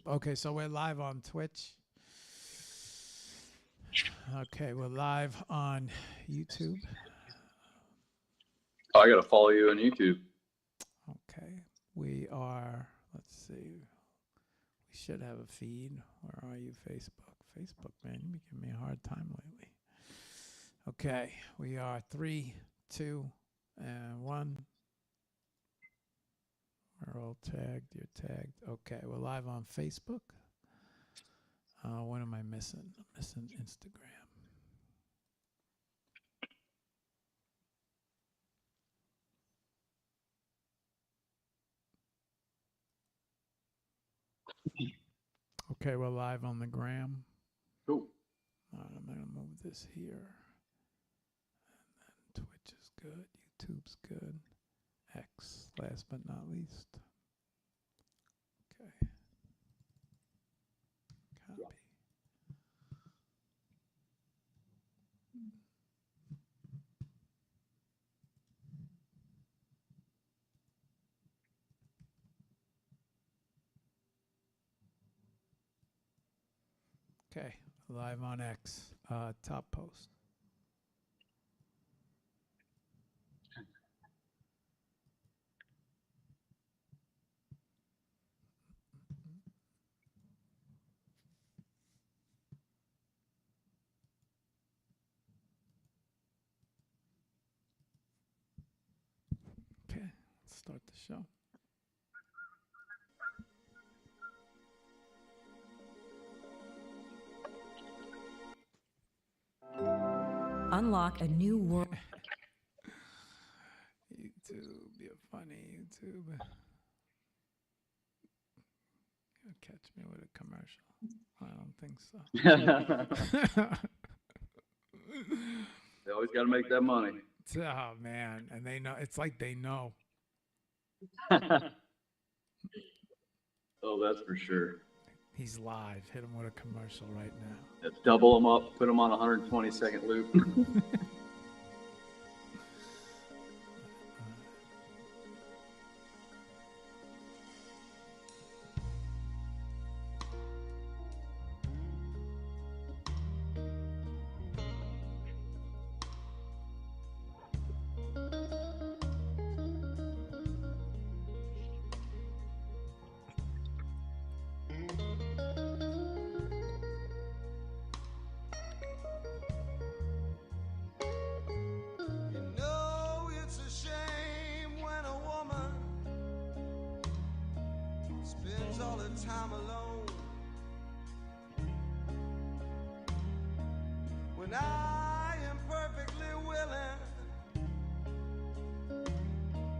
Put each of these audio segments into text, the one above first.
Okay, so we're live on Twitch. Okay, we're live on YouTube. Oh, I gotta follow you on YouTube. Okay, we are, let's see, we should have a feed. Where are you, Facebook? Facebook, man, you've been giving me a hard time lately. Okay, we are 3, 2, and 1. We're all tagged, you're tagged. Okay, we're live on Facebook. What am I missing? I'm missing Instagram. Okay, we're live on the gram. Cool. All right, I'm going to move this here. And then Twitch is good. YouTube's good. X, last but not least. Okay. Copy. Okay, live on X, top post. Okay, let's start the show. Unlock a new world. YouTube, you're funny, YouTube. You'll catch me with a commercial. I don't think so. They always gotta make that money. Oh, man. And they know. It's like they know. Oh, that's for sure. He's live. Hit him with a commercial right now. Let's double them up, put them on a 120-second loop. Time alone when I am perfectly willing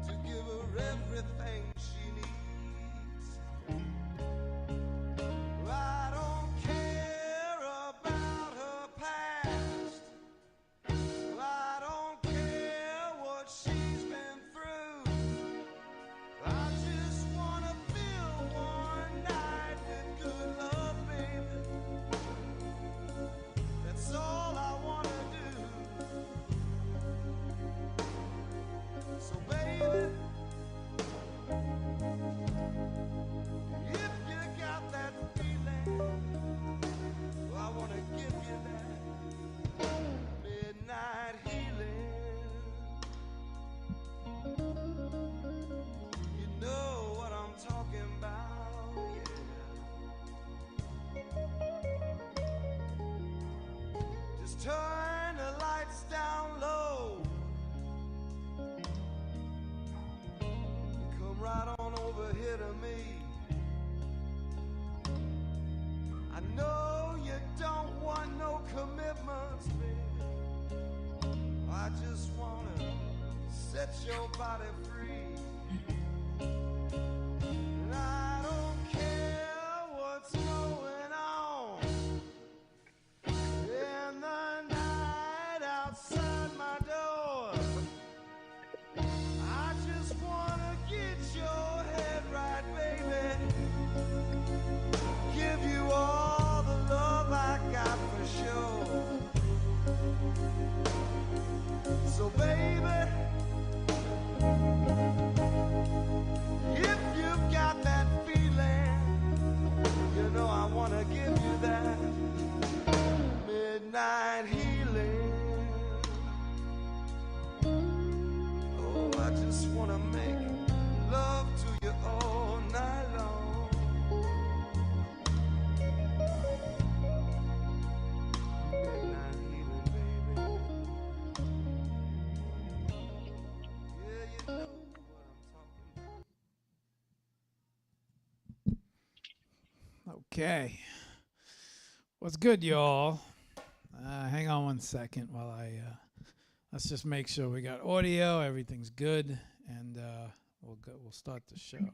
to give her everything she needs. I don't care about her past. I don't care what she's been through. I just wanna feel one night with good love, baby. That's all I wanna do. So baby, if you got that feeling, well, I wanna give you that midnight healing. You know what I'm talking about, yeah. Just turn the lights down low and come right on over here to me. I know you don't want no commitments, baby. I just wanna set your body free. And I don't care what's going on in the night outside my door. I just wanna get your head right, baby. Give you all the love I got for sure. So baby, Okay. What's good, y'all? Hang on one second while let's just make sure we got audio, everything's good, and we'll start the show. Make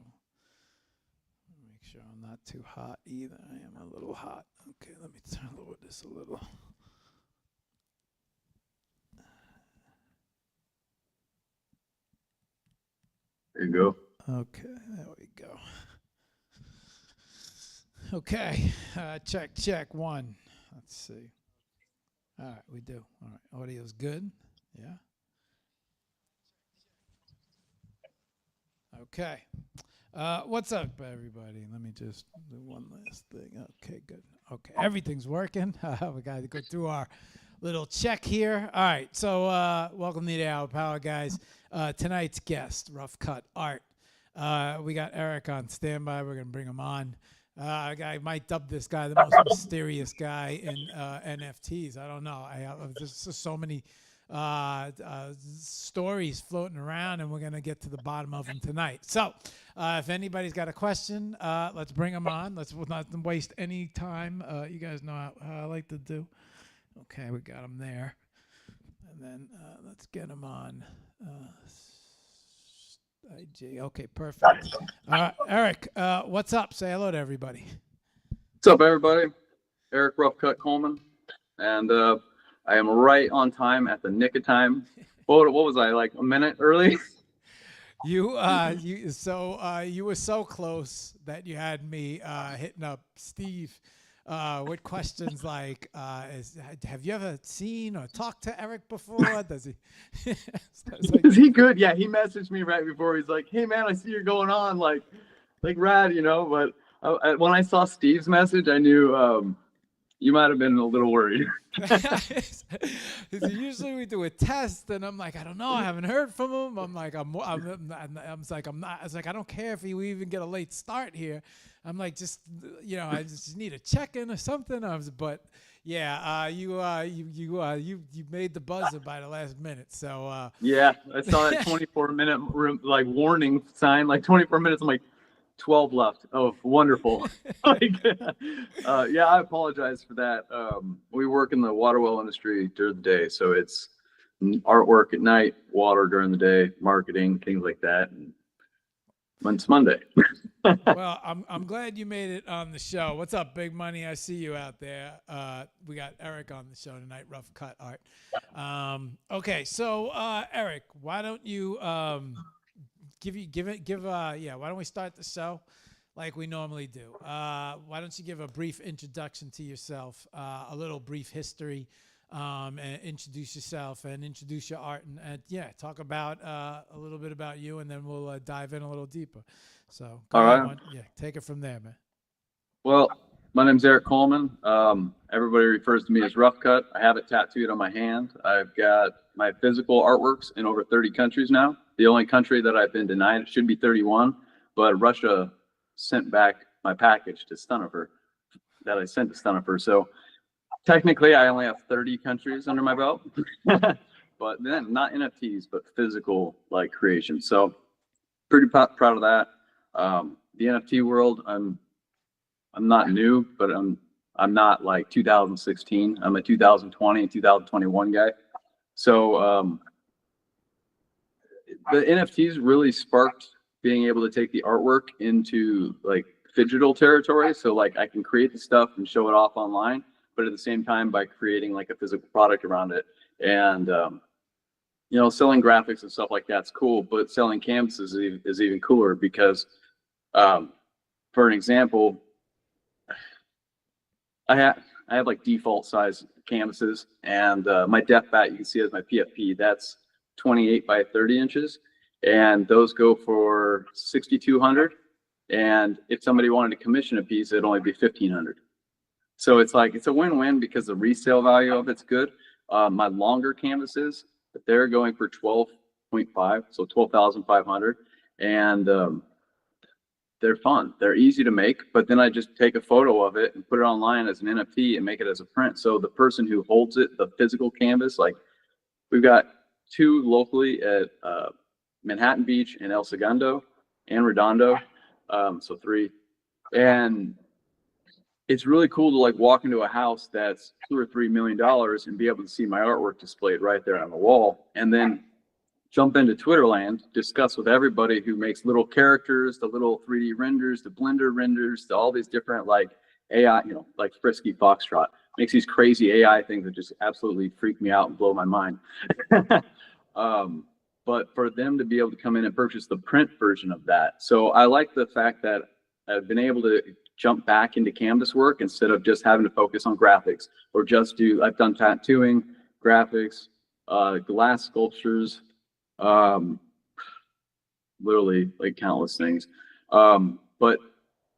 sure I'm not too hot either. I am a little hot. Okay, let me lower this a little. There you go. Okay, there we go. Okay, check one. Let's see. All right, we do. All right, audio's good. Yeah. Okay. What's up, everybody? Let me just do one last thing. Okay, good. Okay, everything's working. We got to go through our little check here. All right, so welcome to the Hour Power, guys. Tonight's guest, RoughCut Art. We got Eric on standby. We're going to bring him on. I might dub this guy the most mysterious guy in NFTs. I don't know. There's just so many stories floating around, and we're going to get to the bottom of them tonight. So if anybody's got a question, let's bring them on. Let's not waste any time. You guys know how I like to do. Okay, we got them there. And then let's get them on. IG. Okay, perfect. Eric, what's up? Say hello to everybody. What's up, everybody? Eric RoughCut Coleman, and I am right on time at the nick of time. What was I, like a minute early? You were so close that you had me hitting up Steve with questions like, have you ever seen or talked to Eric before? Does he? Is he good? Yeah, he messaged me right before. He's like, "Hey man, I see you're going on, like rad, you know." But when I saw Steve's message, I knew you might have been a little worried. Usually we do a test, and I'm like, I don't know, I haven't heard from him. I'm like, I was like, I don't care if we even get a late start here. I'm like, just I just need a check-in or something. But yeah, you made the buzzer by the last minute. So yeah, I saw that 24-minute like warning sign, like 24 minutes. I'm like, 12 left. Oh, wonderful. Yeah, I apologize for that. We work in the water well industry during the day, so it's artwork at night, water during the day, marketing, things like that. And it's Monday. Well, I'm glad you made it on the show. What's up, Big Money? I see you out there. We got Eric on the show tonight, RoughCut Art. Okay, so Eric, why don't you why don't we start the show like we normally do? Why don't you give a brief introduction to yourself, a little brief history, and introduce yourself and introduce your art, and talk about a little bit about you, and then we'll dive in a little deeper. So all right, take it from there, man. Well, my name's Eric Coleman. Everybody refers to me as RoughCut. I have it tattooed on my hand. I've got my physical artworks in over 30 countries now. The only country that I've been denied, it should be 31, but Russia sent back my package to Stunifer that I sent to Stunifer. So technically I only have 30 countries under my belt, but then not NFTs, but physical like creation. So pretty proud of that. The NFT world, I'm not new, but I'm not like 2016. I'm a 2020 and 2021 guy. So the NFTs really sparked being able to take the artwork into like digital territory. So like I can create the stuff and show it off online, but at the same time by creating like a physical product around it. And selling graphics and stuff like that's cool, but selling canvases is even cooler because for an example, I have like default size canvases, and my depth bat you can see as my PFP, that's 28 by 30 inches, and those go for 6,200. And if somebody wanted to commission a piece, it'd only be 1,500. So it's like it's a win-win because the resale value of it's good. My longer canvases, they're going for 12.5, so 12,500, and they're fun. They're easy to make, but then I just take a photo of it and put it online as an NFT and make it as a print. So the person who holds it, the physical canvas, like we've got 2 locally at Manhattan Beach and El Segundo and Redondo, so 3. And it's really cool to like walk into a house that's $2 or $3 million and be able to see my artwork displayed right there on the wall, and then jump into Twitter land, discuss with everybody who makes little characters, the little 3D renders, the Blender renders, all these different like AI, like Frisky Foxtrot makes these crazy AI things that just absolutely freak me out and blow my mind. But for them to be able to come in and purchase the print version of that. So I like the fact that I've been able to jump back into canvas work instead of just having to focus on graphics or just I've done tattooing, graphics, glass sculptures, literally like countless things. But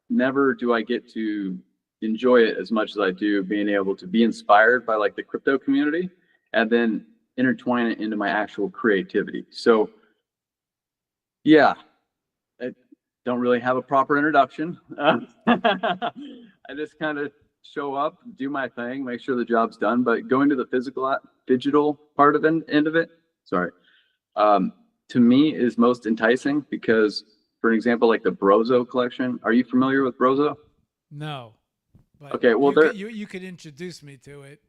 never do I get to enjoy it as much as I do being able to be inspired by like the crypto community and then intertwine it into my actual creativity. So yeah, I don't really have a proper introduction. I just kind of show up, do my thing, make sure the job's done. But going to the digital part of end of it, to me is most enticing because, for an example, like the Brozo collection. Are you familiar with Brozo? No. But okay, well, you could introduce me to it.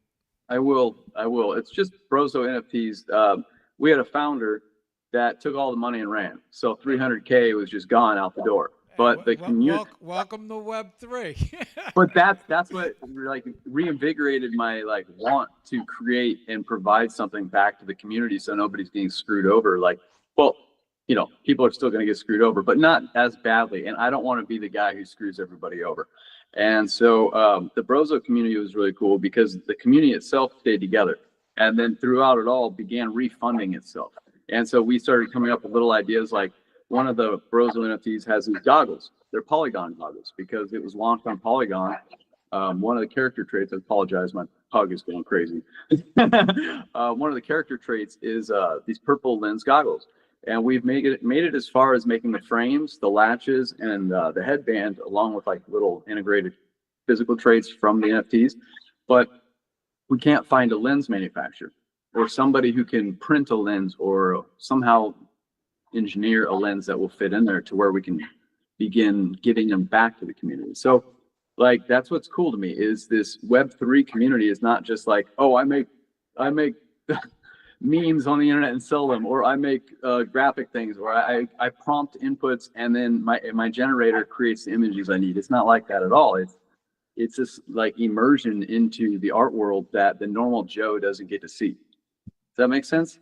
I will. It's just Brozo NFTs. We had a founder that took all the money and ran. So 300K was just gone out the door. But the community. Welcome to Web3. But that's what like reinvigorated my like want to create and provide something back to the community so nobody's getting screwed over. Like, well, people are still going to get screwed over, but not as badly. And I don't want to be the guy who screws everybody over. And so the Brozo community was really cool because the community itself stayed together. And then throughout it all began refunding itself. And so we started coming up with little ideas like one of the Brozo NFTs has these goggles. They're Polygon goggles because it was launched on Polygon. One of the character traits, I apologize, my pug is going crazy. One of the character traits is these purple lens goggles. And we've made it as far as making the frames, the latches, and the headband, along with like little integrated physical traits from the NFTs. But we can't find a lens manufacturer or somebody who can print a lens or somehow engineer a lens that will fit in there to where we can begin giving them back to the community. So like that's what's cool to me is this Web3 community is not just like, oh, I make memes on the internet and sell them, or I make graphic things, or I prompt inputs and then my generator creates the images I need. It's not like that at all. It's just like immersion into the art world that the normal Joe doesn't get to see. Does that make sense?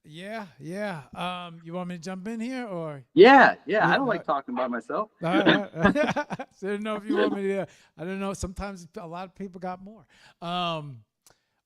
Yeah. You want me to jump in here or? Yeah. I don't like talking about myself. So I didn't know if you want me to. I don't know. Sometimes a lot of people got more.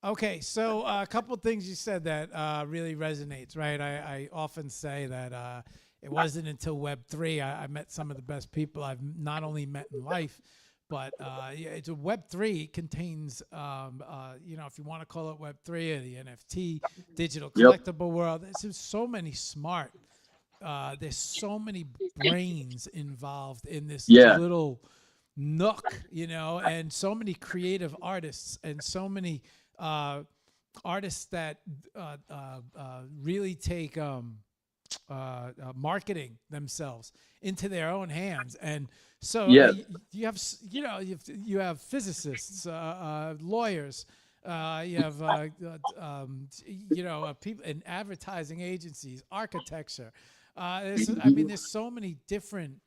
Okay, so a couple of things you said that really resonates, right? I often say that it wasn't until Web3 I met some of the best people I've not only met in life, but it's a Web3 contains, if you want to call it Web3 or the NFT, digital collectible world, there's just so many there's so many brains involved in this little nook, and so many creative artists and so many artists that really take marketing themselves into their own hands. And so you have physicists, lawyers, you have people in advertising agencies, architecture. There's so many different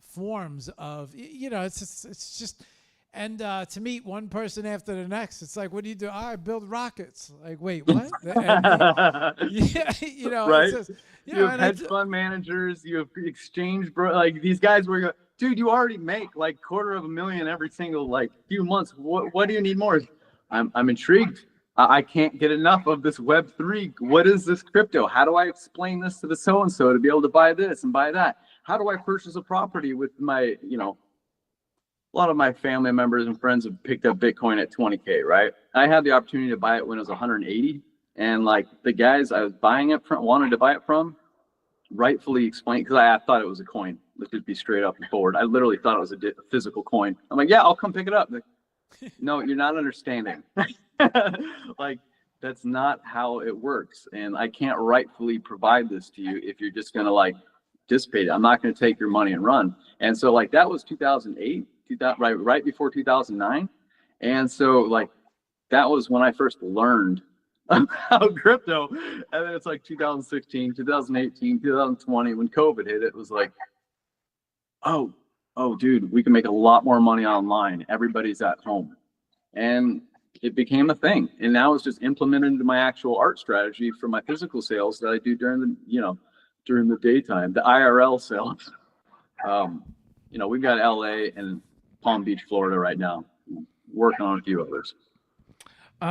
forms of it's just. And to meet one person after the next, it's like, what do you do? I build rockets. Like, wait, what? Right. You have hedge fund managers, you have exchange like these guys were, dude, you already make like $250,000 every single like few months. What do you need more? I'm intrigued. I can't get enough of this Web3. What is this crypto? How do I explain this to the so-and-so to be able to buy this and buy that? How do I purchase a property with my, a lot of my family members and friends have picked up Bitcoin at 20K, right? I had the opportunity to buy it when it was 180. And like the guys I was buying it from, wanted to buy it from, rightfully explained, because I thought it was a coin. Let's just be straight up and forward. I literally thought it was a physical coin. I'm like, yeah, I'll come pick it up. Like, no, you're not understanding. Like, that's not how it works. And I can't rightfully provide this to you if you're just going to like dissipate it. I'm not going to take your money and run. And so like that was 2008. right before 2009. And so like that was when I first learned about crypto. And then it's like 2016, 2018, 2020, when COVID hit, it was like, oh, dude, we can make a lot more money online. Everybody's at home. And it became a thing. And now it's just implemented into my actual art strategy for my physical sales that I do during the daytime, the IRL sales. We've got LA and Palm Beach, Florida right now, working on a few others. So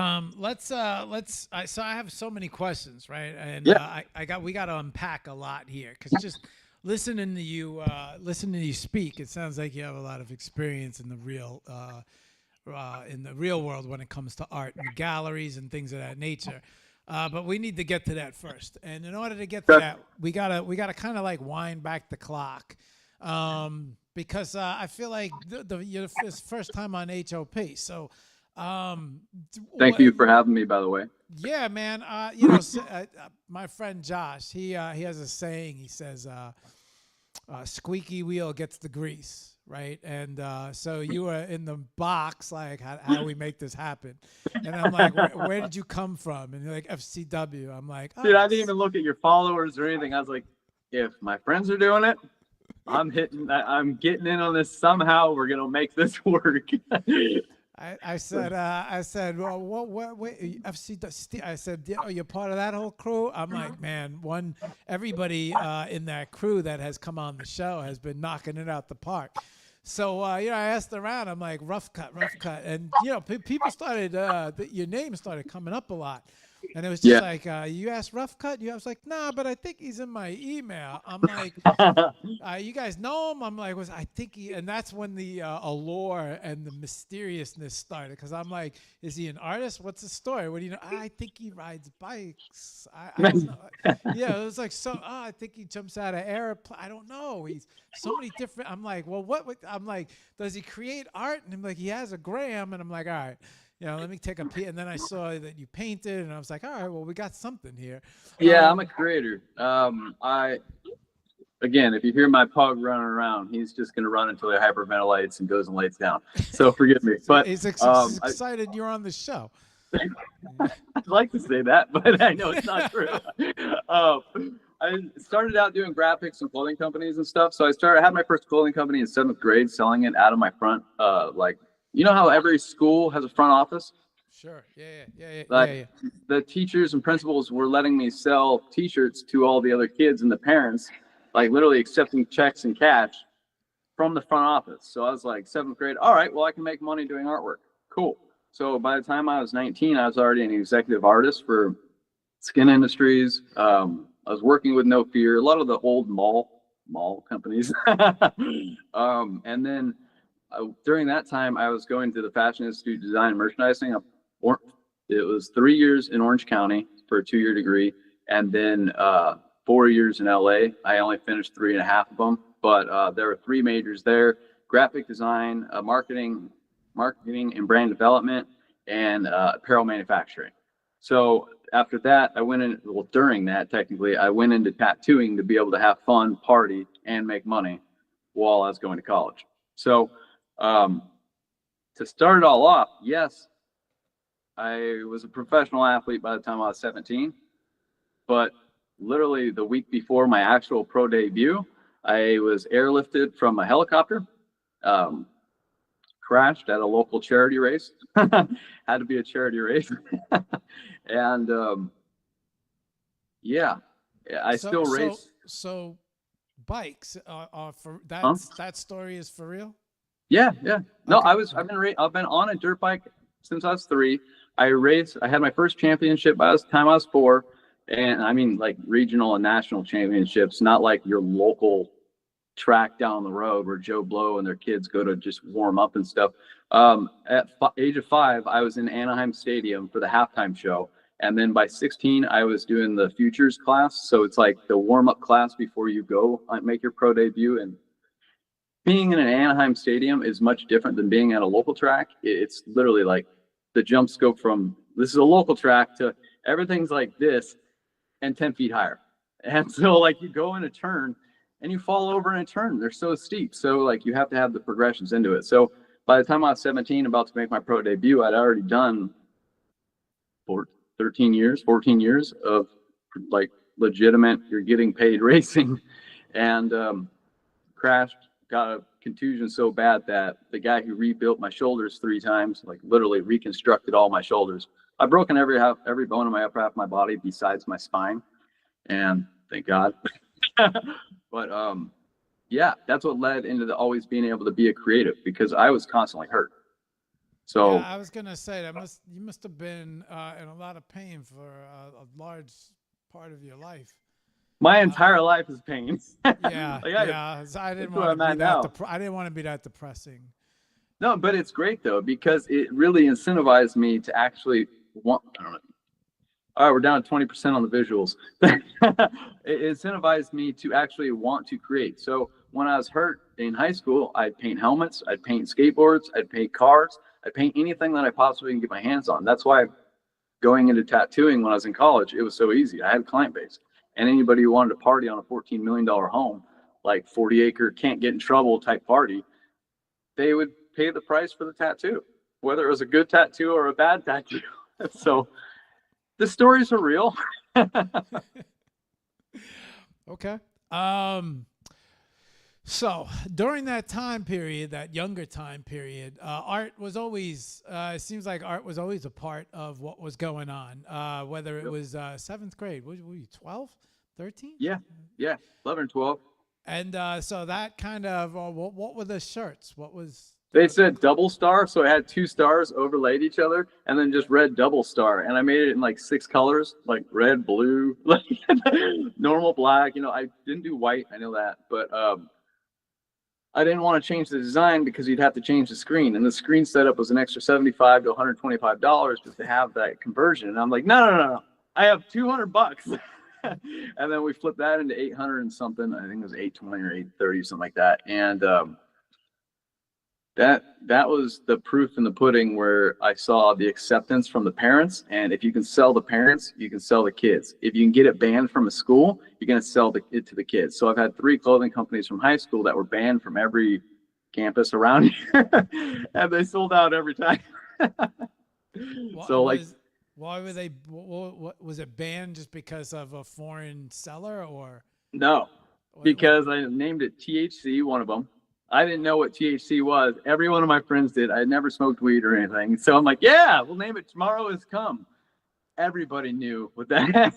I have so many questions, right? And Yeah. we got to unpack a lot here, because just listening to you speak, it sounds like you have a lot of experience in the real world when it comes to art and galleries and things of that nature. But we need to get to that first. And in order to get to that, we gotta kind of like wind back the clock. Because I feel like you're the first time on HOP. So thank you for having me, by the way. Yeah, man. My friend Josh, he has a saying. He says, squeaky wheel gets the grease, right? And so you were in the box, like, how do we make this happen? And I'm like, where did you come from? And you're like, FCW. I'm like, dude, I didn't even look at your followers or anything. I was like, if my friends are doing it, I'm getting in on this somehow. We're gonna make this work. I said, well, what FC? I said, you're part of that whole crew. I'm like, man, everybody in that crew that has come on the show has been knocking it out the park. So I asked around. I'm like, RoughCut, and people started. Your name started coming up a lot. And it was just like, you asked RoughCut? I was like, nah, but I think he's in my email. I'm like, you guys know him? I'm like, I think he, and that's when the allure and the mysteriousness started. Because I'm like, is he an artist? What's the story? What do you know? I think he rides bikes. I don't know. Yeah, it was like, I think he jumps out of airplane. I don't know. He's so many different. I'm like, well, I'm like, does he create art? And I'm like, he has a gram. And I'm like, all right. Let me take a peek. And then I saw that you painted, and I was like, all right, well, we got something here. Yeah, I'm a creator. Again, if you hear my pug running around, he's just going to run until he hyperventilates and goes and lays down. So forgive me. But he's excited you're on the show. I'd like to say that, but I know it's not true. I started out doing graphics and clothing companies and stuff. So I had my first clothing company in 7th grade, selling it out of my front, you know how every school has a front office? Sure. Yeah. The teachers and principals were letting me sell T-shirts to all the other kids and the parents, like literally accepting checks and cash from the front office. So I was like 7th grade. All right, well, I can make money doing artwork. Cool. So by the time I was 19, I was already an executive artist for Skin Industries. I was working with No Fear, a lot of the old mall companies. And then during that time, I was going to the Fashion Institute Design and Merchandising. It was 3 years in Orange County for a 2-year degree, and then 4 years in LA. I only finished 3.5 of them, but there were 3 majors there: graphic design, marketing and brand development, and apparel manufacturing. So after that, during that, technically, I went into tattooing to be able to have fun, party, and make money while I was going to college. So to start it all off, yes, I was a professional athlete by the time I was 17, but literally the week before my actual pro debut, I was airlifted from a helicopter, crashed at a local charity race. Had to be a charity race. And I still race. So bikes are for that story is for real? Yeah. No, Okay. I've been on a dirt bike since I was 3. I had my first championship by the time I was 4. And I mean, like, regional and national championships, not like your local track down the road where Joe Blow and their kids go to just warm up and stuff. At age of 5, I was in Anaheim Stadium for the halftime show. And then by 16, I was doing the futures class. So it's like the warm up class before you go make your pro debut. And being in an Anaheim Stadium is much different than being at a local track. It's literally like the jumps go from this is a local track to everything's like this and 10 feet higher. And so like you go in a turn and you fall over in a turn. They're so steep. So like you have to have the progressions into it. So by the time I was 17, about to make my pro debut, I'd already done 14 years of like legitimate, you're getting paid racing, and crashed, got a contusion so bad that the guy who rebuilt my shoulders 3 times, like literally reconstructed all my shoulders. I've broken every bone in my upper half of my body besides my spine, and thank God. But yeah, that's what led into the always being able to be a creative, because I was constantly hurt. So yeah, I was gonna say you must have been in a lot of pain for a large part of your life. my entire life is pain. Yeah, Like, yeah. I didn't that's where want to I'm be at that. now. I didn't want to be that depressing. No, but it's great though, because it really incentivized me to actually want. I don't know. All right, we're down to 20% on the visuals. It incentivized me to actually want to create. So when I was hurt in high school, I'd paint helmets, I'd paint skateboards, I'd paint cars, I'd paint anything that I possibly can get my hands on. That's why going into tattooing when I was in college, it was so easy. I had a client base, and anybody who wanted to party on a $14 million home, like 40-acre can't get in trouble type party, they would pay the price for the tattoo, whether it was a good tattoo or a bad tattoo. So the stories are real. Okay. So during that time period, that younger time period, art was always, it seems like art was always a part of what was going on, whether it was 7th grade. What were you, 12, 13? Yeah, 11 and 12. And so that kind of, what were the shirts? What was... They said double star, so it had 2 stars overlaid each other, and then just red double star. And I made it in like 6 colors, like red, blue, like normal black. You know, I didn't do white, I know that, but I didn't want to change the design because you'd have to change the screen, and the screen setup was an extra $75 to $125 just to have that conversion. And I'm like, no, I have $200. And then we flipped that into 800 and something. I think it was 820 or 830, something like that. And that was the proof in the pudding, where I saw the acceptance from the parents. And if you can sell the parents, you can sell the kids. If you can get it banned from a school, you're going to sell it to the kids. So I've had 3 clothing companies from high school that were banned from every campus around here, and they sold out every time. So like, why were they? What was it banned just because of a foreign seller, or no, because I named it THC, one of them. I didn't know what THC was. Every one of my friends did. I had never smoked weed or anything. So I'm like, yeah, we'll name it Tomorrow Has Come. Everybody knew what that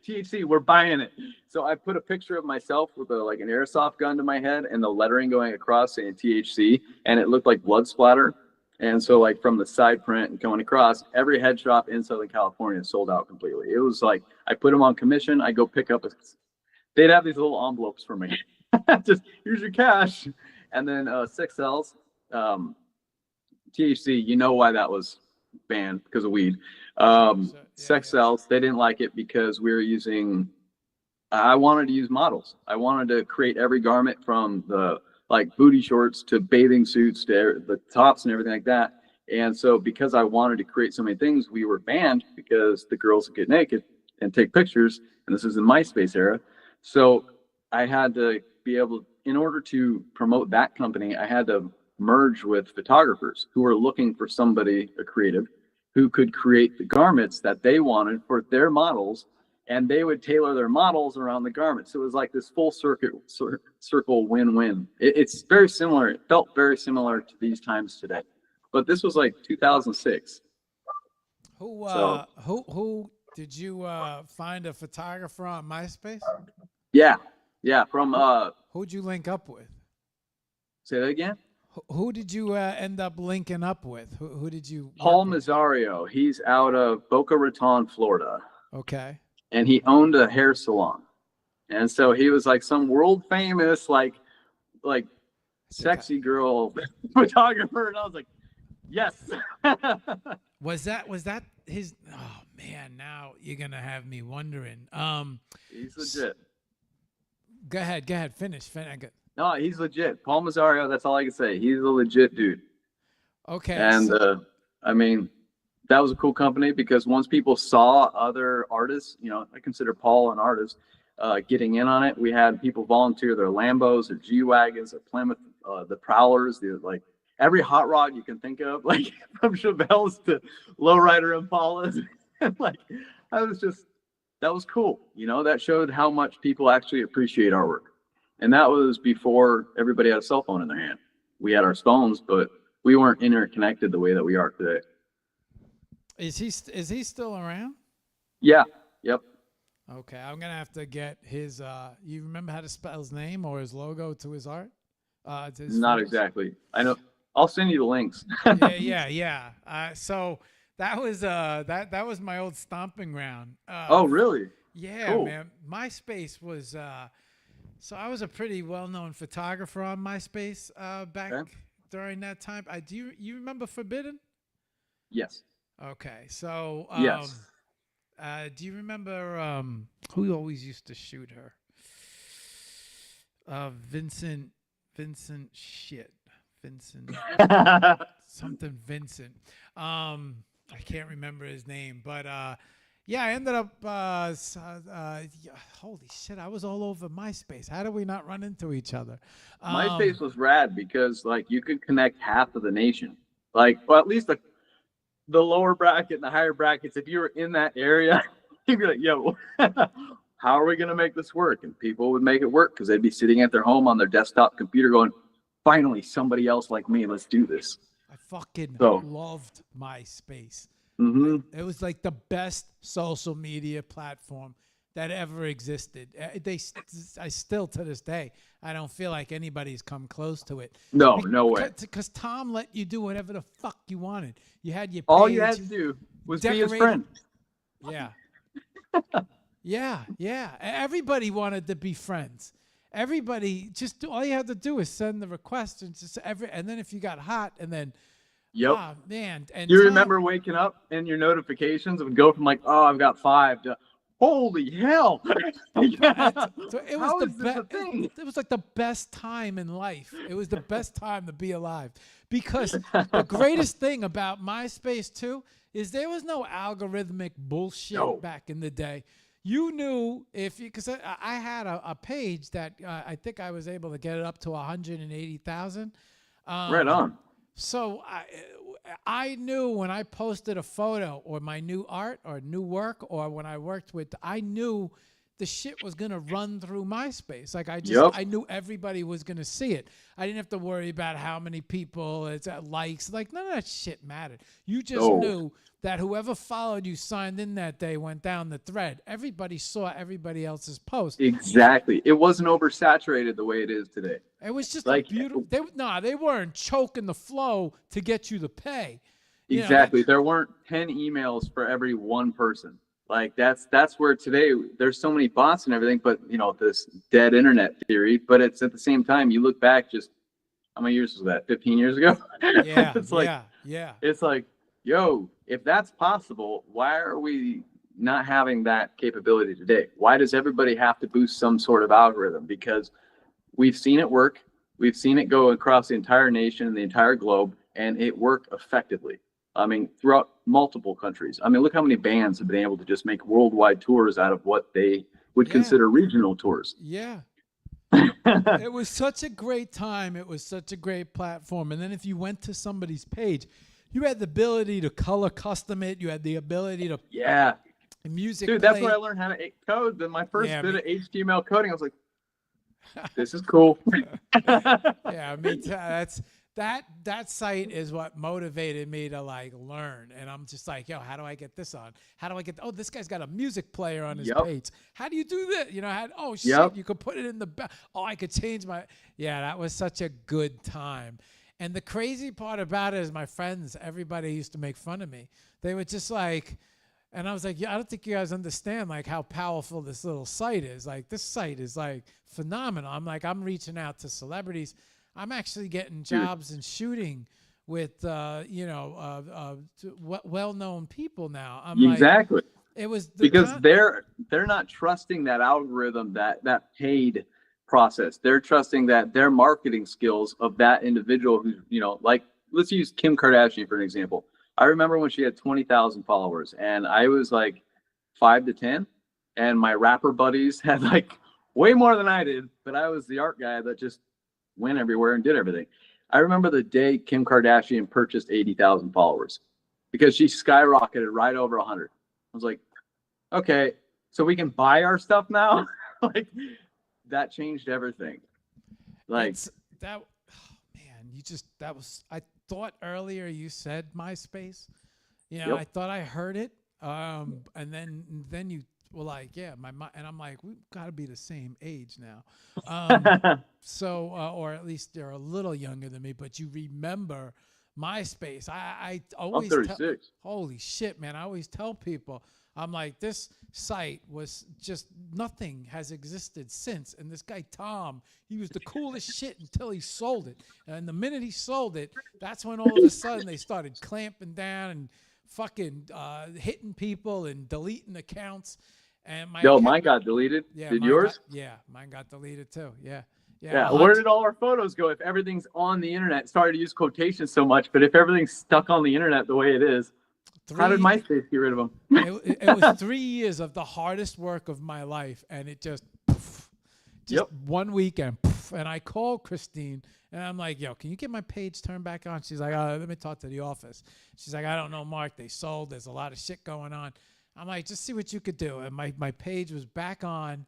THC, we're buying it. So I put a picture of myself with like an airsoft gun to my head and the lettering going across saying THC, and it looked like blood splatter. And so like from the side print and going across, every head shop in Southern California sold out completely. It was like, I put them on commission. I go pick up they'd have these little envelopes for me. Just here's your cash. And then 6 cells, THC, you know why that was banned, because of weed. Sex cells, they didn't like it because we were using, I wanted to use models. I wanted to create every garment from the like booty shorts to bathing suits to the tops and everything like that. And so because I wanted to create so many things, we were banned because the girls would get naked and take pictures. And this is in MySpace era. So I had to be able, in order to promote that company, I had to merge with photographers who were looking for somebody, a creative, who could create the garments that they wanted for their models, and they would tailor their models around the garments. So it was like this full circle win-win. It's very similar. It felt very similar to these times today, but this was like 2006. Who did you find a photographer on MySpace? Yeah, from who'd you link up with? Say that again. Who did you end up linking up with? Who did you? Paul Mazzario. He's out of Boca Raton, Florida. Okay. And he owned a hair salon, and so he was like some world famous like sexy girl photographer, and I was like, yes. Was that his? Oh man, now you're gonna have me wondering. He's legit. Go ahead. Finish. No, he's legit. Paul Mazzario, that's all I can say. He's a legit dude. Okay. And I mean, that was a cool company, because once people saw other artists, you know, I consider Paul an artist. getting in on it. We had people volunteer their Lambos, their G-Wagons, their Plymouth, the Prowlers, like every hot rod you can think of, like from Chevelles to lowrider Impalas. Like, that was cool. You know, that showed how much people actually appreciate our work. And that was before everybody had a cell phone in their hand. We had our phones, but we weren't interconnected the way that we are today. Is he still around? Yeah. Yep. Okay, I'm gonna have to get his. You remember how to spell his name or his logo to his art? To his Not photos? exactly. I know. I'll send you the links. Yeah. So that was that was my old stomping ground. Oh, really? Yeah, Cool. man. MySpace was. So I was a pretty well-known photographer on MySpace back during that time. Do you remember Forbidden? Yes. Okay, so Yes. do you remember who always used to shoot her? Vincent something Vincent. I can't remember his name, but yeah, I ended up holy shit, I was all over MySpace. How did we not run into each other? MySpace was rad because like you could connect half of the nation. Like, well, at least the lower bracket and the higher brackets, if you were in that area, you'd be like, yo, how are we going to make this work? And people would make it work because they'd be sitting at their home on their desktop computer going, finally, somebody else like me, let's do this. I fucking loved MySpace. Mm-hmm. It was like the best social media platform that ever existed. I still, to this day, I don't feel like anybody's come close to it. No way. Because Tom let you do whatever the fuck you wanted. You had your page. All you had to do was be his friend. Yeah. Yeah. Everybody wanted to be friends. Everybody all you had to do is send the request and then if you got hot and then oh, man. And you remember waking up and your notifications would go from like, oh, I've got 5 to holy hell. So it was it was like the best time in life. It was the best time to be alive because the greatest thing about MySpace too is there was no algorithmic bullshit back in the day. You knew because I had a page that I think I was able to get it up to 180,000. Right on. So I knew when I posted a photo or my new art or new work or when I worked with, I knew the shit was going to run through MySpace. Like I knew everybody was going to see it. I didn't have to worry about how many people it's likes. Like none of that shit mattered. You just knew that whoever followed you signed in that day went down the thread. Everybody saw everybody else's post. Exactly. It wasn't oversaturated the way it is today. It was just like beautiful. They weren't choking the flow to get you to pay. Exactly. There weren't 10 emails for every one person. Like that's where today there's so many bots and everything, but this dead internet theory. But it's at the same time you look back, just how many years was that? 15 years ago. Yeah. It's like, yo, if that's possible, why are we not having that capability today? Why does everybody have to boost some sort of algorithm? Because we've seen it work. We've seen it go across the entire nation and the entire globe, and it worked effectively. I mean, throughout multiple countries. I mean, look how many bands have been able to just make worldwide tours out of what they would consider regional tours. Yeah. It was such a great time. It was such a great platform. And then if you went to somebody's page, you had the ability to color custom it. You had the ability to music. Dude, that's where I learned how to code. Then my first bit of HTML coding, I was like, this is cool. Yeah, me too. That site is what motivated me to like learn. And I'm just like, yo, how do I get this on? How do I get, this guy's got a music player on his page. How do you do that? Shit, you could put it in the back. Oh, I could change that was such a good time. And the crazy part about it is my friends, everybody used to make fun of me. They were just like, and I was like, I don't think you guys understand like how powerful this little site is. Like this site is like phenomenal. I'm like, I'm reaching out to celebrities. I'm actually getting jobs and shooting with, well-known people now. Exactly. Like, it was because they're not trusting that algorithm, that paid process. They're trusting that their marketing skills of that individual who's, like, let's use Kim Kardashian for an example. I remember when she had 20,000 followers and I was like 5 to 10. and my rapper buddies had like way more than I did, but I was the art guy that just went everywhere and did everything. I remember the day Kim Kardashian purchased 80,000 followers because she skyrocketed right over 100. I was like, okay, so we can buy our stuff now? Like, that changed everything. Like, It's that, oh, man, I thought earlier you said MySpace. You know, Yep. I thought I heard it. And then you were like, yeah, and I'm like, we've got to be the same age now. So, or at least they're a little younger than me, but you remember MySpace. I I'm always 36. holy shit, man. I always tell people, I'm like, this site was just, nothing has existed since. And this guy, Tom, he was the coolest shit until he sold it. And the minute he sold it, that's when all of a sudden they started clamping down and fucking hitting people and deleting accounts. And Mine got deleted. Yeah, Did yours? Mine got deleted too. Yeah. Yeah. Where did all our photos go? If everything's on the internet, sorry to use quotations so much, but if everything's stuck on the internet the way it is, how did MySpace get rid of them? It was 3 years of the hardest work of my life, and it just Yep. 1 weekend. And I called Christine, and I'm like, yo, can you get my page turned back on? She's like, let me talk to the office. She's like, I don't know, Mark. They sold. There's a lot of shit going on. I'm like, just see what you could do. And my page was back on.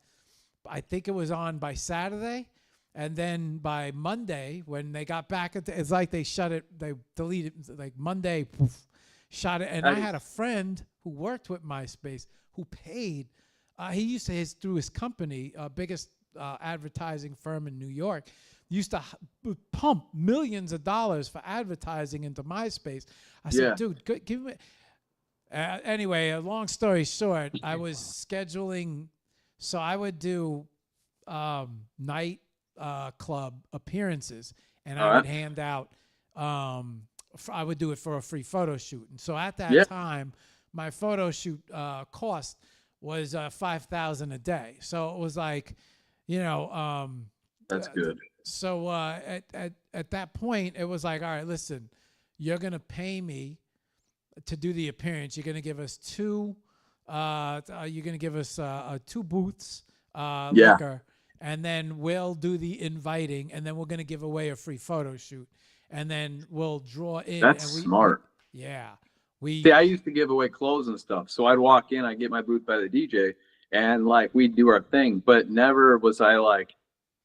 I think it was on by Saturday. And then by Monday, when they got back, it's like they shut it. They deleted, like Monday, shot it. And I had a friend who worked with MySpace who paid. He used to, through his company, biggest advertising firm in New York, used to pump millions of dollars for advertising into MySpace. I said, dude, give me. Anyway, a long story short, I was scheduling. So I would do night club appearances, and I would hand out. I would do it for a free photo shoot, and so at that time, my photo shoot cost was $5,000 a day. So it was like, you know, that's good. So at that point, it was like, all right, listen, you're gonna pay me to do the appearance. You're gonna give us two. You're gonna give us 2 booths, liquor, and then we'll do the inviting, and then we're gonna give away a free photo shoot, and then we'll draw in. That's smart. See, I used to give away clothes and stuff, so I'd walk in, I'd get my booth by the DJ, and like we'd do our thing, but never was I like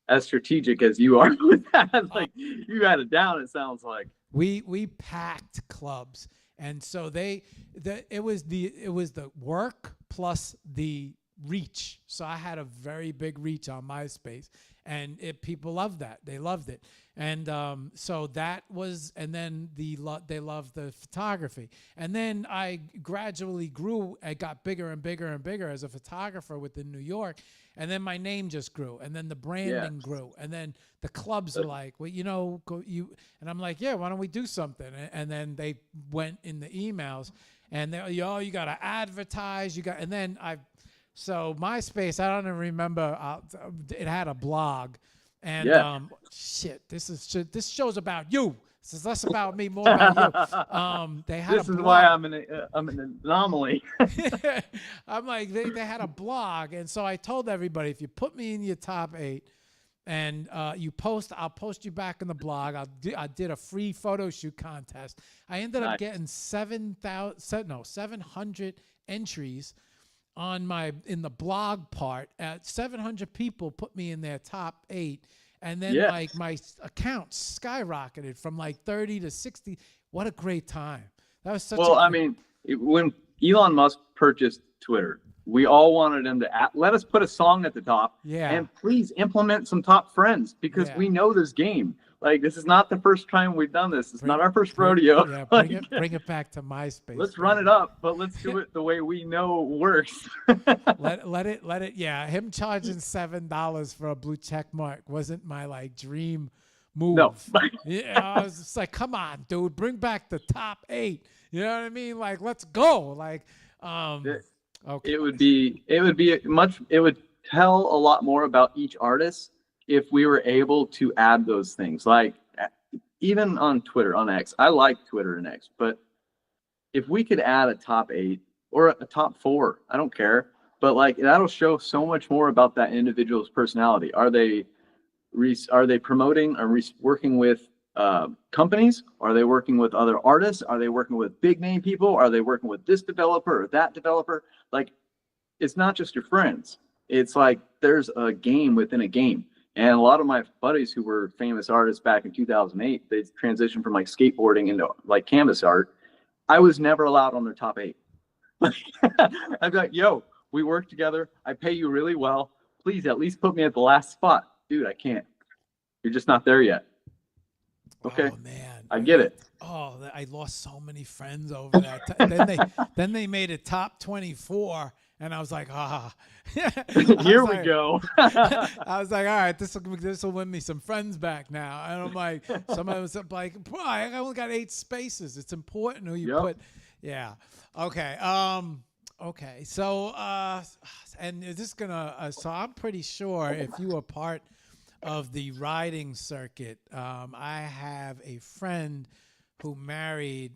as strategic as you are with that. Like you had it down. It sounds like we packed clubs. And so it was the work plus the reach. So I had a very big reach on MySpace, and people loved that. They loved it. And so that was, and then they loved the photography. And then I gradually grew. I got bigger and bigger and bigger as a photographer within New York. And then my name just grew, and then the branding grew, and then the clubs are like, well, you know, and I'm like, yeah, why don't we do something? And then they went in the emails, and they, you got to advertise, and then so MySpace, I don't even remember, it had a blog, and shit, this show's about you. This is less about me, more about you. They had this is why I'm an anomaly. I'm like, they had a blog, and so I told everybody, if you put me in your top 8, and you post, I'll post you back in the blog. I did a free photo shoot contest. I ended up getting 700 entries in the blog part. 700 people put me in their top 8. And then like my account skyrocketed from like 30 to 60. What a great time. That was such when Elon Musk purchased Twitter, we all wanted him to let us put a song at the top. And please implement some top friends, because we know this game. Like, this is not the first time we've done this. It's not our first rodeo. Yeah, like, bring it back to MySpace. Let's run it up, but let's do it the way we know works. let it. Yeah, him charging $7 for a blue check mark wasn't my like dream move. No. I was just like, come on, dude, bring back the top 8. You know what I mean? Like, let's go. Like, okay. It would tell a lot more about each artist if we were able to add those things. Like, even on Twitter, on X, I like Twitter and X, but if we could add a top 8 or a top 4, I don't care, but like that'll show so much more about that individual's personality. Are they promoting or working with companies? Are they working with other artists? Are they working with big name people? Are they working with this developer or that developer? Like, it's not just your friends. It's like there's a game within a game. And a lot of my buddies who were famous artists back in 2008, they transitioned from like skateboarding into like canvas art. I was never allowed on their top 8. I'd be like, yo, we work together. I pay you really well. Please at least put me at the last spot. Dude, I can't. You're just not there yet. Okay. Oh man, I get it. Oh, I lost so many friends over that. Then they made it top 24, and I was like, Here we go. I was like, all right, this will win me some friends back now. And I'm like, somebody was like, bro, I only got 8 spaces. It's important who you put. Yeah. Okay. Okay. So, and is this gonna? So I'm pretty sure if you were part of the riding circuit, I have a friend who married.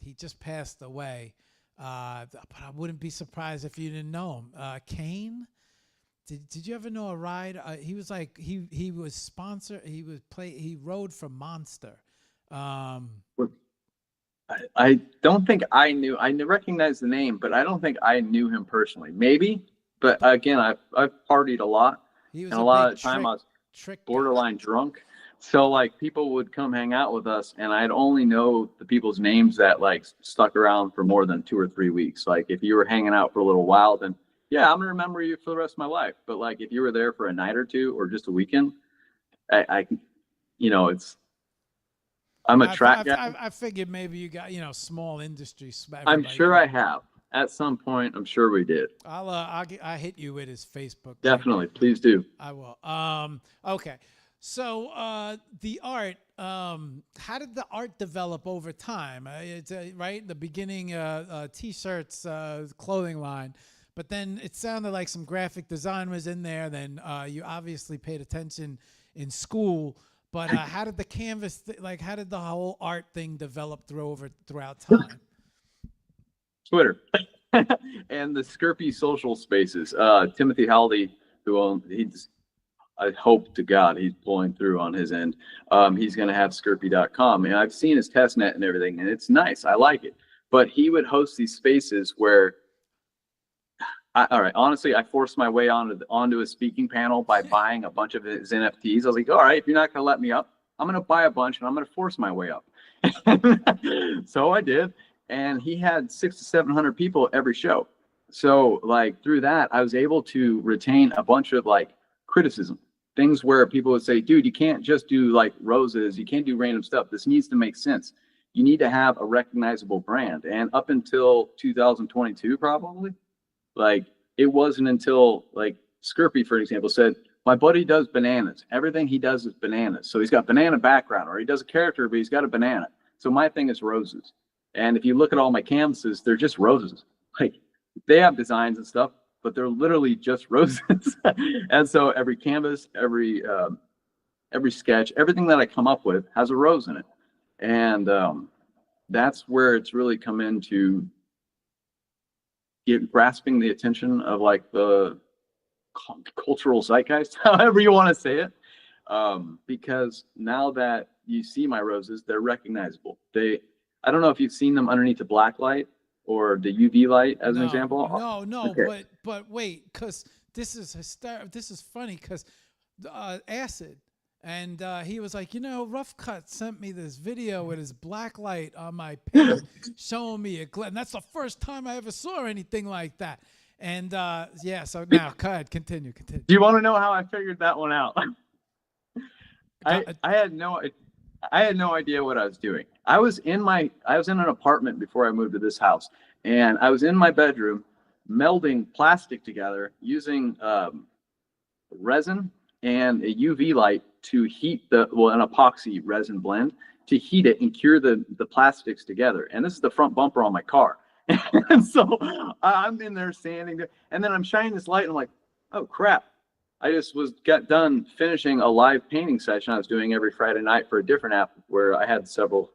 He just passed away. But I wouldn't be surprised if you didn't know him. Kane. Did you ever know a ride? He was like he was sponsored. He rode for Monster. I don't think I knew. I recognize the name, but I don't think I knew him personally. Maybe, but again, I've partied a lot, and a lot of the time I was borderline drunk. So like people would come hang out with us, and I'd only know the people's names that like stuck around for more than 2 or 3 weeks. Like if you were hanging out for a little while, then yeah, I'm gonna remember you for the rest of my life. But like if you were there for a night or two or just a weekend, I it's. I'm a track guy. I figured maybe you got small industry. I'm sure I have at some point. I'm sure we did. I'll hit you with his Facebook. Definitely, please do. I will. Okay. So the art. How did the art develop over time? It's right the beginning. T-shirts, clothing line, but then it sounded like some graphic design was in there. Then you obviously paid attention in school. But how did the canvas, how did the whole art thing develop throughout time? Twitter and the Skirpy social spaces. Timothy Haldy, I hope to God he's pulling through on his end. He's going to have Skirpy.com. And I've seen his test net and everything, and it's nice. I like it. But he would host these spaces where, all right, honestly, I forced my way onto a speaking panel by buying a bunch of his NFTs. I was like, all right, if you're not going to let me up, I'm going to buy a bunch and I'm going to force my way up. So I did. And he had 600 to 700 people every show. So like through that, I was able to retain a bunch of like criticism, things where people would say, dude, you can't just do like roses. You can't do random stuff. This needs to make sense. You need to have a recognizable brand. And up until 2022, probably, like it wasn't until like Skirpy, for example, said, my buddy does bananas. Everything he does is bananas. So he's got banana background, or he does a character, but he's got a banana. So my thing is roses. And if you look at all my canvases, they're just roses. Like they have designs and stuff, but they're literally just roses. And so every canvas, every sketch, everything that I come up with has a rose in it. And that's where it's really come into grasping the attention of like the cultural zeitgeist, however you want to say it. Because now that you see my roses, they're recognizable. I don't know if you've seen them underneath the black light or the UV light as an example. No, okay. but wait, because this is this is funny because Acid. And he was like, RoughCut sent me this video with his black light on my page showing me a glare. And that's the first time I ever saw anything like that. And yeah, so now, go ahead, continue. Do you want to know how I figured that one out? I had no idea what I was doing. I was in an apartment before I moved to this house, and I was in my bedroom melding plastic together using resin and a UV light to heat an epoxy resin blend to heat it and cure the plastics together. And this is the front bumper on my car. And so I'm in there standing there, and then I'm shining this light and I'm like, oh crap. I just got done finishing a live painting session I was doing every Friday night for a different app where I had several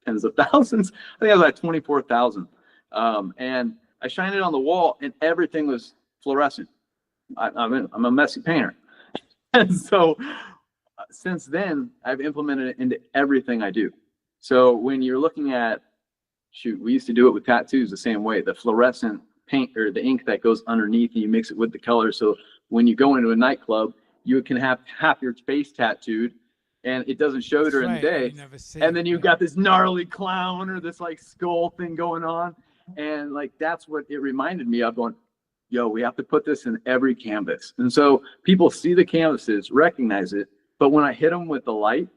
tens of thousands. I think I was at 24,000. And I shined it on the wall and everything was fluorescent. I'm a messy painter. And so since then, I've implemented it into everything I do. So when you're looking at, shoot, we used to do it with tattoos the same way. The fluorescent paint or the ink that goes underneath, and you mix it with the color. So when you go into a nightclub, you can have half your face tattooed, and it doesn't show during the day. And then you've got this gnarly clown or this like skull thing going on. And like, that's what it reminded me of, going, yo, we have to put this in every canvas. And so people see the canvases, recognize it. But when I hit them with the light,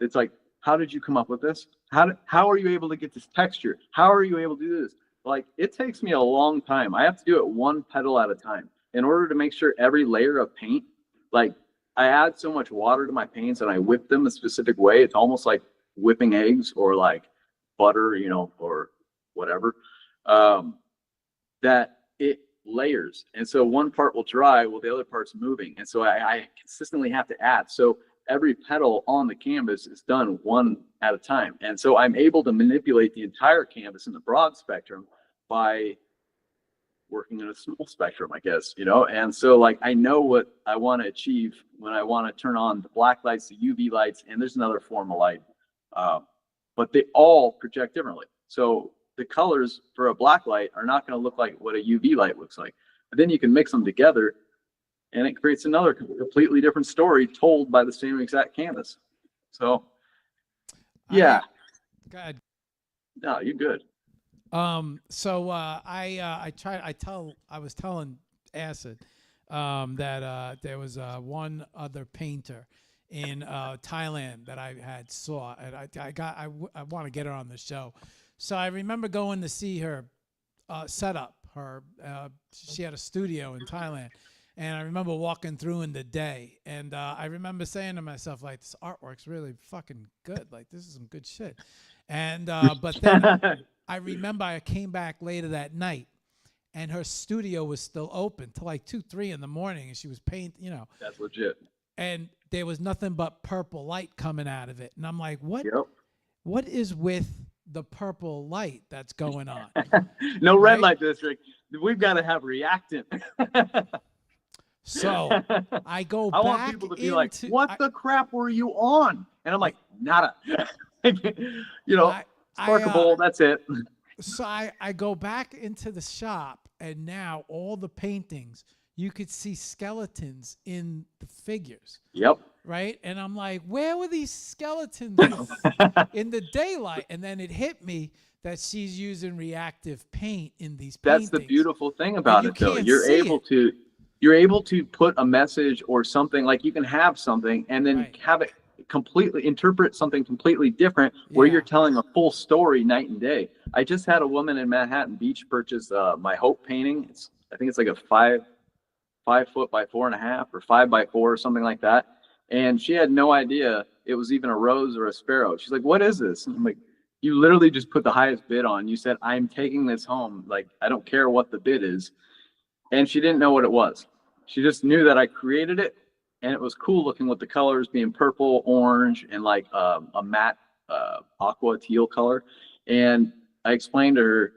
it's like, how did you come up with this? How are you able to get this texture? How are you able to do this? Like, it takes me a long time. I have to do it one petal at a time in order to make sure every layer of paint, like, I add so much water to my paints and I whip them a specific way. It's almost like whipping eggs or like butter, you know, or whatever, that it layers. And so one part will dry while the other part's moving. And so I consistently have to add. So every petal on the canvas is done one at a time. And so I'm able to manipulate the entire canvas in the broad spectrum by working in a small spectrum, I guess, you know? And so like, I know what I want to achieve when I want to turn on the black lights, the UV lights, and there's another form of light, but they all project differently. So the colors for a black light are not going to look like what a UV light looks like. But then you can mix them together and it creates another completely different story told by the same exact canvas. So yeah. Go ahead. No, you're good. I was telling Acid that there was one other painter in Thailand that I had saw, and I want to get her on the show. So I remember going to see her set up her. She had a studio in Thailand, and I remember walking through in the day, and I remember saying to myself, like, this artwork's really fucking good. Like, this is some good shit. And but then I remember I came back later that night, and her studio was still open till like 2, 3 in the morning, and she was painting, you know. That's legit. And there was nothing but purple light coming out of it, and I'm like, what? Yep. What is with the purple light that's going on? No red light district. We've got to have reactant. So I go I back want people to be like, what the crap were you on? And I'm like, nada. You know, sparkable, that's it. So I go back into the shop, and now all the paintings, you could see skeletons in the figures. Yep. Right? And I'm like, where were these skeletons in the daylight? And then it hit me that she's using reactive paint in these paintings. That's the beautiful thing about it, though. You're able to put a message or something, like you can have something and then have it completely interpret something completely different where you're telling a full story night and day. I just had a woman in Manhattan Beach purchase my Hope painting. I think it's like a 5 foot by 4.5 or 5 by 4 or something like that. And she had no idea it was even a rose or a sparrow. She's like, what is this? And I'm like, you literally just put the highest bid on. You said, I'm taking this home. Like, I don't care what the bid is. And she didn't know what it was. She just knew that I created it, and it was cool looking with the colors being purple, orange, and like a matte aqua teal color. And I explained to her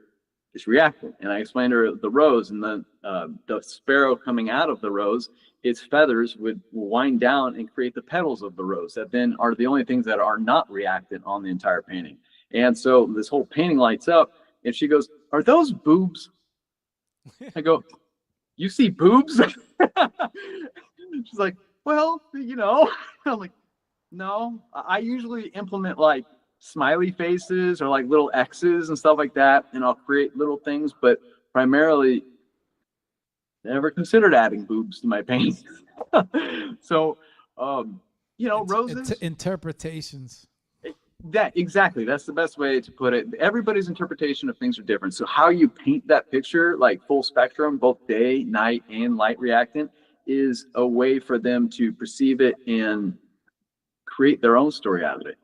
it's reactant, and I explained to her the rose, and the sparrow coming out of the rose, its feathers would wind down and create the petals of the rose that then are the only things that are not reactant on the entire painting. And so this whole painting lights up, and she goes, are those boobs? I go, you see boobs? She's like, well, you know. I'm like, no, I usually implement like smiley faces or like little X's and stuff like that, and I'll create little things, but primarily never considered adding boobs to my paintings. So, you know, roses. Interpretations. Exactly. That's the best way to put it. Everybody's interpretation of things are different. So how you paint that picture, like full spectrum, both day, night, and light reactant, is a way for them to perceive it and create their own story out of it.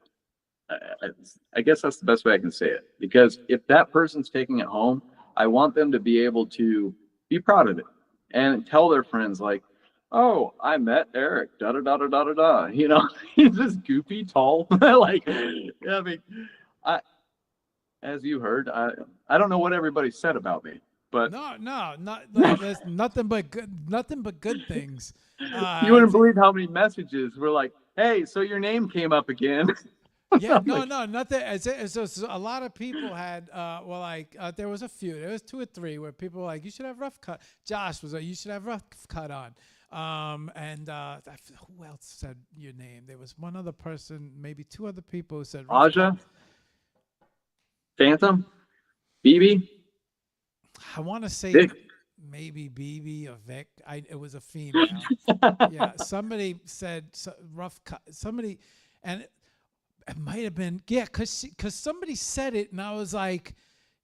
I guess that's the best way I can say it. Because if that person's taking it home, I want them to be able to be proud of it and tell their friends, like, oh, I met Eric, da da da da da da da. You know, he's this goofy, tall, like, I mean, as you heard, I don't know what everybody said about me, But No, there's nothing but good things. you wouldn't believe how many messages were like, "Hey, so your name came up again." Yeah, I'm no, like, no, nothing. It's a lot of people had, there was a few. There was 2 or 3 where people were like, you should have rough cut. Josh was like, you should have rough cut on. Who else said your name? There was one other person, maybe 2 other people who said rough Aja, cut. Phantom, BB, I want to say Vic. maybe BB or Vic. It was a female. Yeah, somebody said rough cut. Somebody, and it might have been, yeah, because somebody said it, and I was like,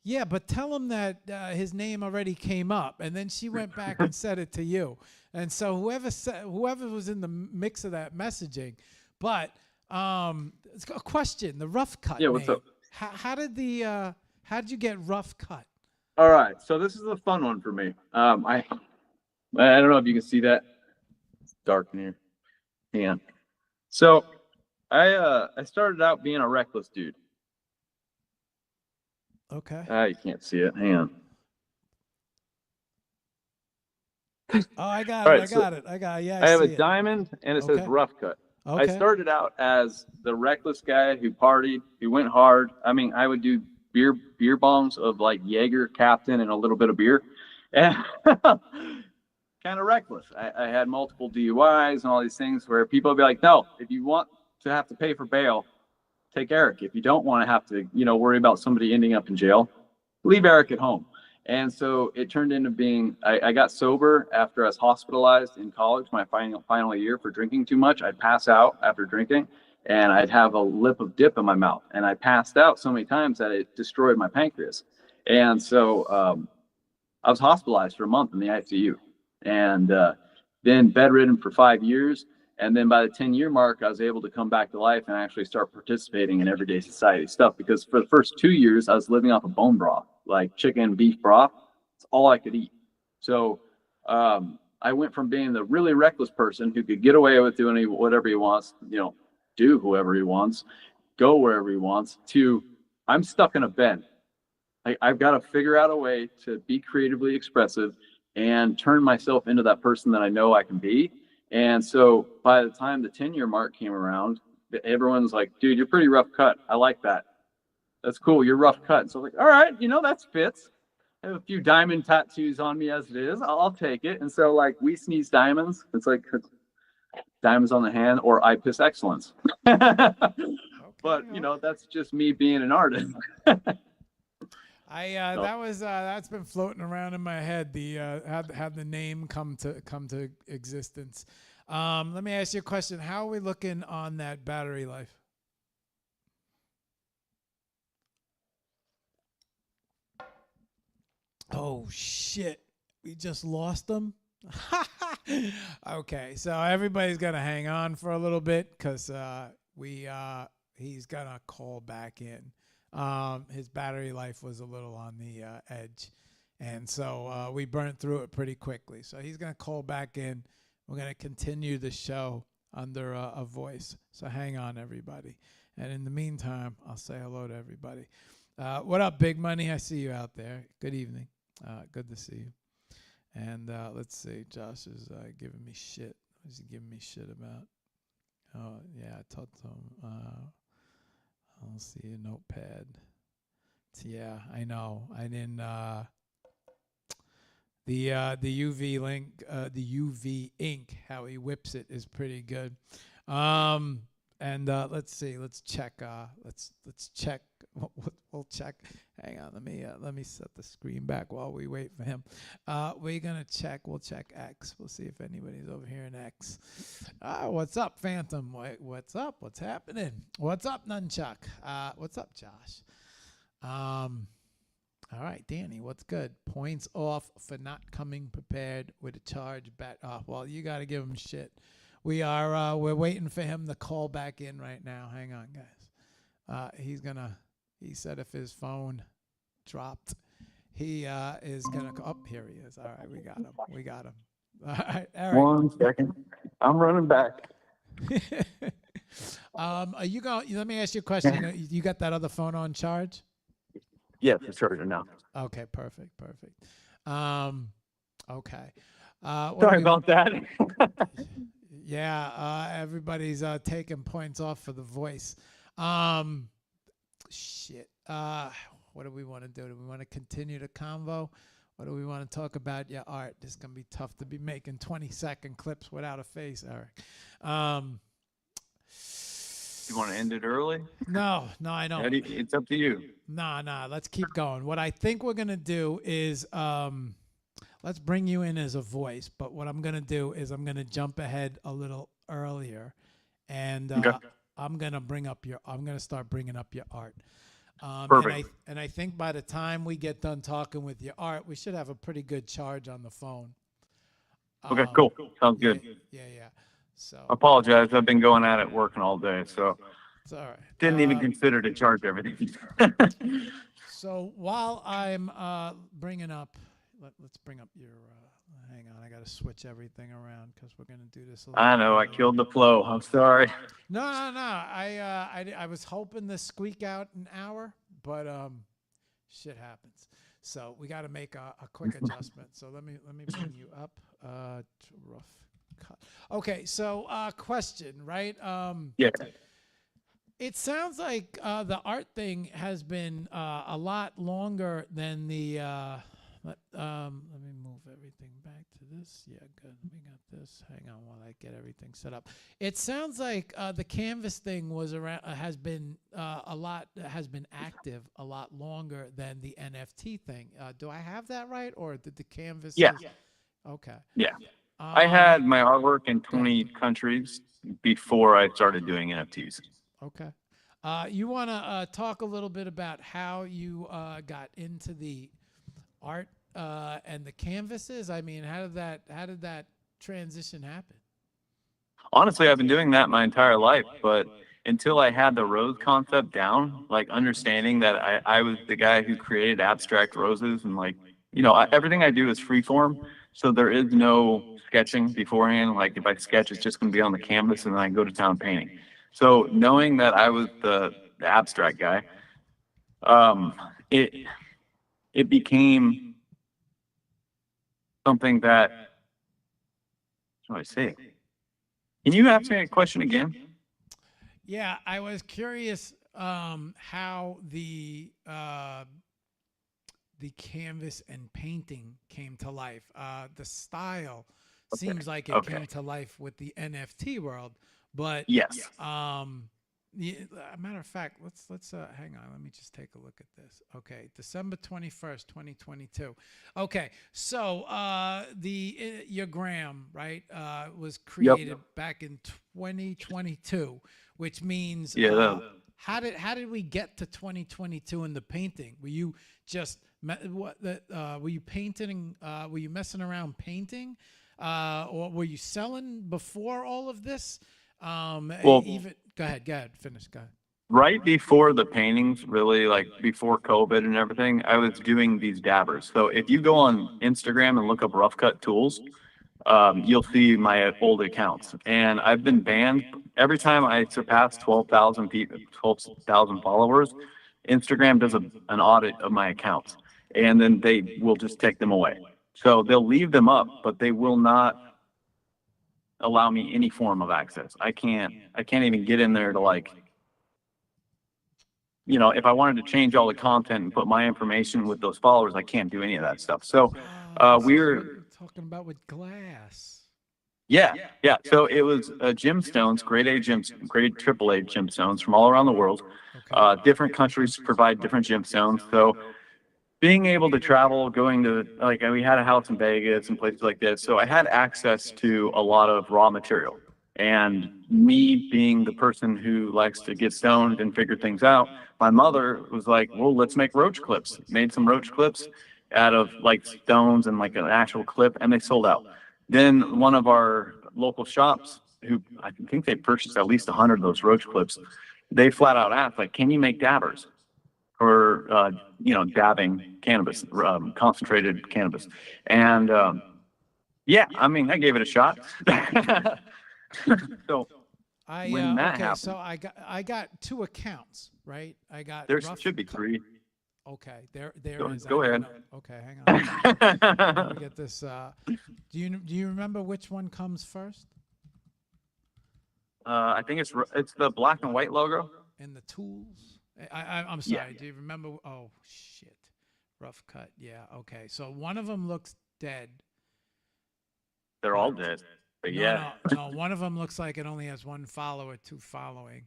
yeah, but tell him that his name already came up. And then she went back and said it to you. And so whoever was in the mix of that messaging. But it's a question, the rough cut Yeah, name. what's up? How did you get rough cut? All right, so this is a fun one for me. I don't know if you can see that. It's dark in here. Hang on. So I started out being a reckless dude. Okay. You can't see it. Hang on. Oh, I got All it. right, I got it. Yeah, I have a see it. diamond and it says Okay. rough cut. I Okay. started out as the reckless guy who partied, who went hard. I mean, I would do beer bongs of like Jaeger, Captain, and a little bit of beer, and kind of reckless. I had multiple DUIs and all these things where people would be like, "No, if you want to have to pay for bail, take Eric. If you don't want to have to, worry about somebody ending up in jail, leave Eric at home." And so it turned into being, I got sober after I was hospitalized in college, my final year for drinking too much. I'd pass out after drinking and I'd have a lip of dip in my mouth. And I passed out so many times that it destroyed my pancreas. And so I was hospitalized for a month in the ICU and then bedridden for 5 years. And then by the 10-year mark, I was able to come back to life and actually start participating in everyday society stuff. Because for the first 2 years, I was living off of bone broth, like chicken, beef broth. It's all I could eat. So I went from being the really reckless person who could get away with doing whatever he wants, do whoever he wants, go wherever he wants, to I'm stuck in a bed. I've got to figure out a way to be creatively expressive and turn myself into that person that I know I can be. And so by the time the 10-year mark came around, everyone's like, dude, you're pretty rough cut. I like that. That's cool. You're rough cut. So I was like, all right, that fits. I have a few diamond tattoos on me as it is. I'll take it. And so like we sneeze diamonds. It's like diamonds on the hand, or I piss excellence. But that's just me being an artist. That's been floating around in my head. The had the name come to existence. Let me ask you a question. How are we looking on that battery life? Oh shit! We just lost them. Okay, so everybody's gonna hang on for a little bit because he's gonna call back in. His battery life was a little on the edge, and so we burnt through it pretty quickly. So he's gonna call back in. We're gonna continue the show under a voice. So hang on, everybody. And in the meantime, I'll say hello to everybody. What up, Big Money? I see you out there. Good evening. Good to see you. And let's see. Josh is giving me shit. What is he giving me shit about? Oh, yeah, I talked to him. I don't see a notepad. Yeah, I know. I didn't. The UV link, the UV ink, how he whips it is pretty good. And let's see. Let's check. Let's check. We'll check. Hang on. Let me set the screen back while we wait for him. We're gonna check. We'll check X. We'll see if anybody's over here in X. What's up, Phantom? What's up? What's happening? What's up, Nunchuck? What's up, Josh? All right, Danny, what's good? Points off for not coming prepared with a charge bet off. Well, you got to give him shit. We're waiting for him to call back in right now. Hang on, guys. He said if his phone dropped, he is gonna here he is. All right, we got him. All right, Eric. 1 second. I'm running back. Are you going? Let me ask you a question. You got that other phone on charge? Yes, it's charging now. Okay, perfect. Okay. What do Sorry we- about that. Yeah, everybody's taking points off for the voice. Shit. What do we want to do? Do we want to continue the convo? What do we want to talk about? Your art. This is going to be tough to be making 20-second clips without a face, Eric. You want to end it early? No, I don't. Eddie, it's up to you. Nah. Let's keep going. What I think we're going to do is let's bring you in as a voice. But what I'm going to do is I'm going to jump ahead a little earlier. And Okay. I'm going to start bringing up your art. Perfect. And I think by the time we get done talking with your art, we should have a pretty good charge on the phone. Okay, cool. Sounds good. Yeah. So I apologize. I've been going at it working all day, so it's all right. didn't even consider to charge everything. So while I'm bringing up, let's bring up your. Hang on, I got to switch everything around because we're gonna do this. I know. I killed the flow. I'm sorry. No. I was hoping to squeak out an hour, but shit happens. So we got to make a quick adjustment. So let me bring you up. To rough cut. Okay. So question, right? Yeah. It sounds like the art thing has been a lot longer than the. Let me move everything back to this. Yeah, good. We got this. Hang on while I get everything set up. It sounds like the canvas thing was around, has been active a lot longer than the NFT thing. Do I have that right, or did the canvas? Yeah. Okay. Yeah. I had my artwork in 20 countries before I started doing NFTs. Okay. You want to talk a little bit about how you got into the art and the canvases? I mean, how did that transition happen? Honestly, I've been doing that my entire life, but until I had the rose concept down, like understanding that I was the guy who created abstract roses, and like, everything I do is freeform. So there is no sketching beforehand. Like if I sketch, it's just going to be on the canvas and then I go to town painting. So knowing that I was the abstract guy, it became something that, how do I say it? Can you ask me a question again? Yeah, I was curious how the canvas and painting came to life. The style seems like it came to life with the NFT world, but yes. Matter of fact, let's hang on. Let me just take a look at this. Okay, December 21st, 2022. Okay, so your gram, right, was created back in 2022, which means how did we get to 2022 in the painting? Were you just were you painting? Were you messing around painting, or were you selling before all of this? Well, go ahead, finish. Go ahead. Right before the paintings, really, like before COVID and everything, I was doing these dabbers. So if you go on Instagram and look up RoughCut Tools, you'll see my old accounts. And I've been banned every time I surpass 12,000 people, 12,000 followers. Instagram does an audit of my accounts, and then they will just take them away. So they'll leave them up, but they will not allow me any form of access. I can't even get in there to, like, if I wanted to change all the content and put my information with those followers, I can't do any of that stuff. So we're talking about with glass. Yeah. So it was gemstones, grade AAA gemstones from all around the world. Okay. Different countries provide different gemstones. So being able to travel, going to, like, we had a house in Vegas and places like this. So I had access to a lot of raw material. And me being the person who likes to get stoned and figure things out, my mother was like, well, let's make roach clips. Made some roach clips out of like stones and like an actual clip, and they sold out. Then one of our local shops, who I think they purchased at least 100 of those roach clips, they flat out asked, like, can you make dabbers? For dabbing cannabis, concentrated cannabis. And yeah, I mean, I gave it a shot. So when that happened, so I got two accounts, right? I got there should be 3. Okay, there Go- is. go I didn't ahead. know. Okay, hang on. Let me get this. Do you remember which one comes first I think it's the black and white logo. in the tools? I'm Yeah. sorry. Do you remember? Oh shit, rough cut. Yeah. Okay. So one of them looks dead. They're all dead. But yeah. No. One of them looks like it only has one follower, two following.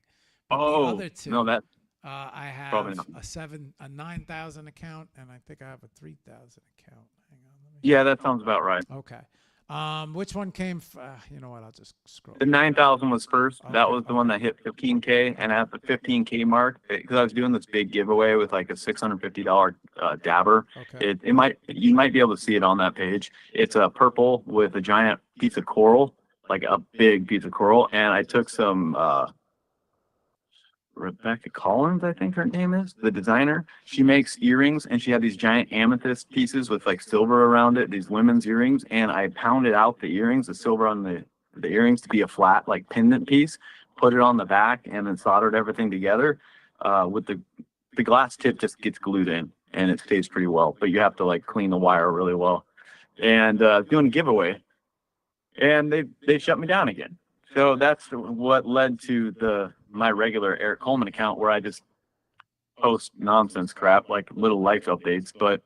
But the Oh, other two, no, that I probably have not. a 9,000 account, and I think I have a 3,000 account. Hang on, let me. Yeah, that sounds about right. Okay. Which one came? You know what? I'll just scroll. The 9,000 was first. That Okay, was the one that hit 15K, and at the 15K mark, because I was doing this big giveaway with like a $650 dabber. Okay. You might be able to see it on that page. It's a purple with a giant piece of coral, like a big piece of coral, and I took some Rebecca Collins, I think her name is, the designer. She makes earrings, and she had these giant amethyst pieces with like silver around it, these women's earrings, and I pounded out the earrings, the silver on the earrings to be a flat like pendant piece, put it on the back, and then soldered everything together. With the glass tip just gets glued in, and it stays pretty well, but you have to like clean the wire really well. And doing a giveaway, and they shut me down again. So that's what led to my regular Eric Coleman account, where I just post nonsense crap like little life updates. But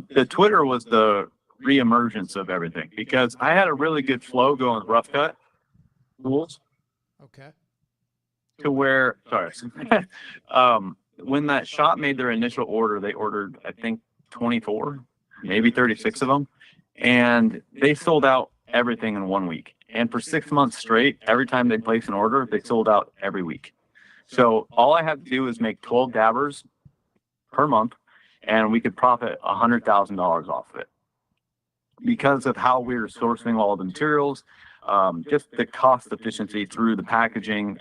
the Twitter was the reemergence of everything, because I had a really good flow going with RoughCut tools Okay. to where, sorry, when that shop made their initial order, they ordered, I think, 24, maybe 36 of them, and they sold out everything in 1 week. And for 6 months straight, every time they placed an order, they sold out every week. So all I had to do was make 12 dabbers per month, and we could profit $100,000 off of it. Because of how we were sourcing all the materials, just the cost efficiency through the packaging,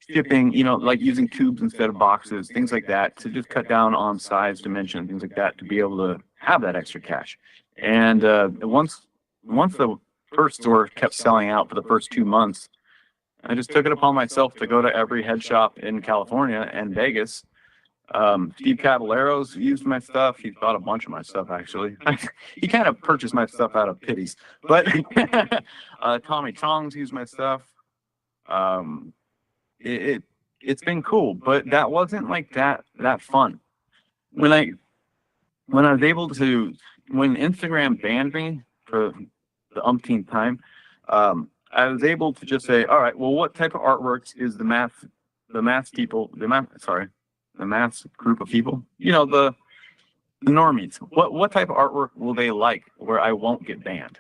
shipping, like using tubes instead of boxes, things like that, to just cut down on size, dimension, things like that, to be able to have that extra cash. And once the first store kept selling out for the first 2 months, I just took it upon myself to go to every head shop in California and Vegas. Steve Caballero's used my stuff. He's bought a bunch of my stuff, actually. He kind of purchased my stuff out of pities. But Tommy Chong's used my stuff. It's been cool, but that wasn't like that fun. When I was able to, when Instagram banned me for the umpteenth time, I was able to just say, all right, well, what type of artworks is the mass group of people, the normies, what type of artwork will they like where I won't get banned?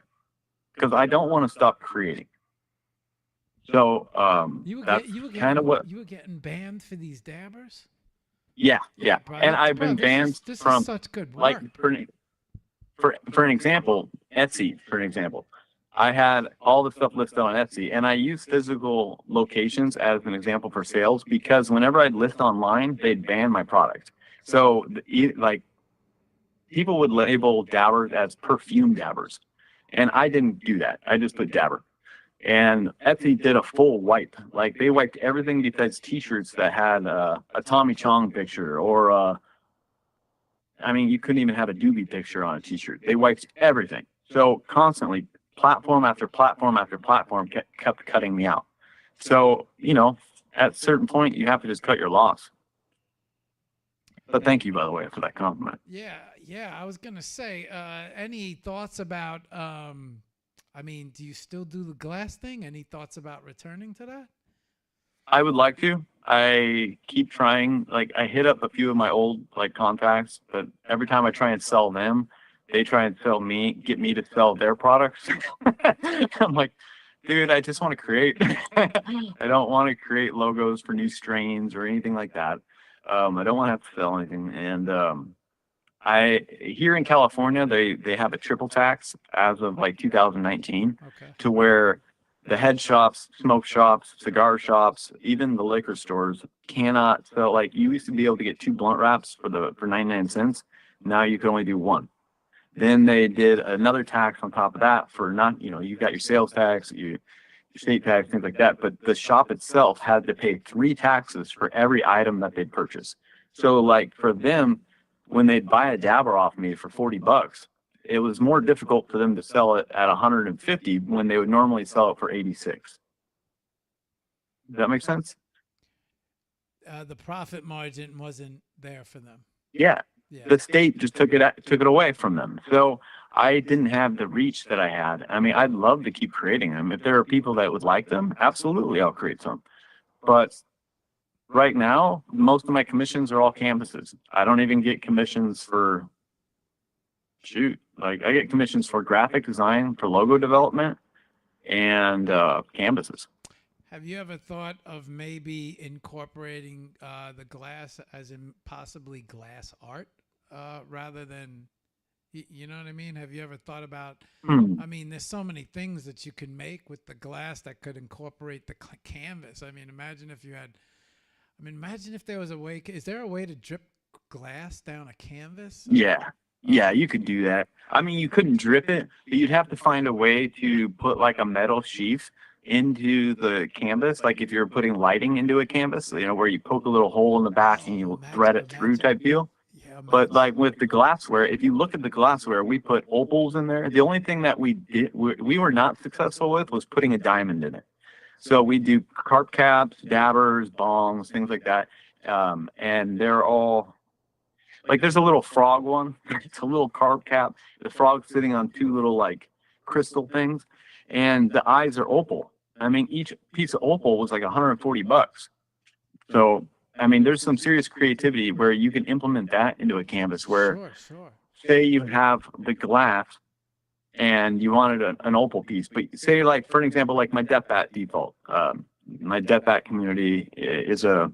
Because I don't want to stop creating. So that's kind of what you were getting banned for these dabbers. Yeah. Bro, And I've been banned this from, is such good work. like, for an example, Etsy, for an example. I had all the stuff listed on Etsy, and I use physical locations as an example for sales, because whenever I'd list online, they'd ban my product. So, like, people would label dabbers as perfume dabbers, and I didn't do that. I just put dabber. And Etsy did a full wipe. Like, they wiped everything besides T-shirts that had a Tommy Chong picture, or you couldn't even have a Doobie picture on a T-shirt. They wiped everything. So constantly, platform after platform after platform kept cutting me out. So, at a certain point, you have to just cut your loss. But thank you, by the way, for that compliment. Yeah. I was gonna say, any thoughts about? Do you still do the glass thing? Any thoughts about returning to that? I would like to. I keep trying. Like, I hit up a few of my old contacts, but every time I try and sell them, they try and get me to sell their products. I'm like, dude, I just want to create. I don't want to create logos for new strains or anything like that. I don't want to have to sell anything. And here in California, they have a triple tax as of 2019, to where the head shops, smoke shops, cigar shops, even the liquor stores cannot sell. Like, you used to be able to get 2 blunt wraps for 99 cents. Now you can only do 1. Then they did another tax on top of that for not, you got your sales tax, your state tax, things like that. But the shop itself had to pay 3 taxes for every item that they'd purchase. So like for them, when they'd buy a dabber off me for $40, it was more difficult for them to sell it at 150 when they would normally sell it for 86. Does that make sense? The profit margin wasn't there for them. Yeah. Yeah. The state just took it away from them. So I didn't have the reach that I had. I mean, I'd love to keep creating them. If there are people that would like them, absolutely, I'll create some. But right now, most of my commissions are all canvases. I don't even get commissions for I get commissions for graphic design, for logo development, and canvases. Have you ever thought of maybe incorporating the glass as in possibly glass art rather than, you know what I mean? Have you ever thought about, I mean, there's so many things that you can make with the glass that could incorporate the canvas. I mean, imagine if there was a way, is there a way to drip glass down a canvas? Yeah. Yeah, you could do that. I mean, you couldn't drip it, but you'd have to find a way to put like a metal sheath into the canvas, like if you're putting lighting into a canvas, where you poke a little hole in the back and you thread it through type deal. Yeah, but like with the glassware, if you look at the glassware, we put opals in there. The only thing that we were not successful with was putting a diamond in it. So we do carp caps, dabbers, bongs, things like that. And they're all like, there's a little frog one. It's a little carp cap. The frog's sitting on two little like crystal things, and the eyes are opal. I mean, each piece of opal was like $140. So, I mean, there's some serious creativity where you can implement that into a canvas where, Sure. say you have the glass and you wanted an opal piece, but say like, for an example, like my Death Bat default, my Death Bat community is a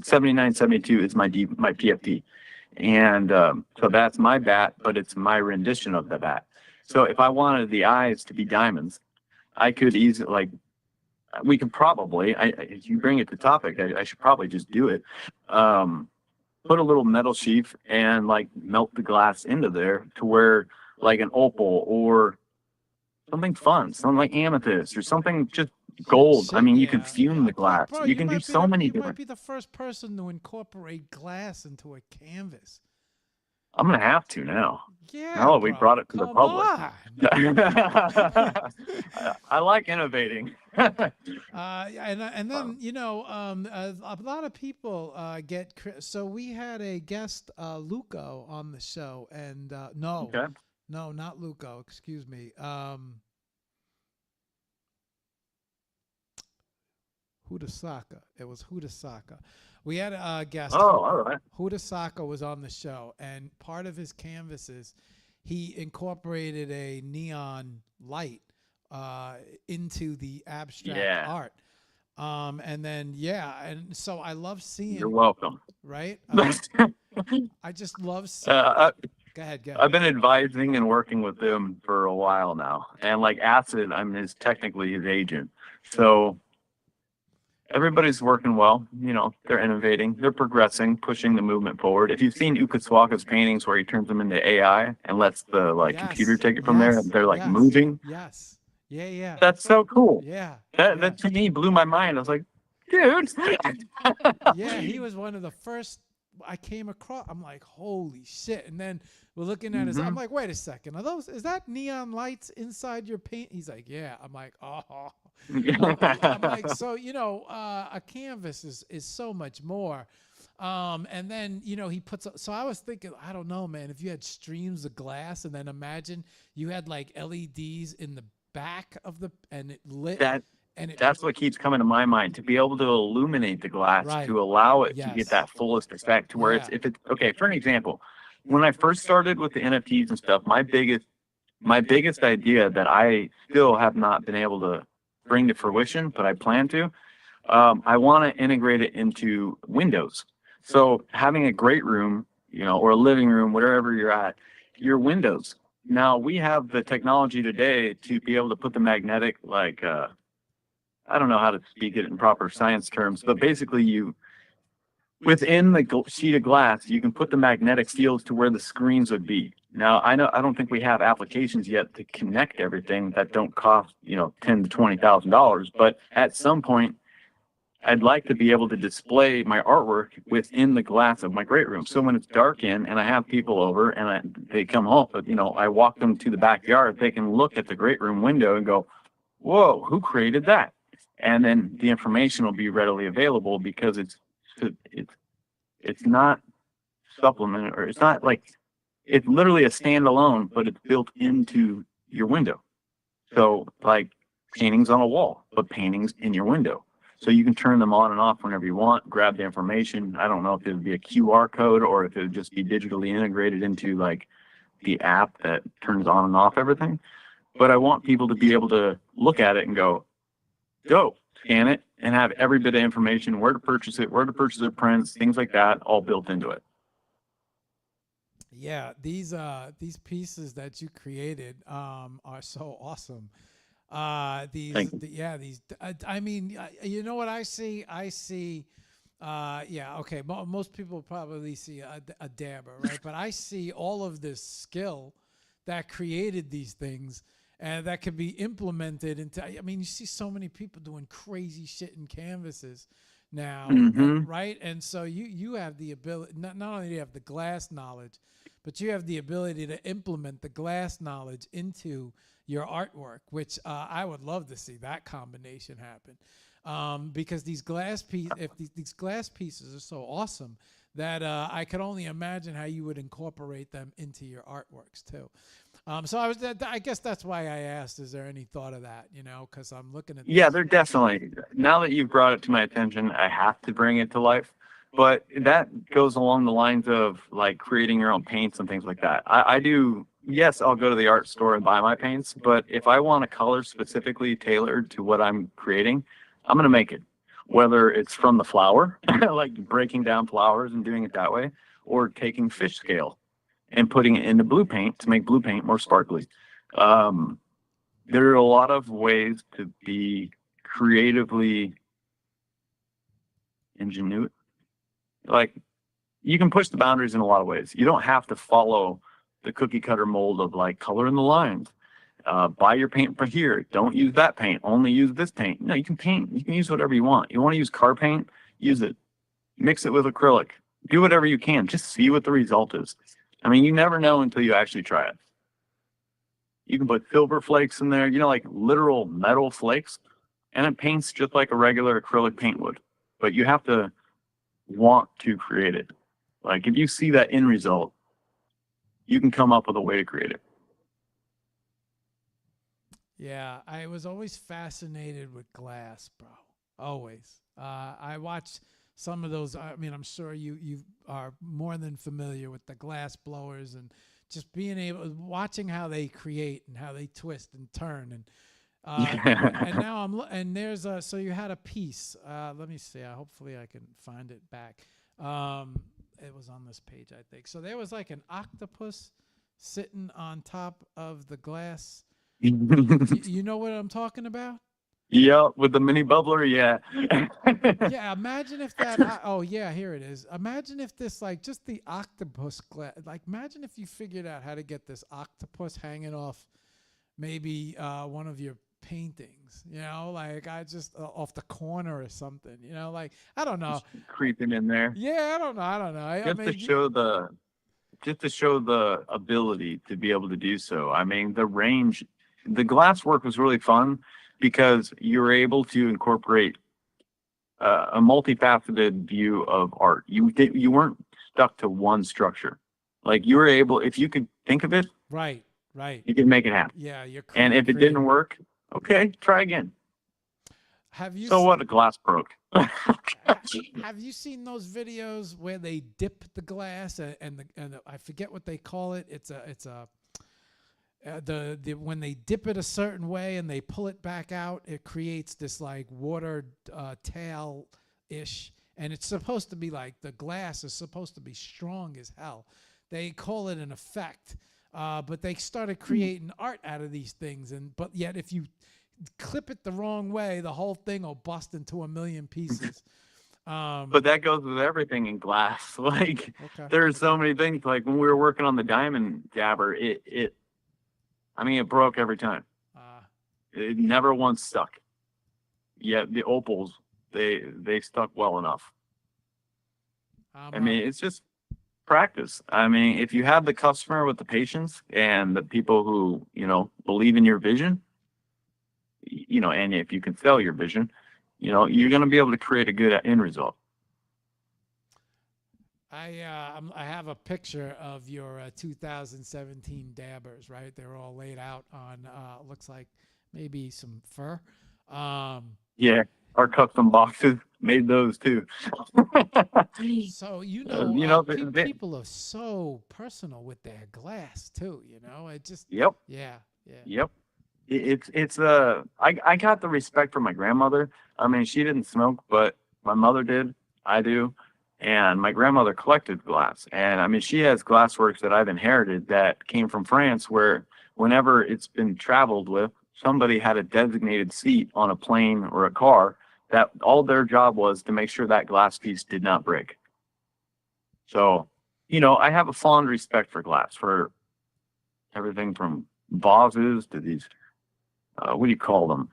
7972 is my PFP. And so that's my bat, but it's my rendition of the bat. So if I wanted the eyes to be diamonds, I could easily, we could probably, if you bring it to topic, I should probably just do it. Put a little metal sheath and like melt the glass into there to where like an opal or something fun, something like amethyst or something just gold. I mean, you can fume the glass. Bro, you can do so many different. You might be the first person to incorporate glass into a canvas. I'm gonna have to now. Yeah. Now that we brought it to the Come public. on. I like innovating. And then a lot of people get. So we had a guest, Luco, on the show, and no, not Luco. Excuse me. Hudasaka. It was Hudasaka. We had a guest. Oh, all right. Hudasaka was on the show, and part of his canvases, he incorporated a neon light into the abstract art. And then and so I love seeing. You're welcome. Right. I just love seeing. Go ahead. I've been advising and working with them for a while now, and like Acid, is technically his agent, so. Everybody's working well, they're innovating, they're progressing, pushing the movement forward. If you've seen Ukaswaka's paintings where he turns them into AI and lets the computer take it from there, they're moving. Yes. Yeah. That's so cool. Yeah. That to me blew my mind. I was like, dude. Yeah, he was one of the first I came across. I'm like, holy shit. And then we're looking at his, I'm like, wait a second. Is that neon lights inside your paint? He's like, yeah. I'm like, oh. I'm like, so, a canvas is so much more. And then, he puts, so I was thinking, I don't know, man, if you had streams of glass and then imagine you had like LEDs in the back of and it lit. That's what keeps coming to my mind, to be able to illuminate the glass, to allow it to get that fullest effect to where okay, for an example, when I first started with the NFTs and stuff, my biggest idea that I still have not been able to bring to fruition, but I plan to, I want to integrate it into windows. So having a great room, or a living room, wherever you're at, your windows. Now we have the technology today to be able to put the magnetic, I don't know how to speak it in proper science terms, but basically within the sheet of glass, you can put the magnetic fields to where the screens would be. Now, I don't think we have applications yet to connect everything that don't cost, $10,000 to $20,000. But at some point, I'd like to be able to display my artwork within the glass of my great room. So when it's dark in and I have people over and they come home, but you know, I walk them to the backyard, they can look at the great room window and go, whoa, who created that? And then the information will be readily available because it's not supplement, or it's not like, it's literally a standalone, but it's built into your window. So like paintings on a wall, but paintings in your window. So you can turn them on and off whenever you want, grab the information. I don't know if it would be a QR code or if it would just be digitally integrated into like the app that turns on and off everything. But I want people to be able to look at it and go, scan it, and have every bit of information, where to purchase it, prints, things like that, all built into it. Yeah, these pieces that you created are so awesome. I mean, you know what I see? I see, okay. Most people probably see a dabber, right? But I see all of this skill that created these things, and that can be implemented into. I mean, you see so many people doing crazy shit in canvases now, right? And so you have the ability. Not only do you have the glass knowledge, but you have the ability to implement the glass knowledge into your artwork, which I would love to see that combination happen, because these glass pieces are so awesome that I could only imagine how you would incorporate them into your artworks too. So I guess that's why I asked, is there any thought of that, you know, because I'm looking at this. Yeah, they're definitely, now that you've brought it to my attention, I have to bring it to life. But that goes along the lines of like creating your own paints and things like that. I do. Yes, I'll go to the art store and buy my paints, but if I want a color specifically tailored to what I'm creating, I'm going to make it. Whether it's from the flower, like breaking down flowers and doing it that way, or taking fish scale and putting it into blue paint to make blue paint more sparkly. There are a lot of ways to be creatively ingenuous. Like, you can push the boundaries in a lot of ways. You don't have to follow the cookie cutter mold of like color in the lines. Buy your paint from here. Don't use that paint. Only use this paint. No, you can paint. You can use whatever you want. You want to use car paint? Use it. Mix it with acrylic. Do whatever you can. Just see what the result is. I mean, you never know until you actually try it. You can put silver flakes in there, you know, like literal metal flakes, and it paints just like a regular acrylic paint would. But you have to want to create it. Like, if you see that end result, you can come up with a way to create it. Yeah, I was always fascinated with glass, bro. Always. I watched some of those. I mean, I'm sure you are more than familiar with the glass blowers, and just being able, watching how they create and how they twist and turn, and and now there's so you had a piece. Let me see. Hopefully I can find it back. It was on this page, I think. So there was like an octopus sitting on top of the glass. You know what I'm talking about? Yeah, with the mini bubbler, yeah. Yeah, imagine if that. Oh yeah, here it is. Imagine if this, like, just the octopus glass. Like, imagine if you figured out how to get this octopus hanging off, maybe one of your paintings. You know, like I just off the corner or something. You know, like I don't know. Just creeping in there. Yeah, I don't know. Just to show the ability to be able to do so. I mean, the range, the glass work was really fun because you were able to incorporate a multifaceted view of art. You weren't stuck to one structure. Like, you were able, if you could think of it, right, you could make it happen. Yeah, and if it didn't work, okay, try again. What? A glass broke. Have you seen those videos where they dip the glass and I forget what they call it? It's when they dip it a certain way and they pull it back out, it creates this like water tail ish, and it's supposed to be like, the glass is supposed to be strong as hell. They call it an effect, but they started creating art out of these things, but yet if you clip it the wrong way, the whole thing will bust into a million pieces. But that goes with everything in glass. Like, there's so many things. Like, when we were working on the diamond dabber, it broke every time. It never once stuck. Yet the opals, they stuck well enough. I Um, mean, it's just practice. I mean, if you have the customer with the patience and the people who, believe in your vision, and if you can sell your vision, you're going to be able to create a good end result. I have a picture of your 2017 dabbers, right? They're all laid out on looks like maybe some fur. Yeah, our custom boxes made those too. So people are so personal with their glass too. It just Yep. yeah. Yep. I got the respect from my grandmother. I mean, she didn't smoke, but my mother did. I do. And my grandmother collected glass. And I mean, she has glassworks that I've inherited that came from France, where whenever it's been traveled with, somebody had a designated seat on a plane or a car that all their job was to make sure that glass piece did not break. So, I have a fond respect for glass, for everything from vases to these what do you call them?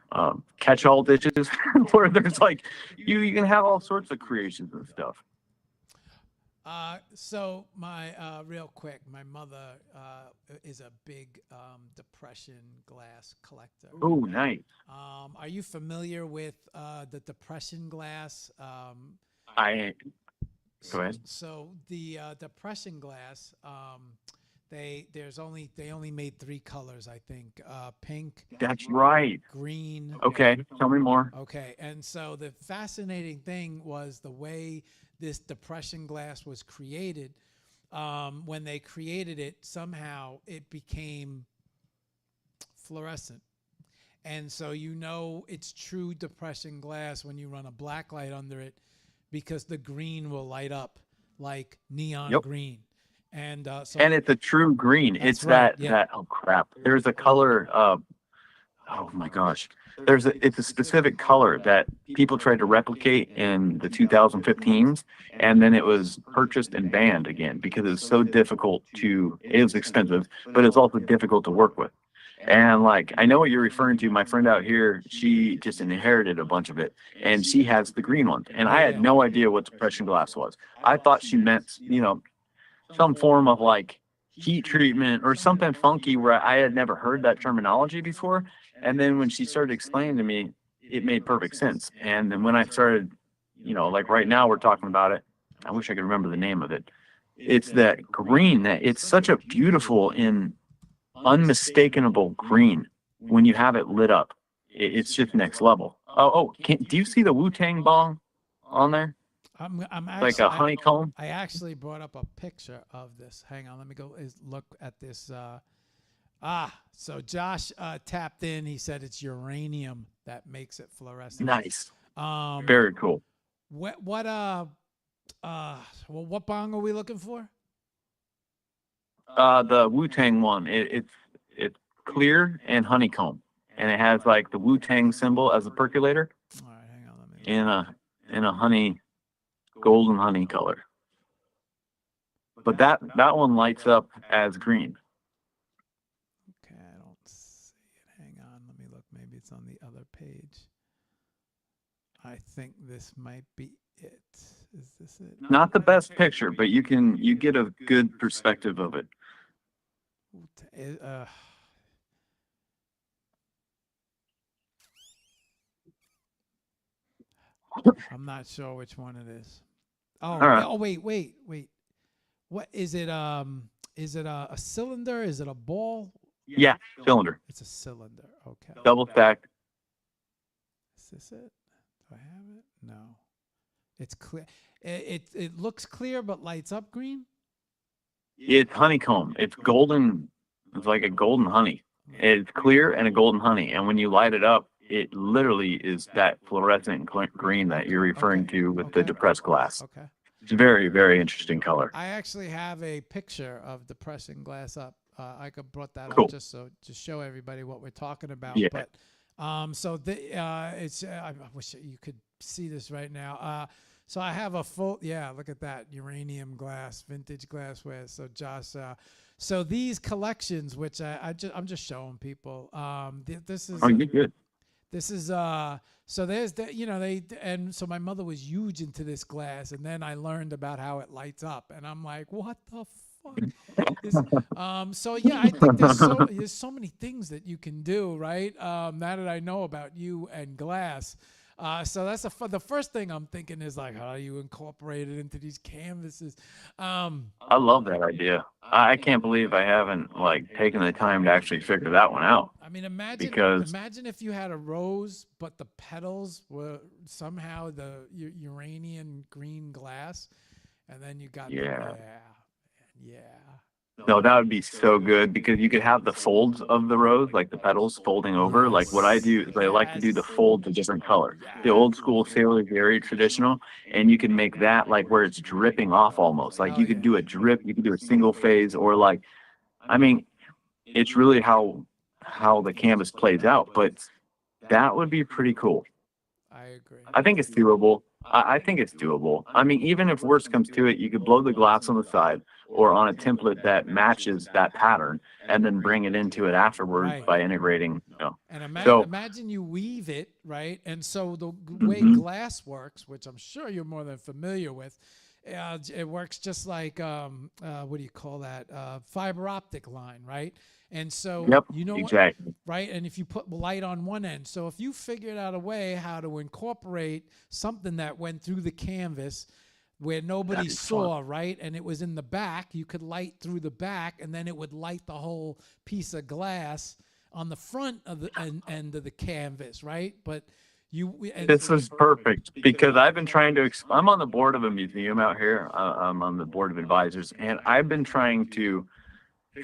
Catch-all dishes, where there's like you can have all sorts of creations and stuff. So my real quick, my mother is a big Depression glass collector. Oh, nice. Are you familiar with the Depression glass? Go ahead. So the Depression glass, they only made 3 colors, I think. Pink. That's right. Green. Okay, tell me more. Okay, and so the fascinating thing was the way this Depression glass was created. When they created it, somehow it became fluorescent. And so it's true Depression glass when you run a black light under it, because the green will light up like neon green. And and it's a true green. It's right, that oh crap. There's a color oh my gosh. It's a specific color that people tried to replicate in the 2015s, and then it was purchased and banned again because it was so difficult it was expensive, but it's also difficult to work with. And like, I know what you're referring to. My friend out here, she just inherited a bunch of it, and she has the green one. And I had no idea what Depression glass was. I thought she meant, some form of like heat treatment or something funky, where I had never heard that terminology before. And then when she started explaining to me, it made perfect sense. And then when I started, like right now we're talking about it, I wish I could remember the name of it. It's that green, that it's such a beautiful and unmistakable green when you have it lit up. It's just next level. Do you see the Wu-Tang bong on there? I'm actually, like a honeycomb. I actually brought up a picture of this. Hang on, let me go look at this. So Josh tapped in. He said it's uranium that makes it fluorescent. Nice. Very cool. What bong are we looking for? The Wu-Tang one. It's clear and honeycomb, and it has like the Wu-Tang symbol as a percolator. All right, hang on. Let me in a golden honey color. But that one lights up as green. Okay, I don't see it. Hang on, let me look. Maybe it's on the other page. I think this might be it. Is this it? Not the best picture, but you get a good perspective of it. I'm not sure which one it is. Oh, right. Wait. What is it? Is it a cylinder? Is it a ball? Yeah, cylinder. It's a cylinder. Okay. Double stacked. Is this it? Do I have it? No. It's clear. It looks clear, but lights up green. It's honeycomb. It's golden. It's like a golden honey. It's clear and a golden honey, and when you light it up, it literally is that fluorescent green that you're referring to with the depressed glass. Okay. It's a very, very interesting color. I actually have a picture of depressing glass up. I could brought that Cool. up just to show everybody what we're talking about. Yeah. But it's I wish you could see this right now. So I have a full look at that uranium glass, vintage glassware. So Josh, so these collections, which I'm just showing people. This is you're good. This is so there's the and so my mother was huge into this glass, and then I learned about how it lights up, and I'm like, what the fuck? So yeah, I think there's so many things that you can do, right? Now that I know about you and glass. So that's the first thing I'm thinking is like, how do you incorporate it into these canvases? I love that idea. I can't believe I haven't like taken the time to actually figure that one out. I mean, imagine if you had a rose, but the petals were somehow the uranium green glass, and then you got yeah. No, that would be so good because you could have the folds of the rose, like the petals folding over. Yes. Like what I do is I like to do the folds a different color. The old school sailor, very traditional, and you can make that like where it's dripping off almost. Like you could do a drip, you could do a single phase, or like, I mean, it's really how the canvas plays out. But that would be pretty cool. I agree. I think it's doable. I think it's doable. I mean, even if worse comes to it, you could blow the glass on the side or on a template that matches that pattern and then bring it into it afterwards by integrating. And imagine you weave it, right? And so the way glass works, which I'm sure you're more than familiar with, it works just like, what do you call that? Fiber optic line, right? And so, exactly. Right? And if you put light on one end, so if you figured out a way how to incorporate something that went through the canvas where nobody saw, right? And it was in the back, you could light through the back, and then it would light the whole piece of glass on the front of the end of the canvas, right? But this is perfect because I've been trying to. I'm on the board of a museum out here. I'm on the board of advisors, and I've been trying to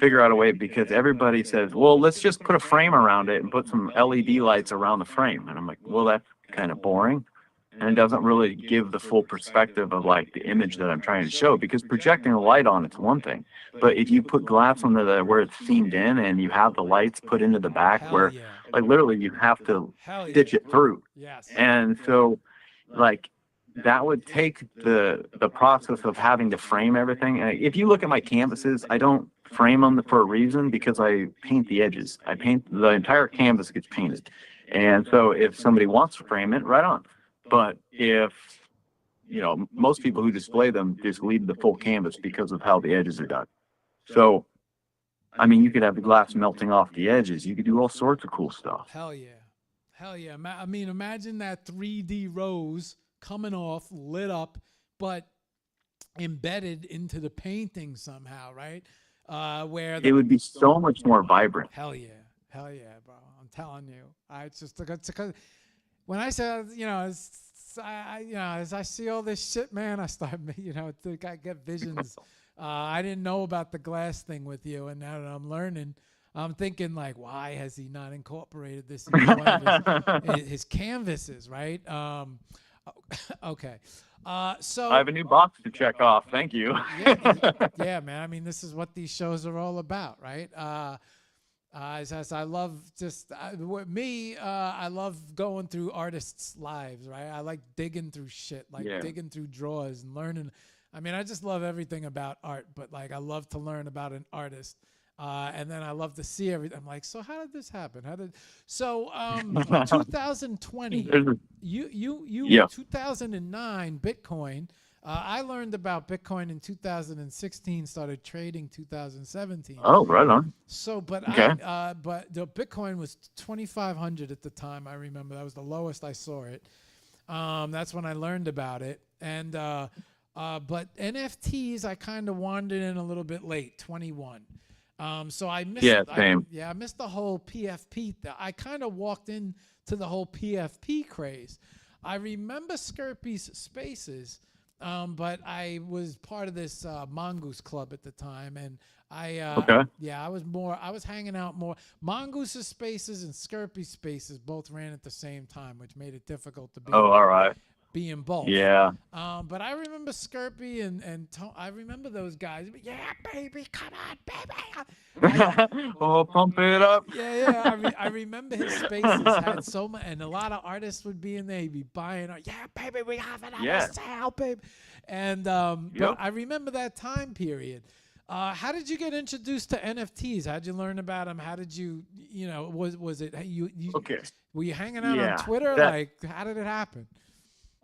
figure out a way because everybody says, well, let's just put a frame around it and put some LED lights around the frame. And I'm like, well, that's kind of boring. And it doesn't really give the full perspective of like the image that I'm trying to show because projecting a light on it's one thing. But if you put glass on where it's seamed in and you have the lights put into the back where like literally you have to stitch it through. Yes. And so like that would take the process of having to frame everything. If you look at my canvases, I don't frame them for a reason because I paint the edges. I paint the entire canvas gets painted. And so if somebody wants to frame it, right on. But if, most people who display them just leave the full canvas because of how the edges are done. So, I mean, you could have the glass melting off the edges. You could do all sorts of cool stuff. Hell yeah. I mean, imagine that 3D rose coming off, lit up, but embedded into the painting somehow, right? Where it would be so much more vibrant. Hell yeah, bro! I'm telling you, it's just because when I said, as I see all this shit, man, I start, I get visions. I didn't know about the glass thing with you, and now that I'm learning, I'm thinking like, why has he not incorporated this into one of his canvases, right? Okay. So I have a new box to check off. Thank you. Yeah, man. I mean, this is what these shows are all about, right? As I love I love going through artists' lives, right? I like digging through shit, digging through drawers and learning. I mean, I just love everything about art, but like I love to learn about an artist. And then I love to see everything. I'm like, so how did this happen? 2020, you 2009 Bitcoin. I learned about Bitcoin in 2016, started trading 2017. Oh, right on. So, but the Bitcoin was 2,500 at the time. I remember that was the lowest I saw it. That's when I learned about it. And but NFTs, I kind of wandered in a little bit late, 21. So I missed. I missed the whole PFP. I kind of walked into the whole PFP craze. I remember Skirpy's Spaces, but I was part of this Mongoose Club at the time, and I was hanging out more. Mongoose's Spaces and Skirpy's Spaces both ran at the same time, which made it difficult to be. Oh, all right. Be in both. Yeah. But I remember Skirpy and I remember those guys. Yeah, baby, come on, baby. Oh, pump it up. Yeah. I remember his spaces had so much, and a lot of artists would be in there. He'd be buying. Yeah, baby, we have it on sale, baby. And but I remember that time period. How did you get introduced to NFTs? How did you learn about them? How did you, was it you Okay. were you hanging out on Yeah, Twitter? Like, how did it happen?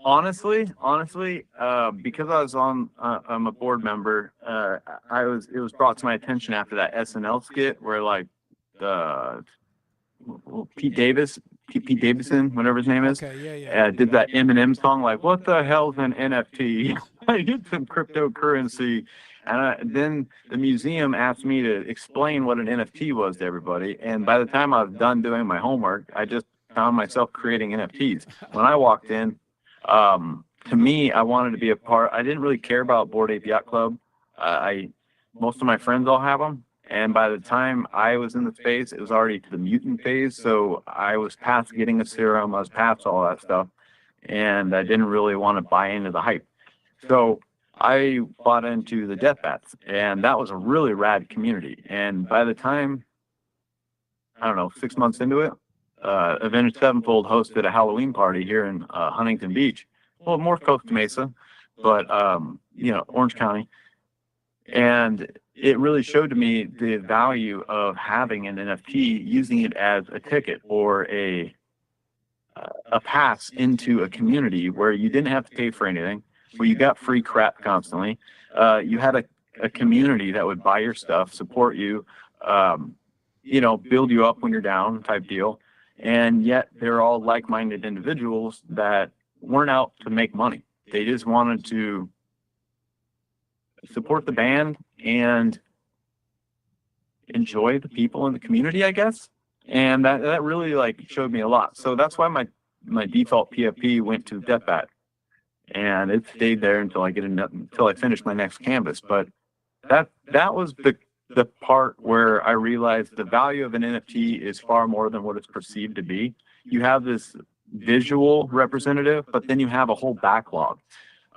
honestly, because I'm a board member. It was brought to my attention after that SNL skit where like, Pete Davidson, whatever his name is, Yeah. did that Eminem song, like, what the hell's an NFT? I get some cryptocurrency. And then the museum asked me to explain what an NFT was to everybody. And by the time I was done doing my homework, I just found myself creating NFTs. When I walked in, to me, I wanted to be a part. I didn't really care about Bored Ape Yacht Club. Most of my friends all have them. And by the time I was in the space, it was already to the mutant phase. So I was past getting a serum. I was past all that stuff. And I didn't really want to buy into the hype. So I bought into the Death Bats. And that was a really rad community. And by the time, I don't know, 6 months into it, Avenged Sevenfold hosted a Halloween party here in Huntington Beach. Well, more Costa Mesa, but, Orange County. And it really showed to me the value of having an NFT, using it as a ticket or a pass into a community where you didn't have to pay for anything, where you got free crap constantly. You had a community that would buy your stuff, support you, build you up when you're down type deal. And yet they're all like-minded individuals that weren't out to make money. They just wanted to support the band and enjoy the people in the community, I guess. And that really like showed me a lot. So that's why my default PFP went to Death Bat, and it stayed there until I finished my next canvas. But that was the part where I realized the value of an NFT is far more than what it's perceived to be. You have this visual representative, but then you have a whole backlog.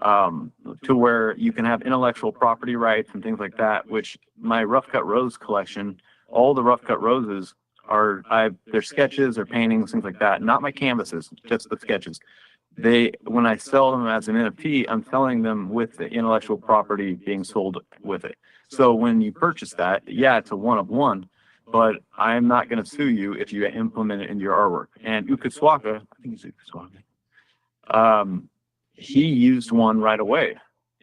To where you can have intellectual property rights and things like that, which my RoughCut Rose collection, all the RoughCut Roses they're sketches or paintings, things like that. Not my canvases, just the sketches. When I sell them as an NFT, I'm selling them with the intellectual property being sold with it. So when you purchase that, yeah, it's a one of one, but I'm not going to sue you if you implement it into your artwork. And Ukaswaka, I think it's Ukaswaka, he used one right away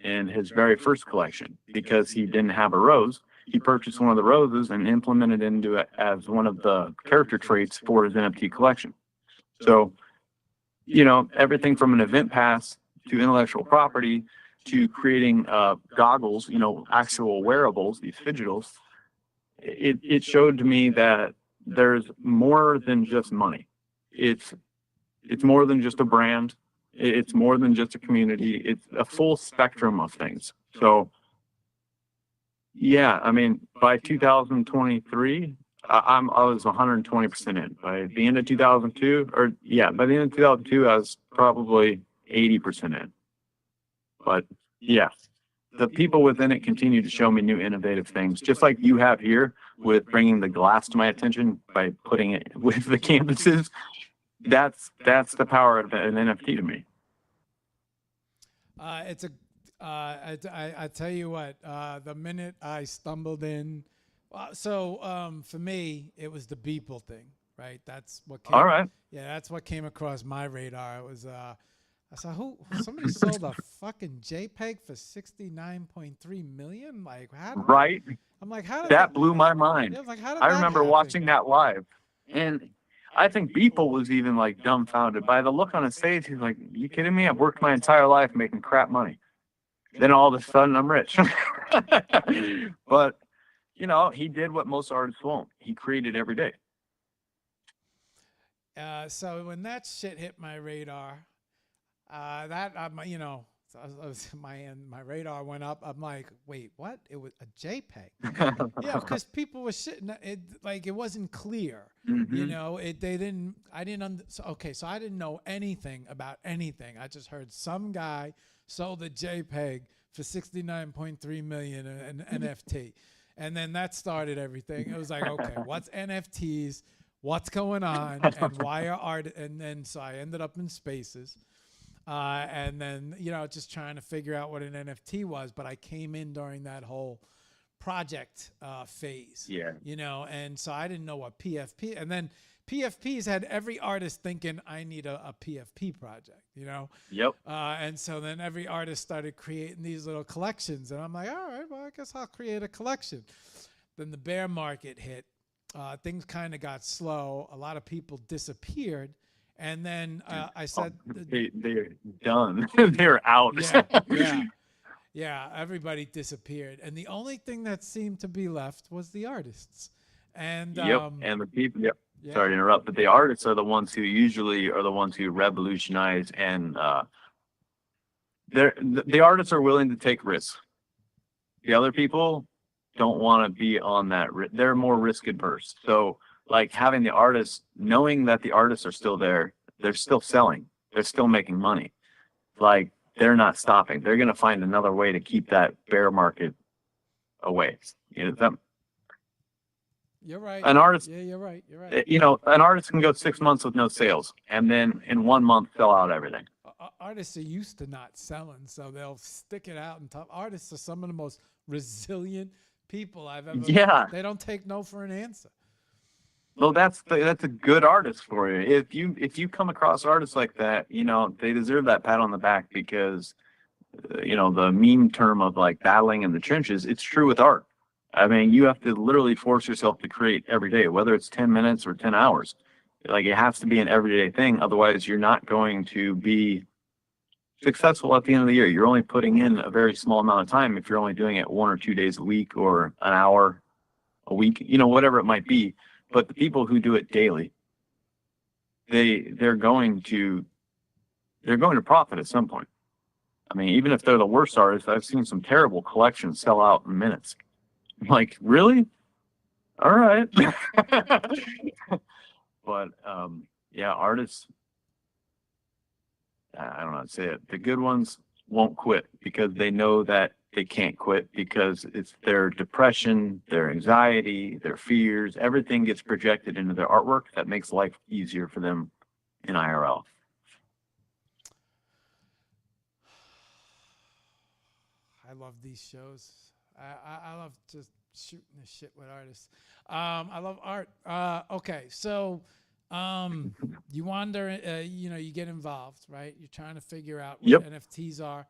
in his very first collection because he didn't have a rose. He purchased one of the roses and implemented it into it as one of the character traits for his NFT collection. So, everything from an event pass to intellectual property to creating goggles, actual wearables, these fidgetals, it showed to me that there's more than just money. It's more than just a brand. It's more than just a community. It's a full spectrum of things. So, yeah, I mean, by 2023, I was 120% in. By the end of 2002, by the end of 2002, I was probably 80% in. But yeah, the people within it continue to show me new innovative things, just like you have here with bringing the glass to my attention by putting it with the canvases. That's the power of an NFT to me. I tell you what, the minute I stumbled in, for me, it was the Beeple thing, right? That's what came. All right. Yeah, that's what came across my radar. It was, I saw somebody sold a fucking JPEG for $69.3 million. Like, how? Right. I'm like, how did that blew my mind? Yeah, like, how did I that remember happen? watching that live, and I think Beeple was even like dumbfounded by the look on his face. He's like, "You kidding me? I've worked my entire life making crap money. Then all of a sudden I'm rich." But he did what most artists won't. He created every day. So when that shit hit my radar, my radar went up. I'm like, wait, what? It was a JPEG. Yeah, because people were shitting it, like it wasn't clear. Mm-hmm. So I didn't know anything about anything. I just heard some guy sold a JPEG for $69.3 million an NFT. And then that started everything. It was like, okay, what's NFTs? What's going on? And why are art? And then so I ended up in Spaces. And then, just trying to figure out what an NFT was. But I came in during that whole project phase. Yeah. You know, and so I didn't know what PFP, and then PFPs had every artist thinking I need a PFP project, you know? Yep. And so then every artist started creating these little collections, and I'm like, all right, well, I guess I'll create a collection. Then the bear market hit. Things kind of got slow. A lot of people disappeared. And then I said, they're done. They're out. Yeah, everybody disappeared. And the only thing that seemed to be left was the artists. And and the people, yeah. Sorry to interrupt, but the artists are the ones who usually are the ones who revolutionize, and the artists are willing to take risks. The other people don't want to be on that. They're more risk adverse. So like having the artists, knowing that the artists are still there, they're still selling, they're still making money. Like they're not stopping. They're going to find another way to keep that bear market away. You know, you're right. An artist, yeah, you're right. You're right. You know, an artist can go 6 months with no sales, and then in 1 month sell out everything. Artists are used to not selling, so they'll stick it out. And tough. Artists are some of the most resilient people I've ever. Yeah. They don't take no for an answer. Well, that's a good artist for you. If you come across artists like that, you know, they deserve that pat on the back because, you know, the meme term of like battling in the trenches, it's true with art. I mean, you have to literally force yourself to create every day, whether it's 10 minutes or 10 hours. Like it has to be an everyday thing. Otherwise, you're not going to be successful at the end of the year. You're only putting in a very small amount of time if you're only doing it 1 or 2 days a week or an hour a week, you know, whatever it might be. But the people who do it daily, they're going to profit at some point. I mean, even if they're the worst artists, I've seen some terrible collections sell out in minutes. I'm like, really? All right. But yeah, artists, I don't know how to say it. The good ones won't quit because they know that they can't quit because it's their depression, their anxiety, their fears, everything gets projected into their artwork that makes life easier for them in IRL. I love these shows. I love just shooting the shit with artists. I love art. Okay, so you wander, you know, you get involved, right? You're trying to figure out what NFTs are.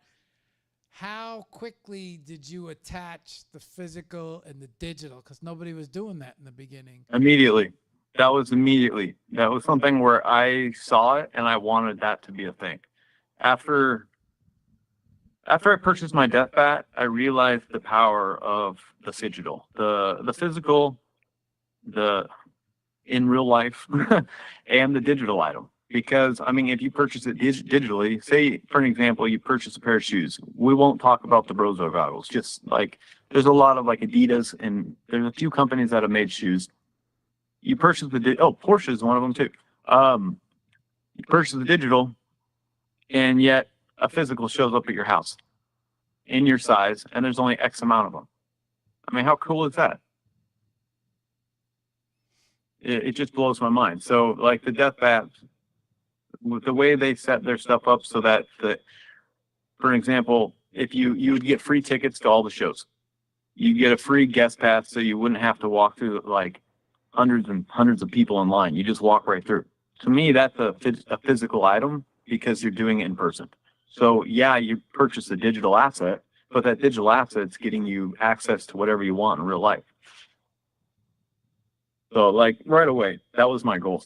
How quickly did you attach the physical and the digital? Because nobody was doing that in the beginning. Immediately. That was something where I saw it and I wanted that to be a thing. After I purchased my Death Bat, I realized the power of the digital, the physical, the in real life, and the digital item. Because, I mean, if you purchase it digitally, say, for an example, you purchase a pair of shoes. We won't talk about the Brozo goggles. Just like, there's a lot of like Adidas, and there's a few companies that have made shoes. You purchase Porsche is one of them too. You purchase the digital, and yet a physical shows up at your house in your size, and there's only X amount of them. I mean, how cool is that? It just blows my mind. So, like the Death Bat, with the way they set their stuff up so that, for an example, if you would get free tickets to all the shows. You get a free guest pass so you wouldn't have to walk through like hundreds and hundreds of people in line. You just walk right through. To me, that's a physical item because you're doing it in person. So yeah, you purchase a digital asset, but that digital asset's getting you access to whatever you want in real life. So like right away, that was my goal.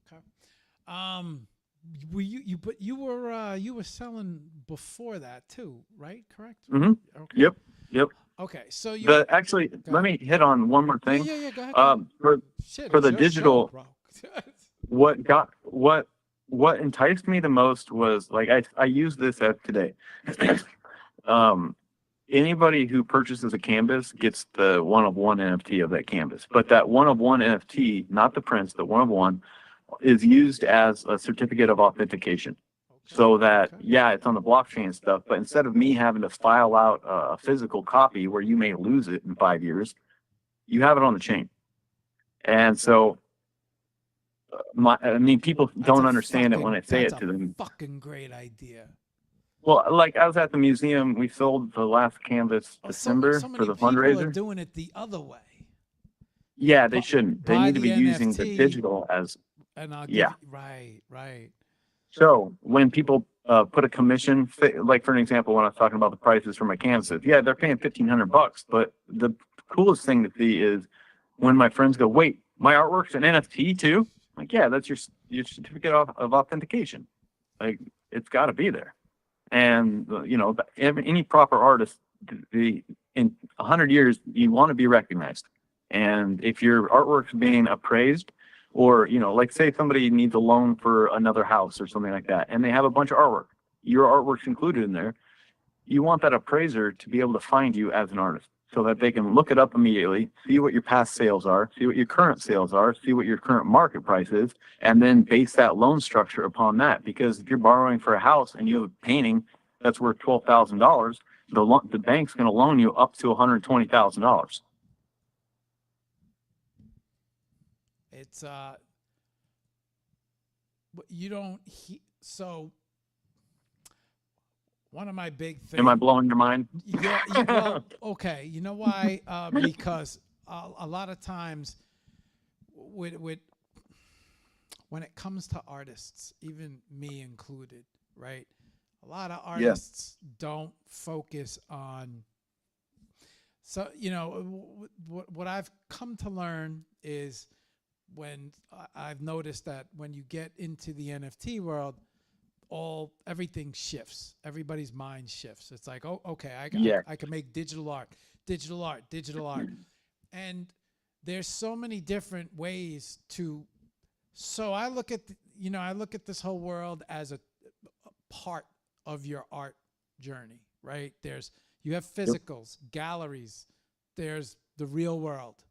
Okay. You were selling before that too, right? Correct? Mm-hmm. Okay. Yep. Okay. So let me hit on one more thing. Yeah. Go ahead. For the digital, show, what enticed me the most was like I use this app today. Anybody who purchases a canvas gets the 1 of 1 NFT of that canvas. But that 1 of 1 NFT, not the prints, the 1 of 1, is used as a certificate of authentication. So that, yeah, it's on the blockchain and stuff, but instead of me having to file out a physical copy where you may lose it in 5 years, you have it on the chain. And so, people don't understand it when I say it to them. Fucking great idea. Well, like I was at the museum, we sold the last canvas December So for many the people are fundraiser. doing it the other way. Yeah, they shouldn't. They Buy need to the be using the NFT, digital as, and I'll give yeah. you, right. So when people put a commission, like for an example, when I was talking about the prices for my canvases, yeah, they're paying $1,500. But the coolest thing to see is when my friends go, "Wait, my artwork's an NFT too?" I'm like, yeah, that's your certificate of authentication. Like, it's got to be there. And any proper artist, in 100 years, you want to be recognized. And if your artwork's being appraised, or like say somebody needs a loan for another house or something like that, and they have a bunch of artwork, your artwork's included in there, you want that appraiser to be able to find you as an artist so that they can look it up immediately, see what your past sales are, see what your current sales are, see what your current market price is, and then base that loan structure upon that. Because if you're borrowing for a house and you have a painting that's worth $12,000, the bank's going to loan you up to $120,000. It's you don't so one of my big things. Am I blowing your mind? Yeah, well, okay. You know why? Because a lot of times, with when it comes to artists, even me included, right? A lot of artists don't focus on. So what I've come to learn is when I've noticed that when you get into the NFT world, everything shifts. Everybody's mind shifts. It's like, oh, okay, I can make digital art, and there's so many different ways to. So I look at this whole world as a part of your art journey, right? You have physicals, galleries. There's the real world,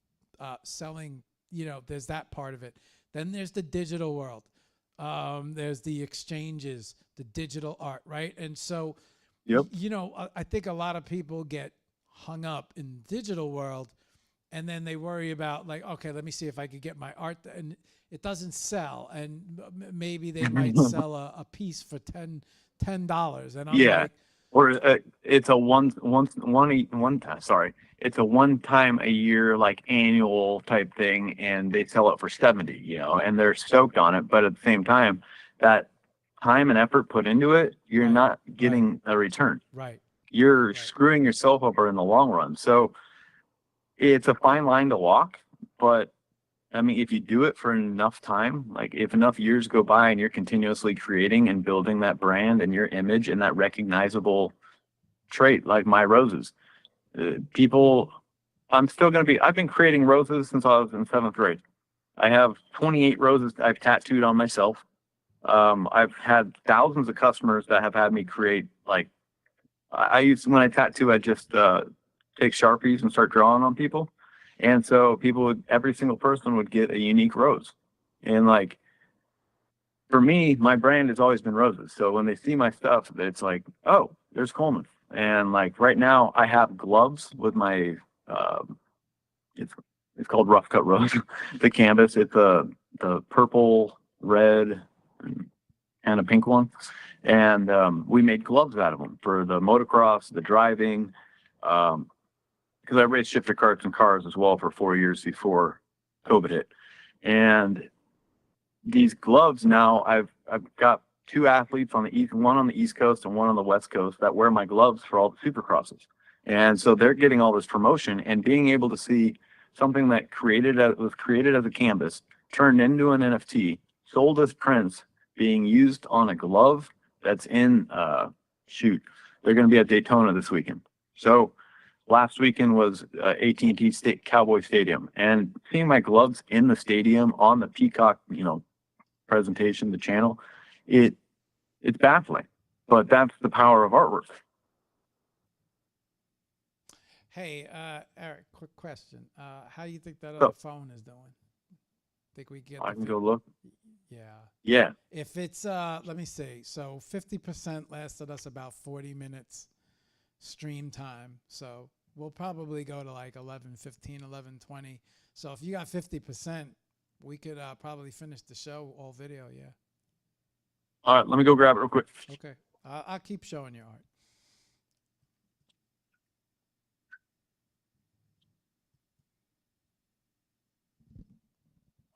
selling. There's that part of it. Then there's the digital world. There's the exchanges, the digital art, right? And so, I think a lot of people get hung up in the digital world, and then they worry about like, okay, let me see if I could get my art, and it doesn't sell, and maybe they might sell a piece for $10, and I'm like, or it's a one time. Sorry, it's a one time a year, like annual type thing, and they sell it for 70. And they're stoked on it. But at the same time, that time and effort put into it, you're not getting a return. Right. You're screwing yourself over in the long run. So it's a fine line to walk, but I mean, if you do it for enough time, like if enough years go by and you're continuously creating and building that brand and your image and that recognizable trait, like my roses, I've been creating roses since I was in 7th grade. I have 28 roses I've tattooed on myself. I've had thousands of customers that have had me create, like, when I tattoo, I just take Sharpies and start drawing on people. And so every single person would get a unique rose. And like, for me, my brand has always been roses. So when they see my stuff, it's like, oh, there's Coleman. And like right now I have gloves with my, it's called RoughCut Rose, the canvas. It's the purple, red, and a pink one. And we made gloves out of them for the motocross, the driving, because I raced shifter carts and cars as well for 4 years before COVID hit. And these gloves now, I've got 2 athletes on the east, one on the East Coast and one on the West Coast, that wear my gloves for all the supercrosses. And so they're getting all this promotion, and being able to see something that was created as a canvas, turned into an NFT, sold as prints, being used on a glove that's in they're going to be at Daytona this weekend. So last weekend was AT&T Cowboy Stadium, and seeing my gloves in the stadium on the Peacock, presentation, the channel, it's baffling, but that's the power of artwork. Hey, Eric, quick question. How do you think that other phone is doing? Think we get? I can go look. Yeah. Yeah. If it's let me see. So 50% lasted us about 40 minutes stream time. So we'll probably go to like 11:15, 11:20. So if you got 50%, we could probably finish the show all video. Yeah. All right, let me go grab it real quick. Okay. I'll keep showing you art.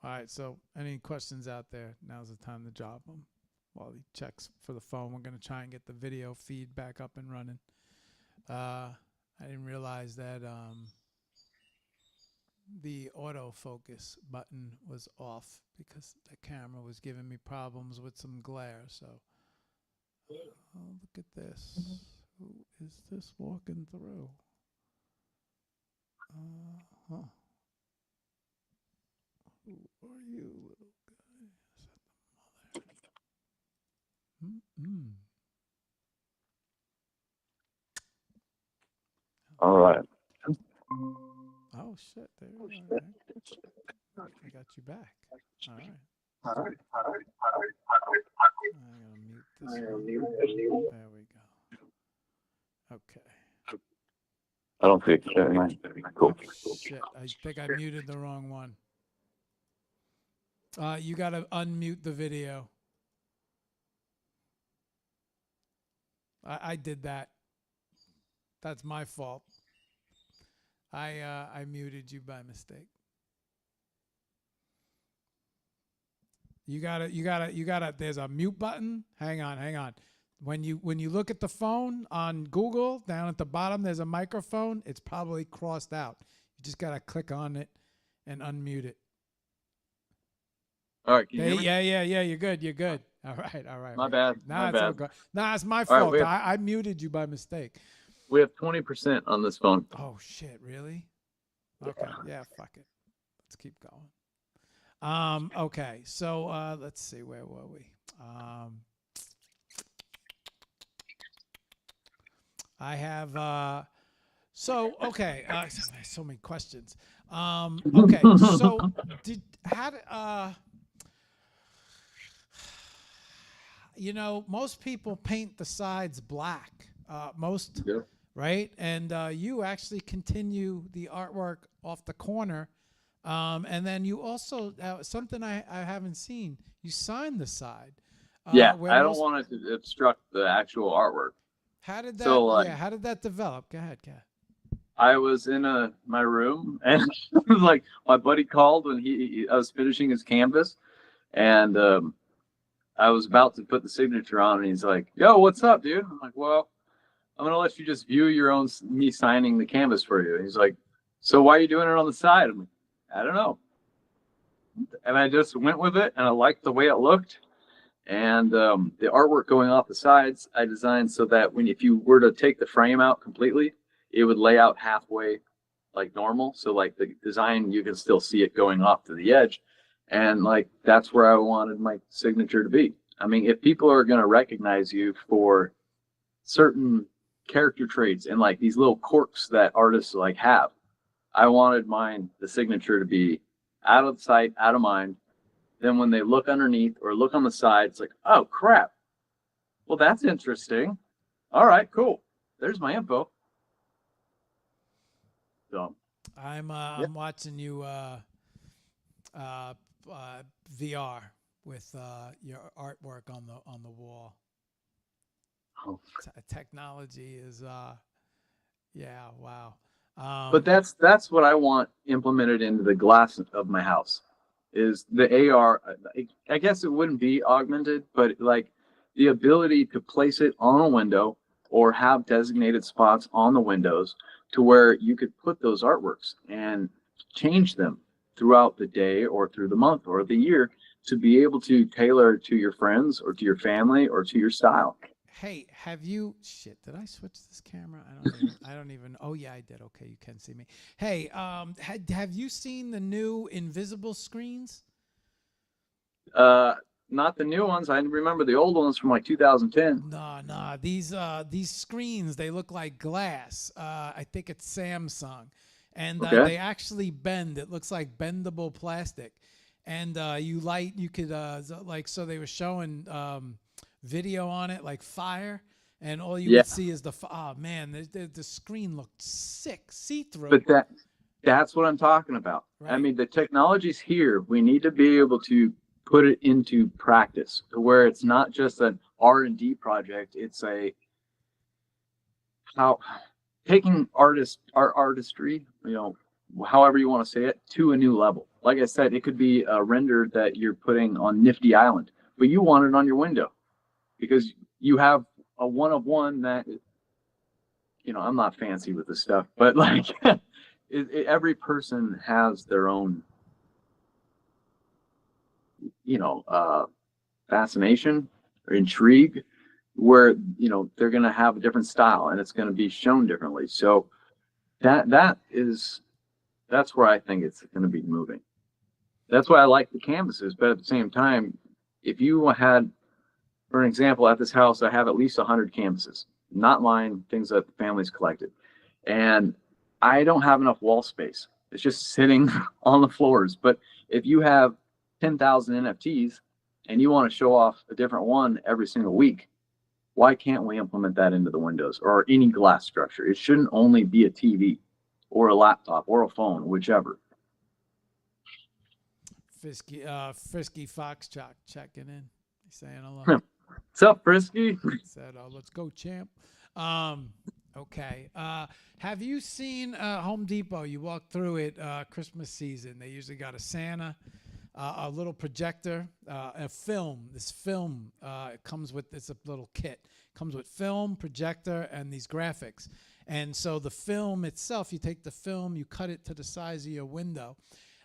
All right, so any questions out there, now's the time to drop them. While he checks for the phone, we're going to try and get the video feed back up and running. I didn't realize that the autofocus button was off because the camera was giving me problems with some glare. So, oh, look at this. Who is this walking through? Huh. Who are you, little guy? Is that the mother? All right. Oh shit! There you are. I got you back. All right. I'm gonna mute this one. There we go. Okay. I don't see it. Cool. Shit! I think I muted the wrong one. You gotta unmute the video. I did that. That's my fault. I muted you by mistake. You gotta. There's a mute button. Hang on. When you look at the phone on Google, down at the bottom, there's a microphone. It's probably crossed out. You just gotta click on it and unmute it. All right. Can you hear me? Yeah. You're good. All right. My bad. Nah, My it's bad. all good. Nah, it's my fault. Right, I muted you by mistake. We have 20% on this phone. Oh shit! Really? Okay. Yeah. Fuck it. Let's keep going. Okay. So let's see. Where were we? I have. So okay. So many questions. Okay. So most people paint the sides black. Yeah. Right? And you actually continue the artwork off the corner. And then you also, something I haven't seen, you sign the side. Yeah, I don't want it to obstruct the actual artworrt. How did that, how did that develop? Go ahead. I was in my room, and like my buddy called when I was finishing his canvas, and I was about to put the signature on, and he's like, "Yo, what's up, dude?" I'm like, "Well, I'm gonna let you just view me signing the canvas for you." And he's like, "So why are you doing it on the side?" I'm like, "I don't know." And I just went with it, and I liked the way it looked. And the artwork going off the sides, I designed so that if you were to take the frame out completely, it would lay out halfway like normal. So like the design, you can still see it going off to the edge. And like, that's where I wanted my signature to be. I mean, if people are going to recognize you for certain character traits and like these little quirks that artists like have, I wanted the signature to be out of sight, out of mind. Then when they look underneath or look on the side, it's like, oh crap. Well, that's interesting. All right, cool. There's my info. So I'm watching you VR with your artwork on the wall. Oh. Technology is wow. But that's what I want implemented into the glass of my house is the AR. I guess it wouldn't be augmented, but like the ability to place it on a window or have designated spots on the windows to where you could put those artworks and change them throughout the day or through the month or the year to be able to tailor to your friends or to your family or to your style. Hey, did I switch this camera? I don't even, oh yeah, I did. Okay, you can see me. Hey, have you seen the new invisible screens? Not the new ones. I remember the old ones from like 2010. No, these screens, they look like glass. I think it's Samsung. And they actually bend. It looks like bendable plastic. And you could, so they were showing video on it, like fire, and all you would see is oh man, the screen looked sick, see-through. But that's what I'm talking about. Right? I mean, the technology's here. We need to be able to put it into practice to where it's not just an R&D project. It's how taking artistry, however you want to say it, to a new level. Like I said, it could be a render that you're putting on Nifty Island, but you want it on your window because you have a one of one that, I'm not fancy with this stuff, but like every person has their own, fascination or intrigue where, they're going to have a different style and it's going to be shown differently. So that's where I think it's going to be moving. That's why I like the canvases. But at the same time, if you had, for an example, at this house, I have at least 100 canvases, not mine, things that the family's collected. And I don't have enough wall space. It's just sitting on the floors. But if you have 10,000 NFTs and you want to show off a different one every single week, why can't we implement that into the windows or any glass structure? It shouldn't only be a TV or a laptop or a phone, whichever. Frisky Foxtrot checking in. He's saying hello. What's up, Frisky? He said, let's go, champ. Okay. Have you seen Home Depot? You walk through it Christmas season. They usually got a Santa, a little projector, a film. This film comes with, it's a little kit. Comes with film, projector, and these graphics. And so the film itself, you take the film, you cut it to the size of your window.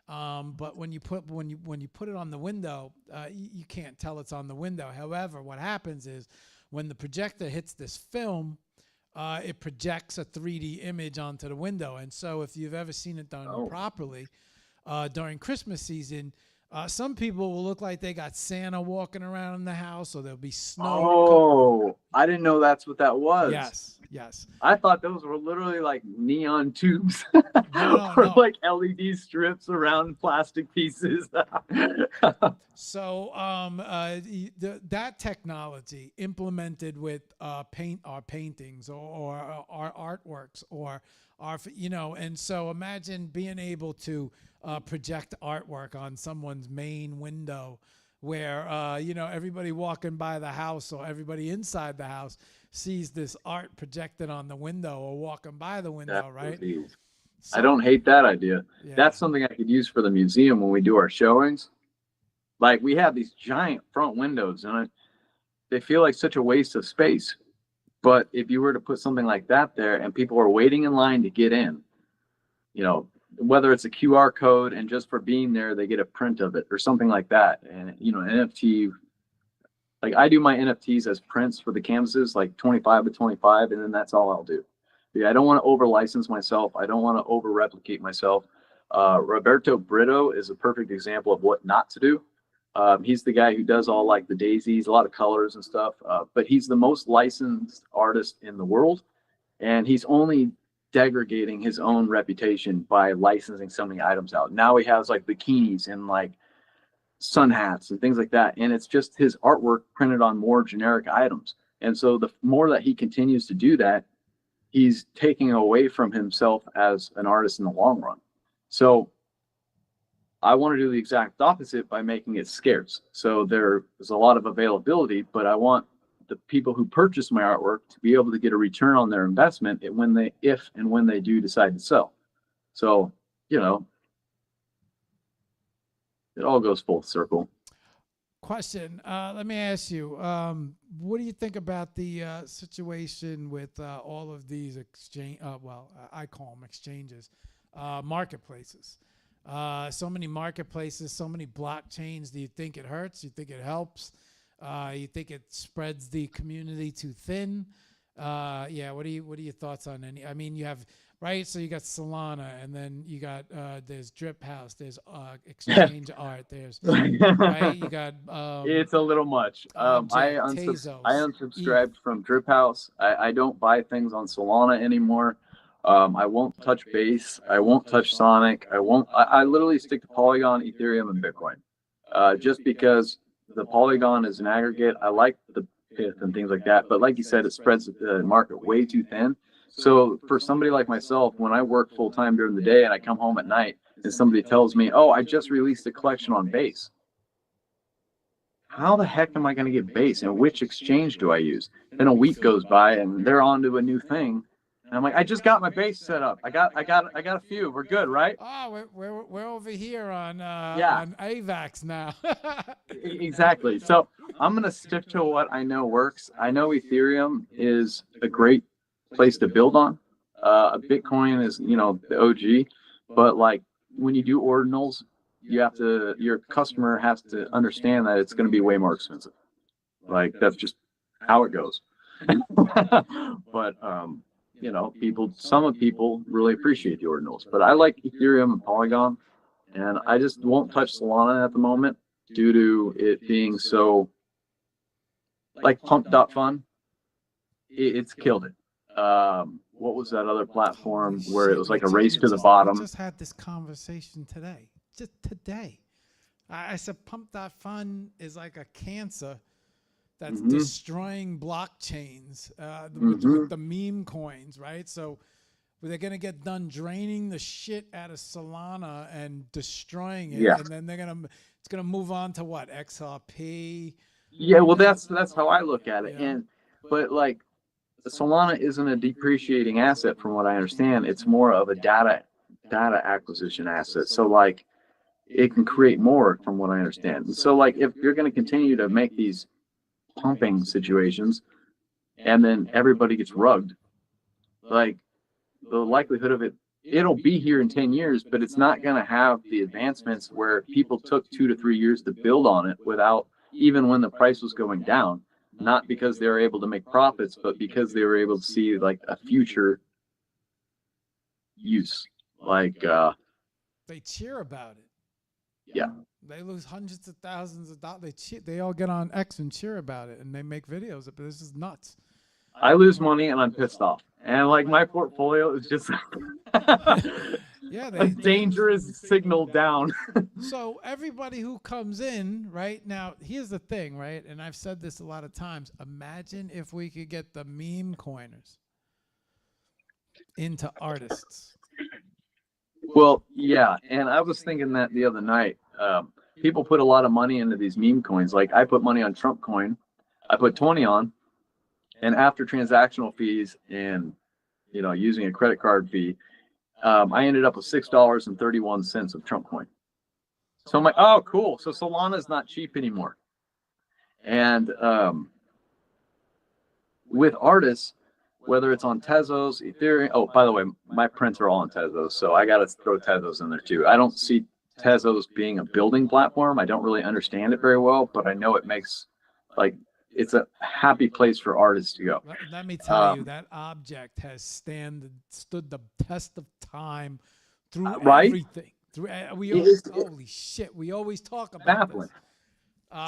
But when you put it on the window, you can't tell it's on the window. However, what happens is when the projector hits this film, it projects a 3D image onto the window. And so if you've ever seen it done properly during Christmas season, some people will look like they got Santa walking around in the house, or there'll be snow. I didn't know that's what that was. Yes. I thought those were literally like neon tubes no. like LED strips around plastic pieces. So that technology implemented with paintings or our artworks or and so imagine being able to project artwork on someone's main window where everybody walking by the house or everybody inside the house sees this art projected on the window or walking by the window, right? I don't hate that idea. Yeah. That's something I could use for the museum when we do our showings. Like we have these giant front windows and they feel like such a waste of space. But if you were to put something like that there and people are waiting in line to get in, whether it's a QR code and just for being there, they get a print of it or something like that. And, NFT, like I do my NFTs as prints for the canvases, like 25 to 25, and then that's all I'll do. Yeah, I don't want to over license myself. I don't want to over replicate myself. Roberto Brito is a perfect example of what not to do. He's the guy who does all like the daisies, a lot of colors and stuff, but he's the most licensed artist in the world. And he's only degrading his own reputation by licensing so many items out. Now he has like bikinis and like sun hats and things like that. And it's just his artwork printed on more generic items. And so the more that he continues to do that, he's taking away from himself as an artist in the long run. So I want to do the exact opposite by making it scarce. So there's a lot of availability, but I want the people who purchase my artwork to be able to get a return on their investment if and when they do decide to sell. So, it all goes full circle. Question. Let me ask you, what do you think about the situation with all of these exchange, I call them exchanges, marketplaces? So many marketplaces, so many blockchains. Do you think it hurts? Do you think it helps? You think it spreads the community too thin? What are your thoughts on any? I mean, you have so you got Solana, and then you got there's Drip House, there's Exchange Art, there's you got it's a little much. I unsubscribed from Drip House. I don't buy things on Solana anymore. I won't touch Base. I won't touch Sonic. I literally stick to Polygon, Ethereum, and Bitcoin. Just because the Polygon is an aggregate. I like the PIF and things like that. But like you said, it spreads the market way too thin. So for somebody like myself, when I work full time during the day and I come home at night and somebody tells me, oh, I just released a collection on Base. how the heck am I going to get base and which exchange do I use? Then a week goes by and they're on to a new thing. And I'm like, I just got my base set up. I got a few. We're good, right? Oh, we're over here on Yeah. on AVAX now. Exactly. So I'm going to stick to what I know works. I know Ethereum is a great place to build on. Bitcoin is, the OG, but like when you do ordinals, your customer has to understand that it's going to be way more expensive. Like that's just how it goes. But, some people really appreciate the ordinals, but I like Ethereum and Polygon, and I just won't touch Solana at the moment due to it being so like pump.fun. It's killed it. What was that other platform where it was like a race to the bottom? We just had this conversation today. Just today. I said pump.fun is like a cancer that's destroying blockchains with the meme coins, right? So they're going to get done draining the shit out of Solana and destroying it. Yeah. And then it's going to move on to what? XRP. Yeah, well, that's how I look at it. Yeah. But like Solana isn't a depreciating asset from what I understand. It's more of a data acquisition asset. So like it can create more from what I understand. And so like if you're going to continue to make these pumping situations and then everybody gets rugged, like the likelihood of it'll be here in 10 years, but it's not going to have the advancements where people took 2 to 3 years to build on it without, even when the price was going down, not because they were able to make profits, but because they were able to see like a future use. Like they cheer about it. Yeah. They lose hundreds of thousands of dollars. They all get on X and cheer about it, and they make videos. But this is nuts. I lose money and I'm pissed off, and like my portfolio is just a dangerous signal down. So everybody who comes in right now, here's the thing, right? And I've said this a lot of times. Imagine if we could get the meme coiners into artists. Well, yeah, and I was thinking that the other night. People put a lot of money into these meme coins. Like I put money on Trump coin. I put 20 on, and after transactional fees and using a credit card fee, I ended up with $6.31 of Trump coin. So I'm like, oh, cool. So Solana's not cheap anymore. And with artists, whether it's on Tezos, Ethereum. Oh, by the way, my prints are all on Tezos, so I got to throw Tezos in there too. I don't see Tezos being a building platform. I don't really understand it very well, but I know it makes it's a happy place for artists to go. Let me tell you, that object has stood the test of time through everything. Holy shit, we always talk about this.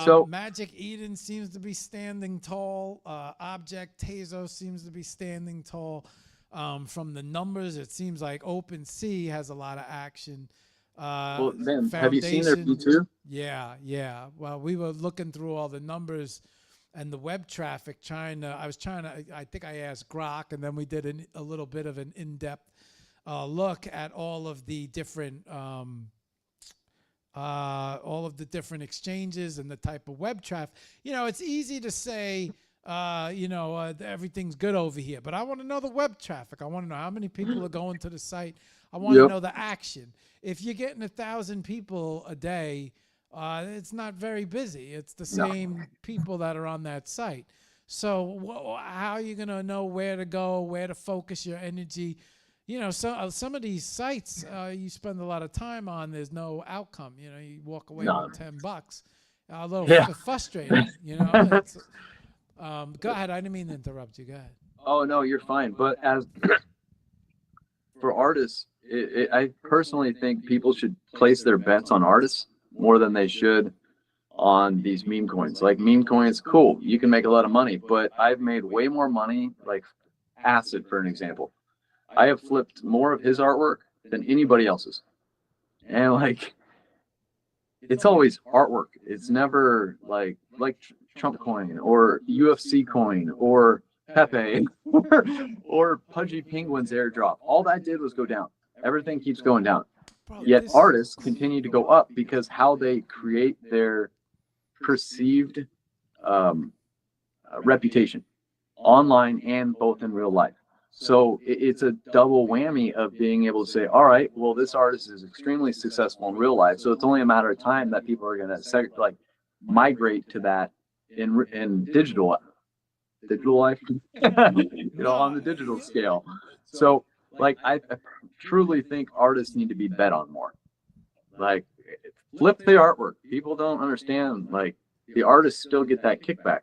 So Magic Eden seems to be standing tall. Object Tezos seems to be standing tall. From the numbers, it seems like OpenSea has a lot of action. Well, then, have you seen their V2? Yeah. Well, we were looking through all the numbers and the web traffic. I think I asked Grok, and then we did a little bit of an in-depth look at all of the different exchanges and the type of web traffic. It's easy to say, everything's good over here, but I want to know the web traffic. I want to know how many people are going to the site. I want to know the action. If you're getting 1,000 people a day, it's not very busy. It's the same people that are on that site. So how are you going to know where to go, where to focus your energy? So some of these sites you spend a lot of time on, there's no outcome. You walk away with $10. A little frustrating, It's, go ahead. I didn't mean to interrupt you. Go ahead. Oh, no, you're fine. But as for artists, I personally think people should place their bets on artists more than they should on these meme coins. Like meme coins, cool, you can make a lot of money, but I've made way more money, like Acid, for an example. I have flipped more of his artwork than anybody else's. And like, it's always artwork. It's never like Trump coin or UFC coin or Pepe or Pudgy Penguin's airdrop. All that did was go down. Everything keeps going down. Yet artists continue to go up because how they create their perceived reputation online and both in real life. So it's a double whammy of being able to say, all right, well, this artist is extremely successful in real life. So it's only a matter of time that people are going to migrate to that in digital life, on the digital scale. So like, I truly think artists need to be bet on more. Like, flip the artwork. People don't understand, like, the artists still get that kickback.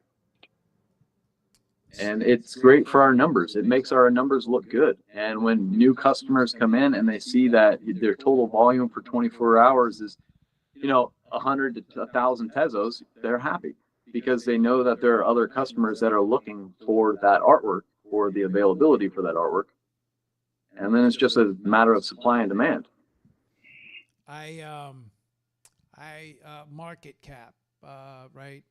And it's great for our numbers. It makes our numbers look good. And when new customers come in and they see that their total volume for 24 hours is, 100 to 1,000 pesos, they're happy because they know that there are other customers that are looking for that artwork or the availability for that artwork. And then it's just a matter of supply and demand. Market cap, right?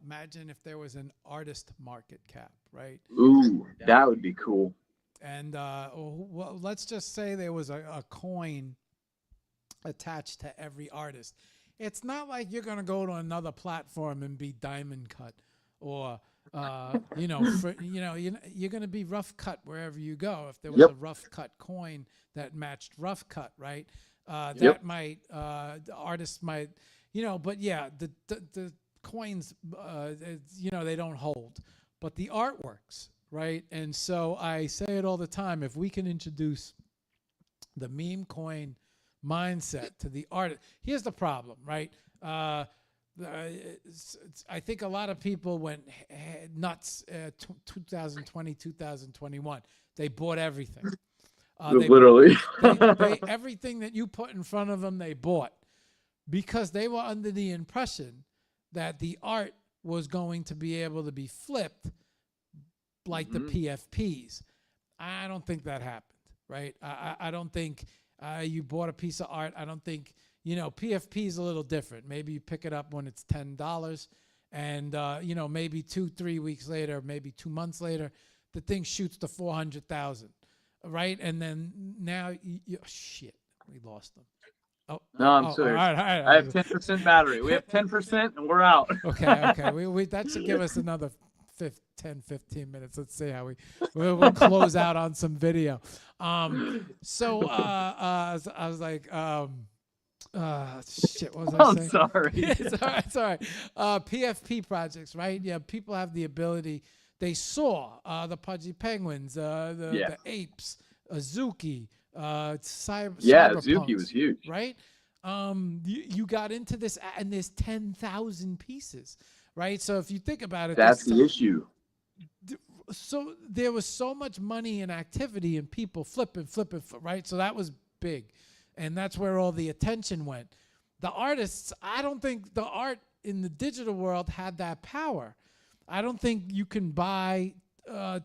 Imagine if there was an artist market cap, right? Ooh, that would be cool. And well, let's just say there was a coin attached to every artist. It's not like you're gonna go to another platform and be diamond cut, or you're gonna be RoughCut wherever you go. If there was a RoughCut coin that matched RoughCut, right? That might the artist might, but yeah, the coins, they don't hold, but the artworks, right? And so I say it all the time: if we can introduce the meme coin mindset to the art, here's the problem, right? I think a lot of people went nuts 2020, 2021. They bought everything. Literally. they everything that you put in front of them, they bought, because they were under the impression that the art was going to be able to be flipped like the PFPs. I don't think that happened, right? I don't think you bought a piece of art. I don't think, PFP is a little different. Maybe you pick it up when it's $10 and, maybe 2-3 weeks later, maybe 2 months later, the thing shoots to 400,000, right? And then now, shit, we lost them. Oh, no, I'm sorry. All right. I have 10% battery. We have 10% and we're out. Okay. We that should give us another 10, 15 minutes. Let's see how we'll close out on some video. So I was like, shit, what was I saying? I'm sorry. It's all right. PFP projects, right? Yeah, people have the ability. They saw the Pudgy Penguins, the Apes, Azuki, Azuki was huge, right? You got into this, and there's 10,000 pieces, right? So if you think about it, that's the issue. So there was so much money and activity and people flipping, right? So that was big, and that's where all the attention went. The artists, I don't think the art in the digital world had that power. I don't think you can buy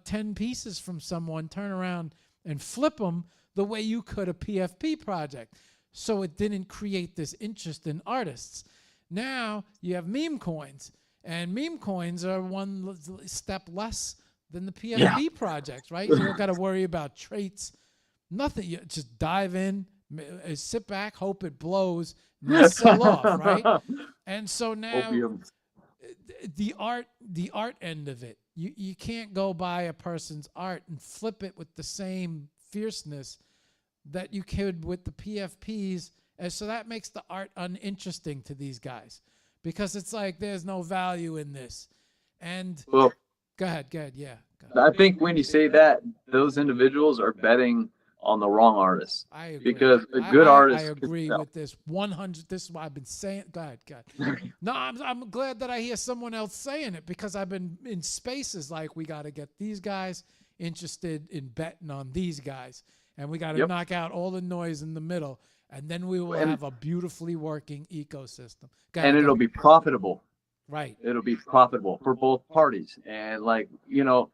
10 pieces from someone, turn around and flip them the way you could a PFP project. So it didn't create this interest in artists. Now you have meme coins, and meme coins are one step less than the PFP projects, right? You don't got to worry about traits, nothing. You just dive in, sit back, hope it blows, and then sell off, right? And so now the art end of it, you can't go buy a person's art and flip it with the same fierceness that you could with the PFPs. And so that makes the art uninteresting to these guys, because it's like there's no value in this. And go ahead. Yeah. Go ahead. I think when you say that, those individuals are betting on the wrong artists. I agree. Because a good artist. I agree with this 100. This is what I've been saying. Go ahead. No, I'm glad that I hear someone else saying it, because I've been in spaces like, we got to get these guys interested in betting on these guys, and we got to knock out all the noise in the middle, and then we will have a beautifully working ecosystem. And it'll be profitable. Right. It'll be profitable for both parties. And for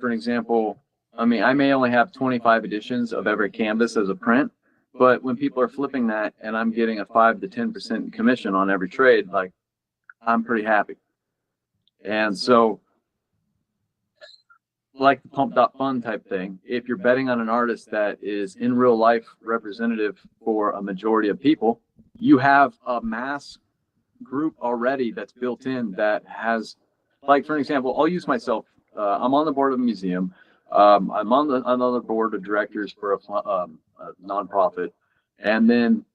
an example, I may only have 25 editions of every canvas as a print, but when people are flipping that and I'm getting a 5 to 10% commission on every trade, like, I'm pretty happy. And so, like the pump.fun type thing, if you're betting on an artist that is in real life representative for a majority of people, you have a mass group already that's built in that has, like, for an example, I'll use myself. I'm on the board of a museum. I'm on another board of directors for a nonprofit. And then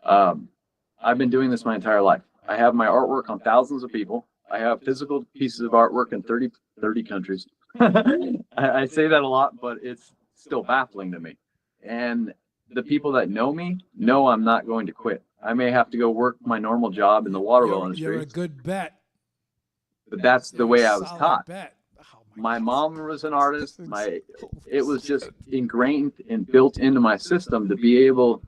I've been doing this my entire life. I have my artwork on thousands of people. I have physical pieces of artwork in 30 countries. I say that a lot, but it's still baffling to me. And the people that know me know I'm not going to quit. I may have to go work my normal job in the water well industry. You're a good bet. But that's the way I was taught. Bet. My mom was an artist. It was just ingrained and built into my system to be able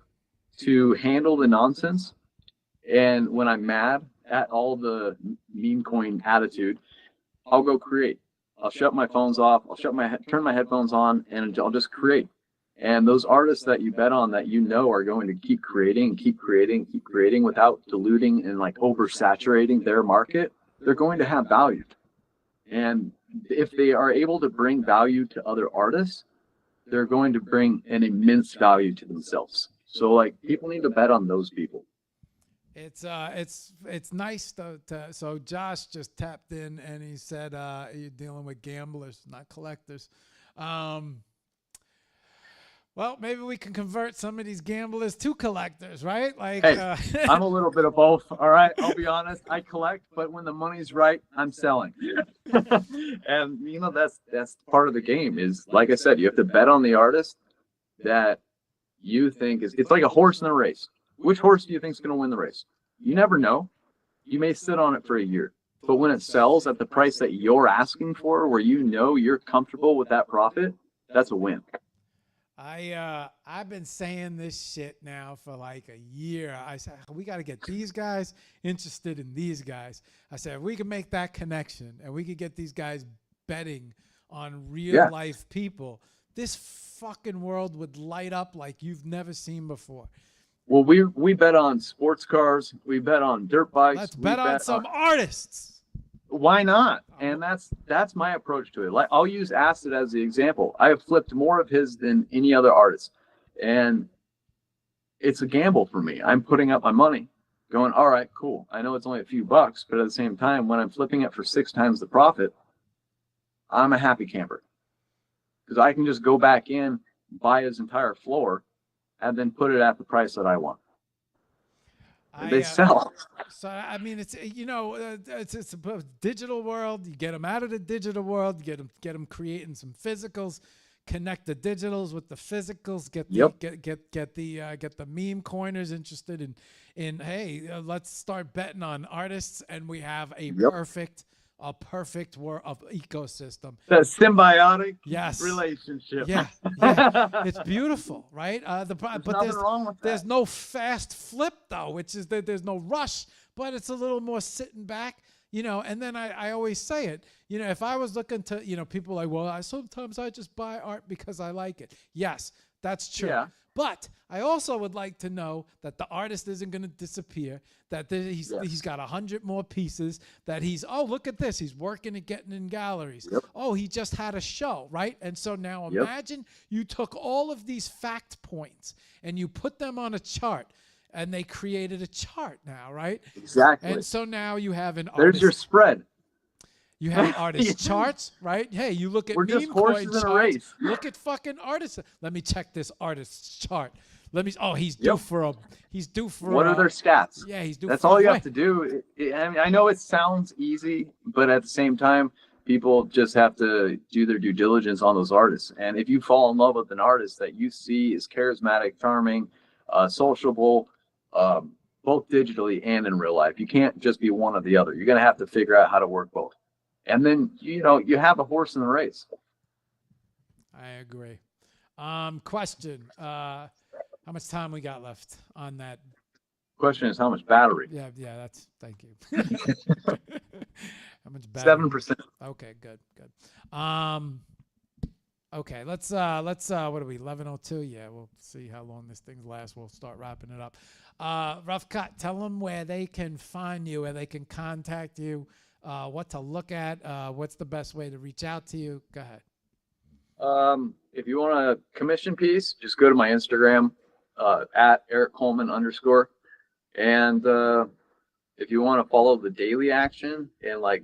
to handle the nonsense. And when I'm mad at all the meme coin attitude, I'll go create. I'll shut my phones off. Turn my headphones on, and I'll just create. And those artists that you bet on that you know are going to keep creating without diluting and like oversaturating their market, they're going to have value. And if they are able to bring value to other artists, they're going to bring an immense value to themselves. So like people need to bet on those people. It's nice to so Josh just tapped in and he said you're dealing with gamblers, not collectors. Well, maybe we can convert some of these gamblers to collectors, right? Like, hey, I'm a little bit of both. All right, I'll be honest. I collect, but when the money's right, I'm selling. And you know that's part of the game. Is like I said, you have to bet on the artist that you think is. It's like a horse in a race. Which horse do you think is going to win the race? You never know. You may sit on it for a year, but when it sells at the price that you're asking for, where you know you're comfortable with that profit, that's a win. I've been saying this shit now for like a year. I said we got to get these guys interested in these guys. I said if we can make that connection and we could get these guys betting on real life people, this fucking world would light up like you've never seen before. Well, we bet on sports cars. We bet on dirt bikes. Let's bet on some artists. Why not? And that's my approach to it. Like I'll use Acid as the example. I have flipped more of his than any other artist, and it's a gamble for me. I'm putting up my money, going, all right, cool. I know it's only a few bucks, but at the same time, when I'm flipping it for 6 times the profit, I'm a happy camper because I can just go back in, buy his entire floor, and then put it at the price that I want. They sell. So I mean, it's it's a digital world. You get them out of the digital world. You get them creating some physicals. Connect the digitals with the physicals. Get the meme coiners interested in hey, let's start betting on artists, and we have a perfect world of ecosystem. That symbiotic relationship. Yeah. It's beautiful, right? There's no fast flip though, which is that there's no rush, but it's a little more sitting back, and then I always say it, if I was looking to, people are like, well, sometimes I just buy art because I like it. Yes, that's true. Yeah. But I also would like to know that the artist isn't going to disappear, that he's got 100 more pieces, that look at this. He's working at getting in galleries. Yep. Oh, he just had a show, right? And so now imagine you took all of these fact points and you put them on a chart, and they created a chart now, right? Exactly. And so now you have an artist. There's your spread. You have artist charts, right? Hey, you look at meme coin charts. Look at fucking artists. Let me check this artist's chart. He's due for a. What are their stats? Yeah, he's due. That's all you have to do. I know it sounds easy, but at the same time, people just have to do their due diligence on those artists. And if you fall in love with an artist that you see is charismatic, charming, sociable, both digitally and in real life, you can't just be one or the other. You're gonna have to figure out how to work both. And then, you have a horse in the race. I agree. Question. How much time we got left on that? Question is how much battery? Yeah, thank you. How much battery? 7%. Okay, good. Okay, let's what are we, 11:02? Yeah, we'll see how long this thing lasts. We'll start wrapping it up. RoughCut, tell them where they can find you, where they can contact you. What to look at, what's the best way to reach out to you? Go ahead. If you want a commission piece, just go to my Instagram, at Eric Coleman _. And if you want to follow the daily action and like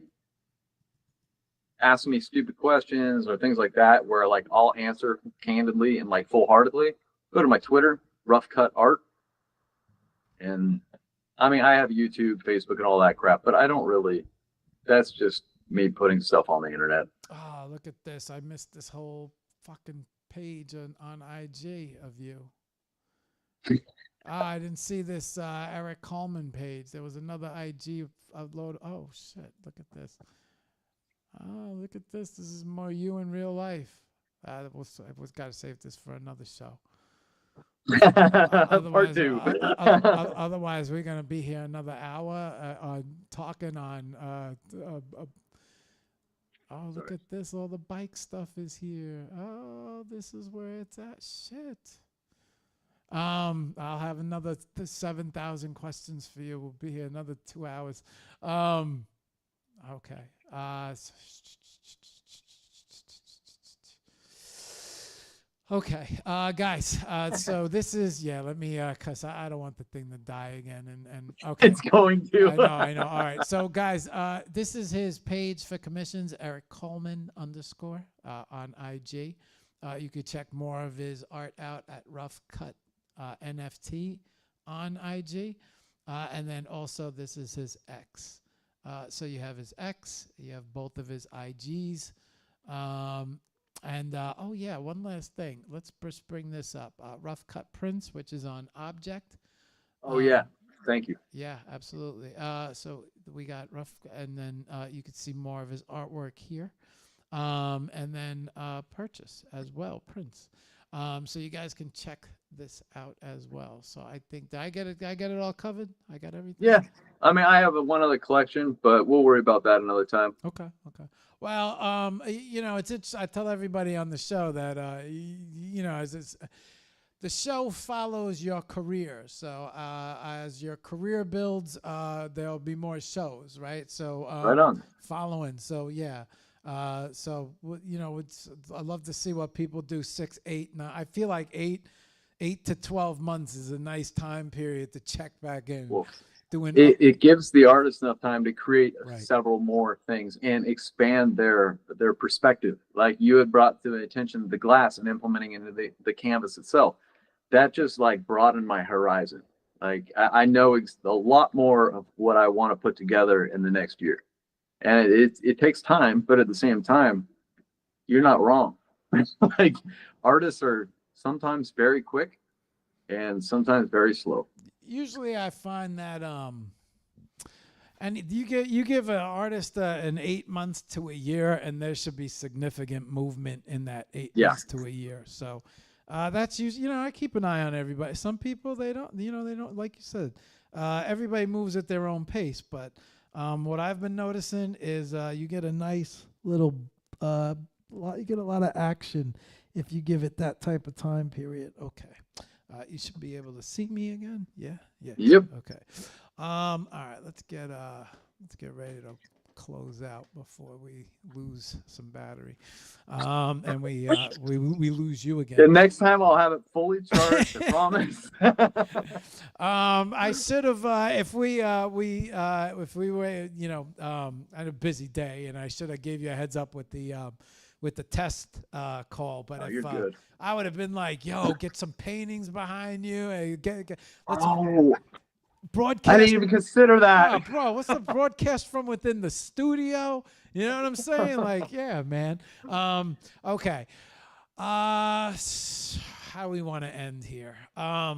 ask me stupid questions or things like that, where like I'll answer candidly and like full heartedly, go to my Twitter, RoughCut Art. And I mean, I have YouTube, Facebook, and all that crap, but I don't really, that's just me putting stuff on the internet. Oh, look at this. I missed this whole fucking page on IG of you. I didn't see this Eric Coleman page. There was another IG upload. Oh, shit. Look at this. Oh, look at this. This is more you in real life. I was got to save this for another show. Part 2. Otherwise, we're going to be here another hour talking on... oh, look at this. All the bike stuff is here. Oh, this is where it's at. Shit. I'll have another 7,000 questions for you. We'll be here another 2 hours. Okay. Okay, guys. So this is let me cause I don't want the thing to die again. And okay, it's going to. I know. All right. So guys, this is his page for commissions, Eric Coleman _ on IG. You could check more of his art out at RoughCut NFT on IG, and then also this is his X. So you have his X, you have both of his IGs. And oh yeah, one last thing. Let's just bring this up. RoughCut Prints, which is on Object. Oh yeah, thank you. Yeah, absolutely. So we got Rough, and then you could see more of his artwork here. And then Purchase as well, Prints. So you guys can check this out as well. So I think I get it all covered. I got everything. Yeah, I mean, I have one other collection, but we'll worry about that another time. Okay. Well, it's I tell everybody on the show that the show follows your career. So as your career builds, there'll be more shows, right? So right on. Following. So yeah. So I love to see what people do 6, 8. Now I feel like 8 to 12 months is a nice time period to check back in. Well, it gives the artist enough time to create Right. several more things and expand their perspective. Like you had brought to the attention the glass and implementing into the canvas itself. That just like broadened my horizon. Like I know a lot more of what I want to put together in the next year. And it takes time, but at the same time, you're not wrong. Like artists are sometimes very quick and sometimes very slow. Usually I find that and you give an artist an 8 months to a year, and there should be significant movement in that 8 months to a year. So that's usually, I keep an eye on everybody. Some people they don't like you said. Everybody moves at their own pace, but what I've been noticing is you get a nice little you get a lot of action if you give it that type of time period. Okay. You should be able to see me again. Yeah. Yep. Okay. All right. Let's get ready to close out before we lose some battery, and we lose you again. The next time I'll have it fully charged. I promise. I should have if we were had a busy day, and I should have gave you a heads up with the test call, but you're good. I would have been like, yo, get some paintings behind you. Let's broadcast. I didn't even consider that. Oh, bro, what's the broadcast from within the studio? You know what I'm saying? Like, yeah, man. Okay. How do we want to end here? I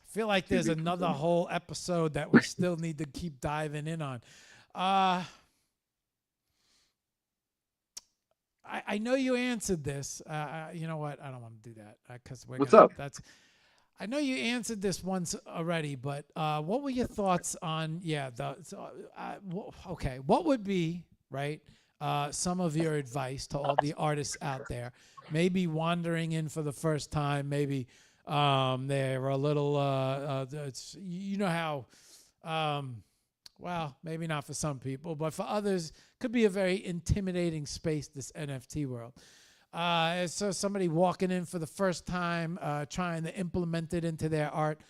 feel like there's another whole episode that we still need to keep diving in on. I know you answered this. You know what? I don't want to do that because what's up? I know you answered this once already, but what were your thoughts on okay? What would be some of your advice to all the artists out there, maybe wandering in for the first time, maybe they're a little how. Well, maybe not for some people, but for others, could be a very intimidating space, this NFT world. So somebody walking in for the first time, trying to implement it into their art,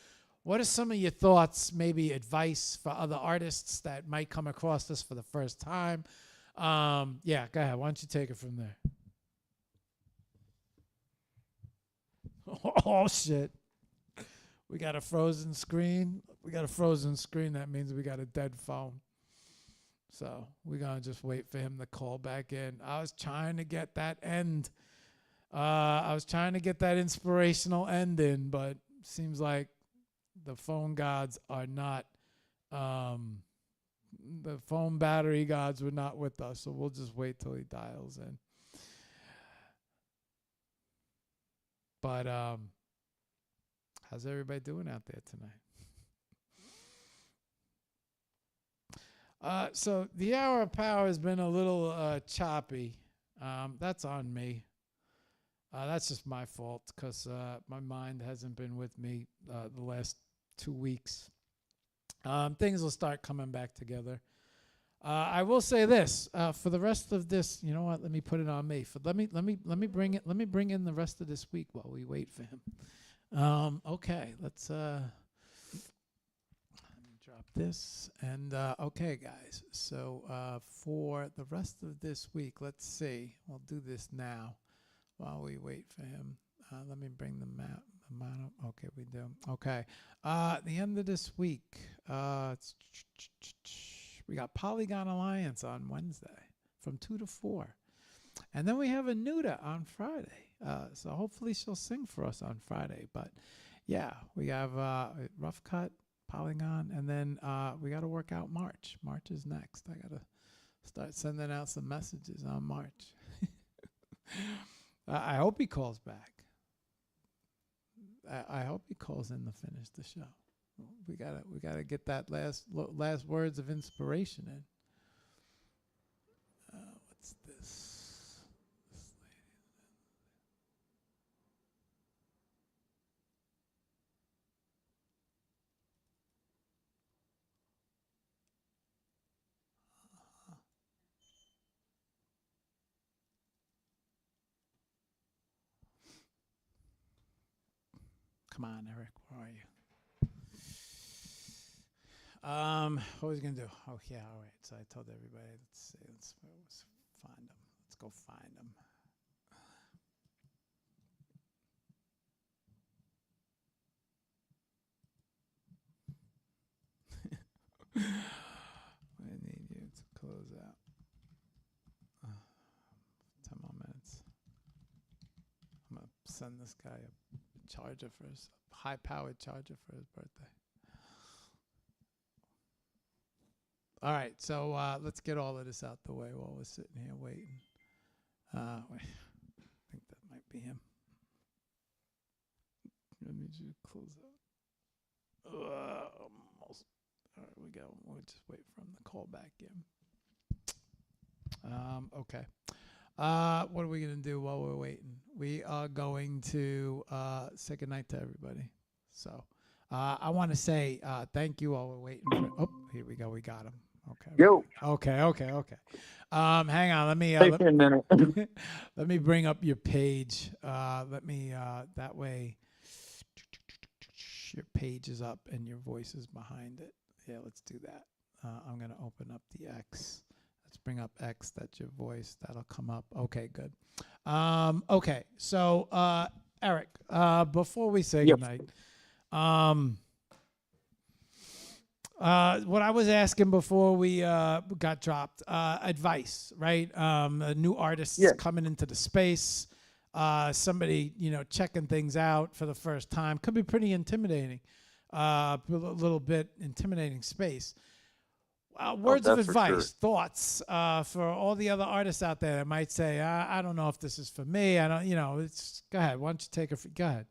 what are some of your thoughts, maybe advice for other artists that might come across this for the first time? Yeah, go ahead. Why don't you take it from there? Oh, shit. We got a frozen screen. That means we got a dead phone. So we're going to just wait for him to call back in. I was trying to get that end. I was trying to get that inspirational end in, but seems like the phone gods are not, the phone battery gods were not with us. So we'll just wait till he dials in. But how's everybody doing out there tonight? So the hour of power has been a little choppy. That's on me. That's just my fault because my mind hasn't been with me the last 2 weeks. Things will start coming back together. I will say this for the rest of this. You know what? Let me put it on me. Let me bring it. Let me bring in the rest of this week while we wait for him. Okay, let's let me drop this and okay, guys. So for the rest of this week, let's see. We'll do this now while we wait for him. Let me bring the map. Okay, we do. Okay. The end of this week. We got Polygon Alliance on Wednesday from 2 to 4. And then we have Anuda on Friday. So hopefully she'll sing for us on Friday. But yeah, we have RoughCut, Polygon, and then we got to work out March. March is next. I got to start sending out some messages on March. I hope he calls back. I hope he calls in to finish the show. We gotta get that last words of inspiration in. What's this? This lady. Come on, Eric, where are you? What was he gonna do? Oh yeah, all right. So I told everybody, let's find them. Let's go find them. I need you to close out. 10 more minutes. I'm gonna send this guy a charger for his high-powered charger for his birthday. All right, so let's get all of this out the way while we're sitting here waiting. Wait, I think that might be him. Let me just close out. Almost. All right, we go. We'll just wait for him to call back in. Okay. What are we going to do while we're waiting? We are going to say goodnight to everybody. So I want to say thank you while we're waiting. Oh, here we go. We got him. Okay. Yo. Okay. Hang on. Let me Take me a minute. let me bring up your page. Let me that way your page is up and your voice is behind it. Yeah, let's do that. I'm gonna open up the X. Let's bring up X. That's your voice. That'll come up. Okay, good. Okay, so Eric, before we say goodnight, what I was asking before we got dropped, advice, right? New artists coming into the space, somebody, checking things out for the first time. Could be pretty intimidating, a little bit intimidating space. Words of advice, thoughts for all the other artists out there that might say, I don't know if this is for me. I don't, go ahead. Why don't you take it? Go ahead.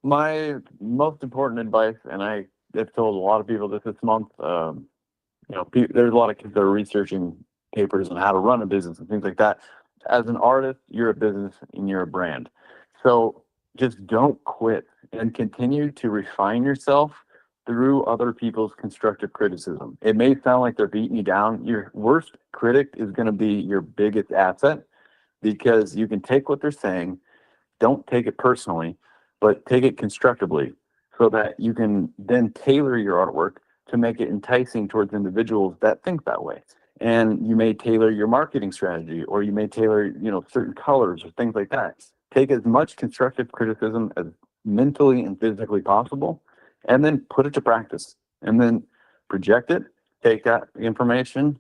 My most important advice, and I've told a lot of people this month, there's a lot of kids that are researching papers on how to run a business and things like that. As an artist, you're a business and you're a brand. So just don't quit and continue to refine yourself through other people's constructive criticism. It may sound like they're beating you down. Your worst critic is going to be your biggest asset because you can take what they're saying, don't take it personally, but take it constructively. so that you can then tailor your artwork to make it enticing towards individuals that think that way. And you may tailor your marketing strategy, or you may tailor, certain colors or things like that. Take as much constructive criticism as mentally and physically possible, and then put it to practice, and then project it, take that information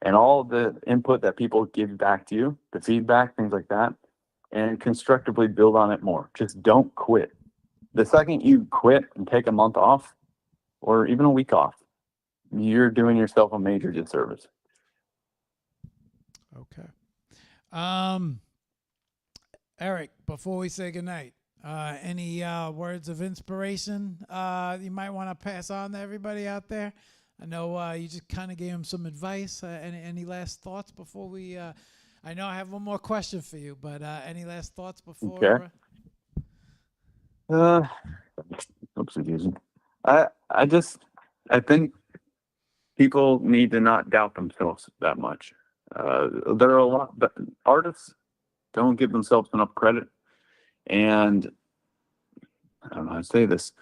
and all the input that people give back to you, the feedback, things like that, and constructively build on it more. Just don't quit. The second you quit and take a month off, or even a week off, you're doing yourself a major disservice. Okay. Eric, before we say goodnight, any words of inspiration you might want to pass on to everybody out there? I know you just kind of gave him some advice. Any last thoughts before we? I know I have one more question for you, but any last thoughts before? Okay. Oops, confusing. I think people need to not doubt themselves that much. There are a lot, but artists don't give themselves enough credit, and I don't know how to say this.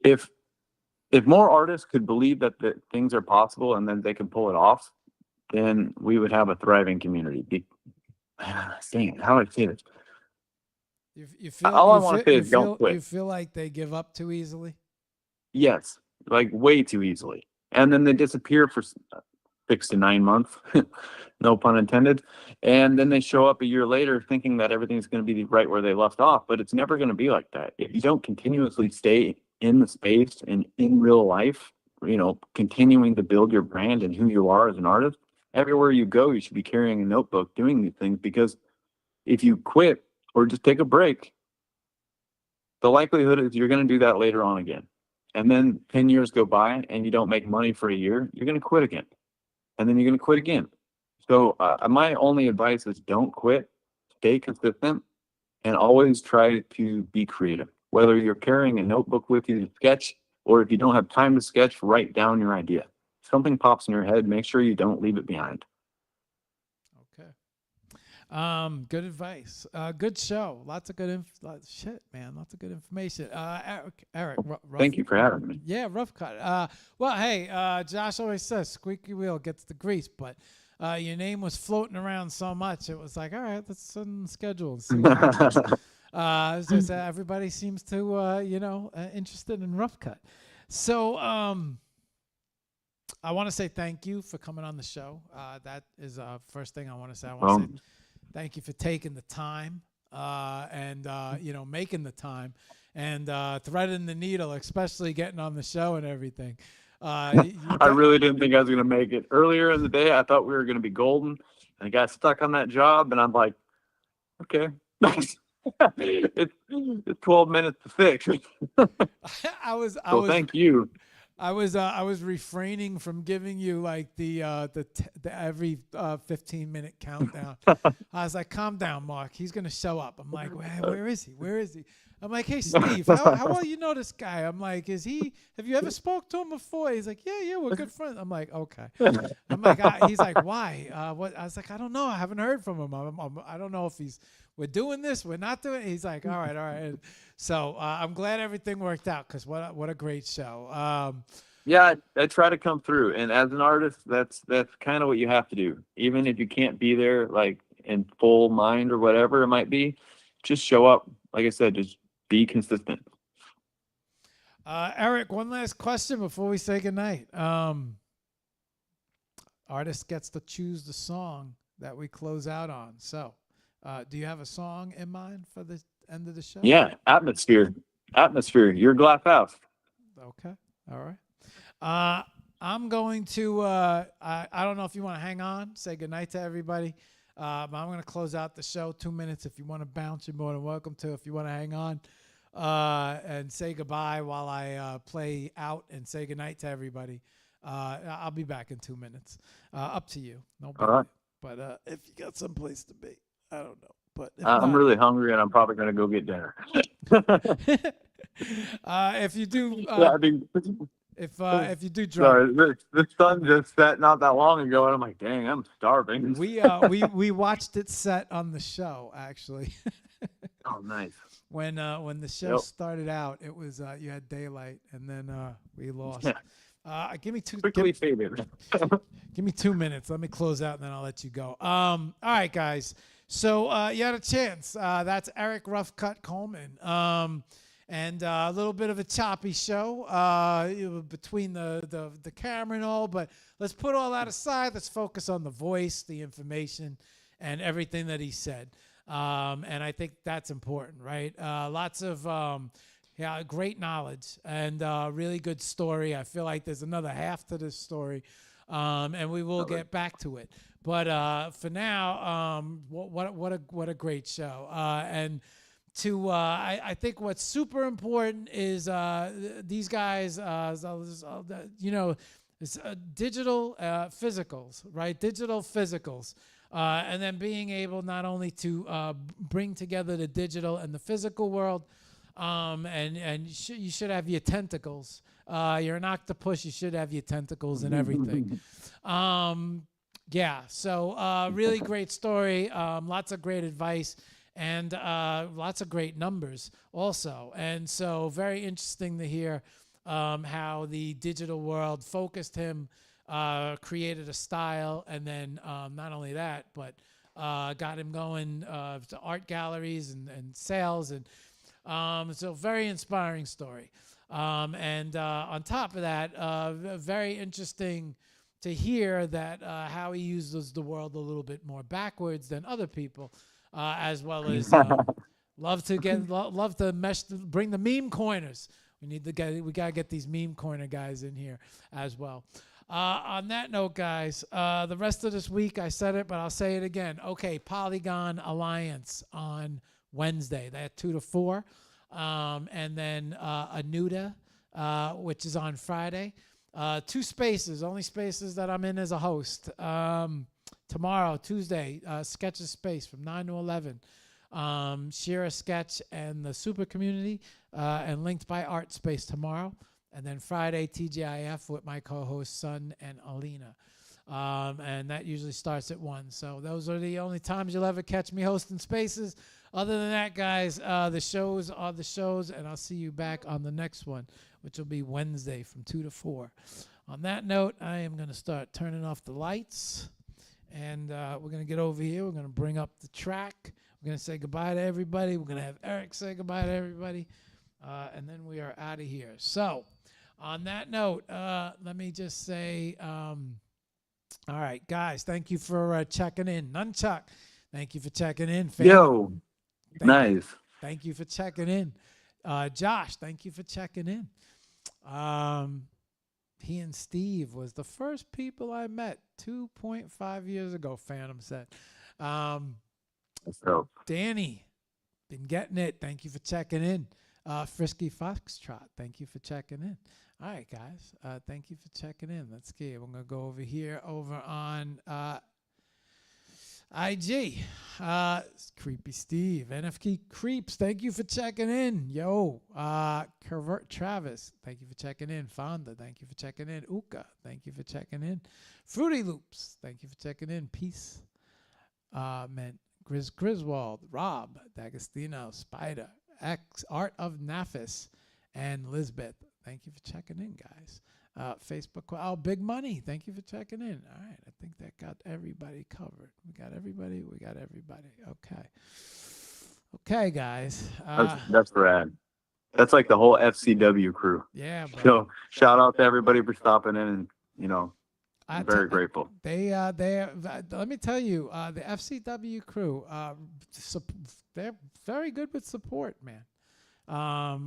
If more artists could believe that things are possible and then they can pull it off, then we would have a thriving community. Dang, how do I say this? You feel, all I want to say is don't quit. You feel like they give up too easily? Yes, like way too easily. And then they disappear for 6 to 9 months, no pun intended. And then they show up a year later thinking that everything's going to be right where they left off, but it's never going to be like that. If you don't continuously stay in the space and in real life, continuing to build your brand and who you are as an artist, everywhere you go, you should be carrying a notebook doing these things, because if you quit or just take a break, the likelihood is you're going to do that later on again. And then 10 years go by and you don't make money for a year, you're going to quit again. And then you're going to quit again. So my only advice is don't quit, stay consistent, and always try to be creative. Whether you're carrying a notebook with you to sketch, or if you don't have time to sketch, write down your idea. If something pops in your head, make sure you don't leave it behind. Okay. Good advice. Good show. Lots of good shit, man. Lots of good information. Eric. Thank you for having me. Yeah, RoughCut. Well, hey, Josh always says squeaky wheel gets the grease, but your name was floating around so much, it was like, all right, let's send the schedule and see what happens. Just, everybody seems to, interested in RoughCut. So I want to say thank you for coming on the show. That is the first thing I want to say. I want to say thank you for taking the time and making the time and threading the needle, especially getting on the show and everything. I really didn't think I was going to make it. Earlier in the day, I thought we were going to be golden, and I got stuck on that job, and I'm like, okay. It's 12 minutes to 6. Thank you. I was refraining from giving you like the every 15-minute countdown. I was like, calm down, Mark. He's gonna show up. I'm like, where is he? Where is he? I'm like, hey, Steve, how well you know this guy? I'm like, have you ever spoke to him before? He's like, yeah, we're good friends. I'm like, okay. I'm like, he's like, why? What? I was like, I don't know. I haven't heard from him. I don't know if we're doing this, we're not doing it. He's like, all right. And so I'm glad everything worked out, because what a great show. Yeah, I try to come through, and as an artist, that's kind of what you have to do. Even if you can't be there, like in full mind or whatever it might be, just show up. Like I said, just be consistent. Eric, one last question before we say goodnight. Artist gets to choose the song that we close out on. So, do you have a song in mind for the end of the show? Yeah, Atmosphere, Your Glass House. Okay, all right. I'm going to, I don't know if you want to hang on, say goodnight to everybody. But I'm going to close out the show. 2 minutes. If you want to bounce, you're more than welcome to. If you want to hang on and say goodbye while I play out and say goodnight to everybody, I'll be back in 2 minutes. Up to you. No problem. Right. But if you got someplace to be, I don't know. But I'm really hungry, and I'm probably going to go get dinner. If you do, if you do drop, sorry, the sun just set not that long ago, and I'm like, dang, I'm starving. We watched it set on the show, actually. Oh, nice. when the show started out, it was you had daylight, and then we lost. Give me two. Quickly faded. Give me 2 minutes. Let me close out, and then I'll let you go. All right, guys. So you had a chance. That's Eric RoughCut Coleman. And a little bit of a choppy show between the camera and all, but let's put all that aside. Let's focus on the voice, the information, and everything that he said. And I think that's important, right? Lots of great knowledge and really good story. I feel like there's another half to this story, and we will get back to it. But for now, what a great show. And I think what's super important is these guys, it's digital physicals, right? Digital physicals. And then being able not only to bring together the digital and the physical world, and you should have your tentacles. You're an octopus, you should have your tentacles and everything. So really great story, lots of great advice, and lots of great numbers also. And so very interesting to hear how the digital world focused him, created a style, and then not only that, but got him going to art galleries and sales. And so very inspiring story. And on top of that, very interesting to hear that how he uses the world a little bit more backwards than other people, as well as love to bring the meme coiners. We gotta get these meme coiner guys in here as well. On that note, guys, the rest of this week, I said it, but I'll say it again. Okay, Polygon Alliance on Wednesday. They're 2 to 4. And then Anuda, which is on Friday. 2 spaces, only spaces that I'm in as a host. Tomorrow, Tuesday, Sketches Space from 9 to 11. Share a sketch and the super community, and Linked by Art Space tomorrow. And then Friday, TGIF with my co-host, Sun and Alina. And that usually starts at 1. So those are the only times you'll ever catch me hosting spaces. Other than that, guys, the shows are the shows, and I'll see you back on the next one, which will be Wednesday from 2 to 4. On that note, I am going to start turning off the lights, and we're going to get over here. We're going to bring up the track. We're going to say goodbye to everybody. We're going to have Eric say goodbye to everybody, and then we are out of here. So on that note, let me just say, all right, guys, thank you for checking in. Nunchuck, thank you for checking in. Yo, nice. Thank you for checking in. Josh, thank you for checking in. He and Steve was the first people I met 2.5 years ago, Phantom said. So Danny, been getting it. Thank you for checking in. Frisky Foxtrot, thank you for checking in. All right, guys, thank you for checking in. Let's see. We're going to go over here over on IG. Creepy Steve, NFK Creeps, thank you for checking in. Yo, Convert Travis, thank you for checking in. Fonda, thank you for checking in. Uka, thank you for checking in. Fruity Loops, thank you for checking in. Peace. Man, Griswold, Rob, D'Agostino, Spider, X, Art of Nafis, and Lisbeth. Thank you for checking in, guys. Facebook, Big Money, thank you for checking in. All right, I think that got everybody covered. We got everybody. Okay, guys. that's rad. That's like the whole FCW crew. Yeah, bro. So shout out to everybody for stopping in, and I'm very grateful. They let me tell you, the FCW crew, they're very good with support, man.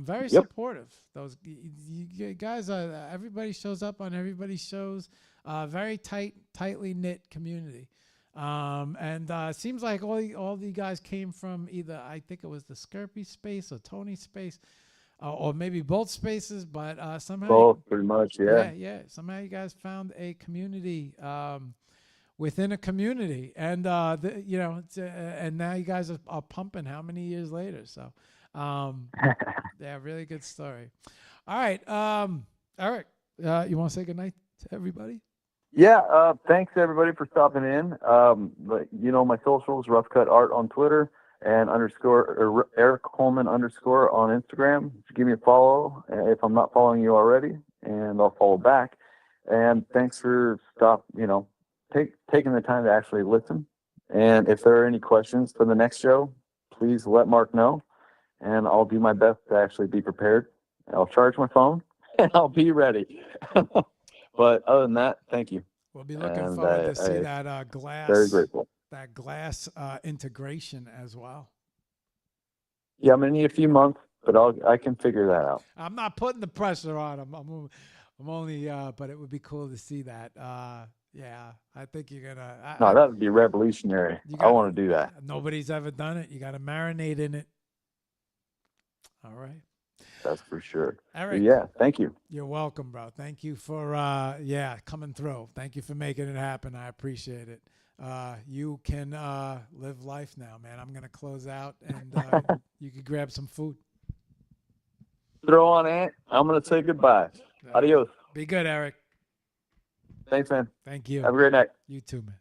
Very supportive. Those you guys, everybody shows up on everybody's shows. Very tightly knit community. And it seems like all the guys came from either, I think it was the Skirpy space or Tony's space, or maybe both spaces, but somehow both pretty much, yeah. Somehow you guys found a community within a community, and and now you guys are pumping. How many years later? So, yeah, really good story. All right, Eric, you want to say goodnight to everybody? Yeah, thanks everybody for stopping in. My socials, RoughCut Art on Twitter, and Eric Coleman __ on Instagram. Give me a follow if I'm not following you already, and I'll follow back. And thanks for taking the time to actually listen. And if there are any questions for the next show, please let Mark know, and I'll do my best to actually be prepared. I'll charge my phone and I'll be ready. But other than that, thank you. We'll be looking forward to see that glass. Very grateful. That glass integration as well. Yeah, I'm gonna need a few months, but I can figure that out. I'm not putting the pressure on him. I'm only, but it would be cool to see that. Yeah, I think you're gonna. No, that would be revolutionary. I want to do that. Nobody's ever done it. You got to marinate in it. All right. That's for sure. Eric. Yeah, thank you. You're welcome, bro. Thank you for coming through. Thank you for making it happen. I appreciate it. You can live life now, man. I'm gonna close out, and you can grab some food. Throw on it. I'm gonna say goodbye. Adios. Be good, Eric. Thanks, man. Thank you. Have a great night. You too, man.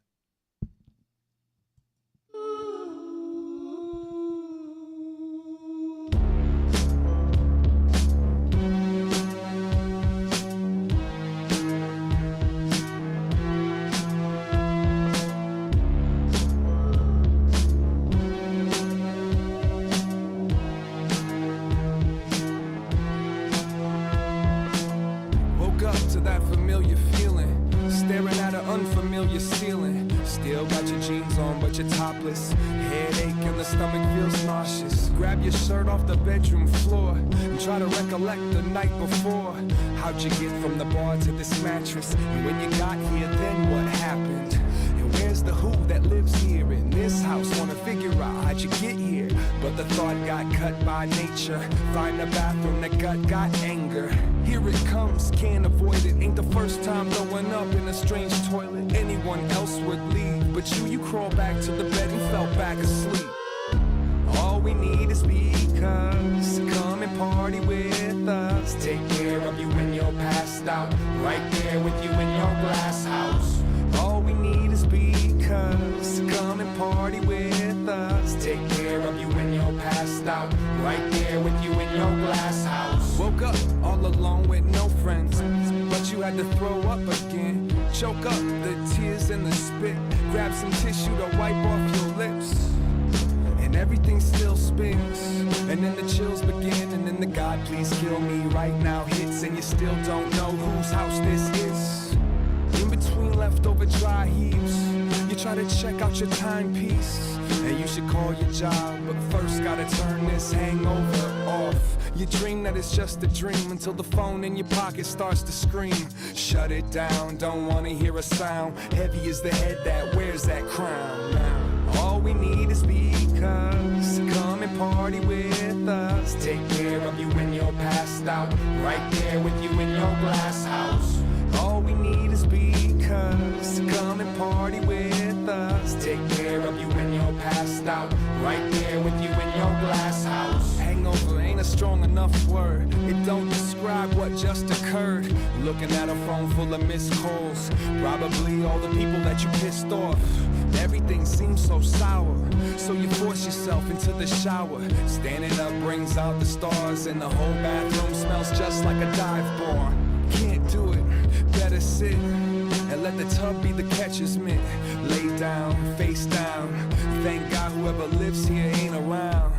You're topless, headache and the stomach feels nauseous. Grab your shirt off the bedroom floor and try to recollect the night before. How'd you get from the bar to this mattress? And when you got here, then what happened? And where's the who that lives here in this house? Wanna figure out how'd you get here? But the thought got cut by nature. Find a bathroom that got anger. Here it comes, can't avoid it. Ain't the first time throwing up in a strange toilet. Anyone else would leave, but you crawl back to the bed and fell back asleep. All we need is because come and party with us. Take care of you when you're passed out. Right there with you in your glass house. All we need is because come and party with us. Take care of you when you're passed out. Right there with you in your glass house. Woke up all alone with no friends, but you had to throw up again. Choke up the tears and the spit. Grab some tissue to wipe off your lips. And everything still spins. And then the chills begin. And then the God please kill me right now hits. And you still don't know whose house this is. In between leftover dry heaps, you try to check out your timepiece. And you should call your job, but first gotta turn this hangover off. You dream that it's just a dream until the phone in your pocket starts to scream. Shut it down, don't wanna hear a sound. Heavy is the head that wears that crown. Now, all we need is because come and party with us. Take care of you when you're passed out. Right there with you in your glass house. All we need is because come and party with us. Take care of you when you're passed out. Right there with you in your glass house. Hangover ain't a strong enough word. It don't describe what just occurred. Looking at a phone full of missed calls. Probably all the people that you pissed off. Everything seems so sour. So you force yourself into the shower. Standing up brings out the stars. And the whole bathroom smells just like a dive bar. Can't do it, better sit and let the tub be the catcher's mitt. Lay down, face down. Thank God whoever lives here ain't around.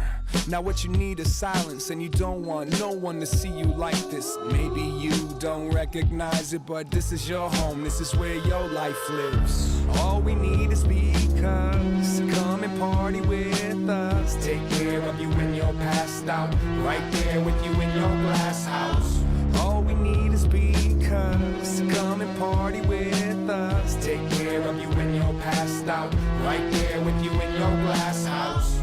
Now what you need is silence, and you don't want no one to see you like this. Maybe you don't recognize it, but this is your home, this is where your life lives. All we need is because come and party with us. Take care of you when you're passed out. Right there with you in your glass house. All we need is because come and party with us. Take care of you when you're passed out. Right there with you in your glass house.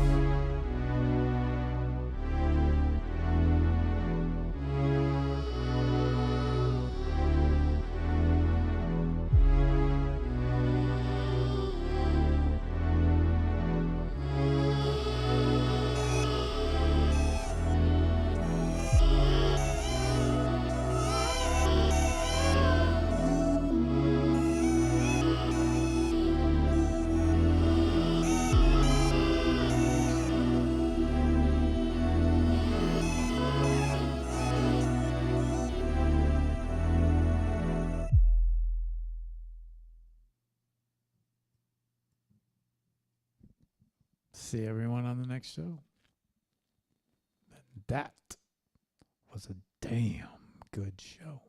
See everyone on the next show. And that was a damn good show.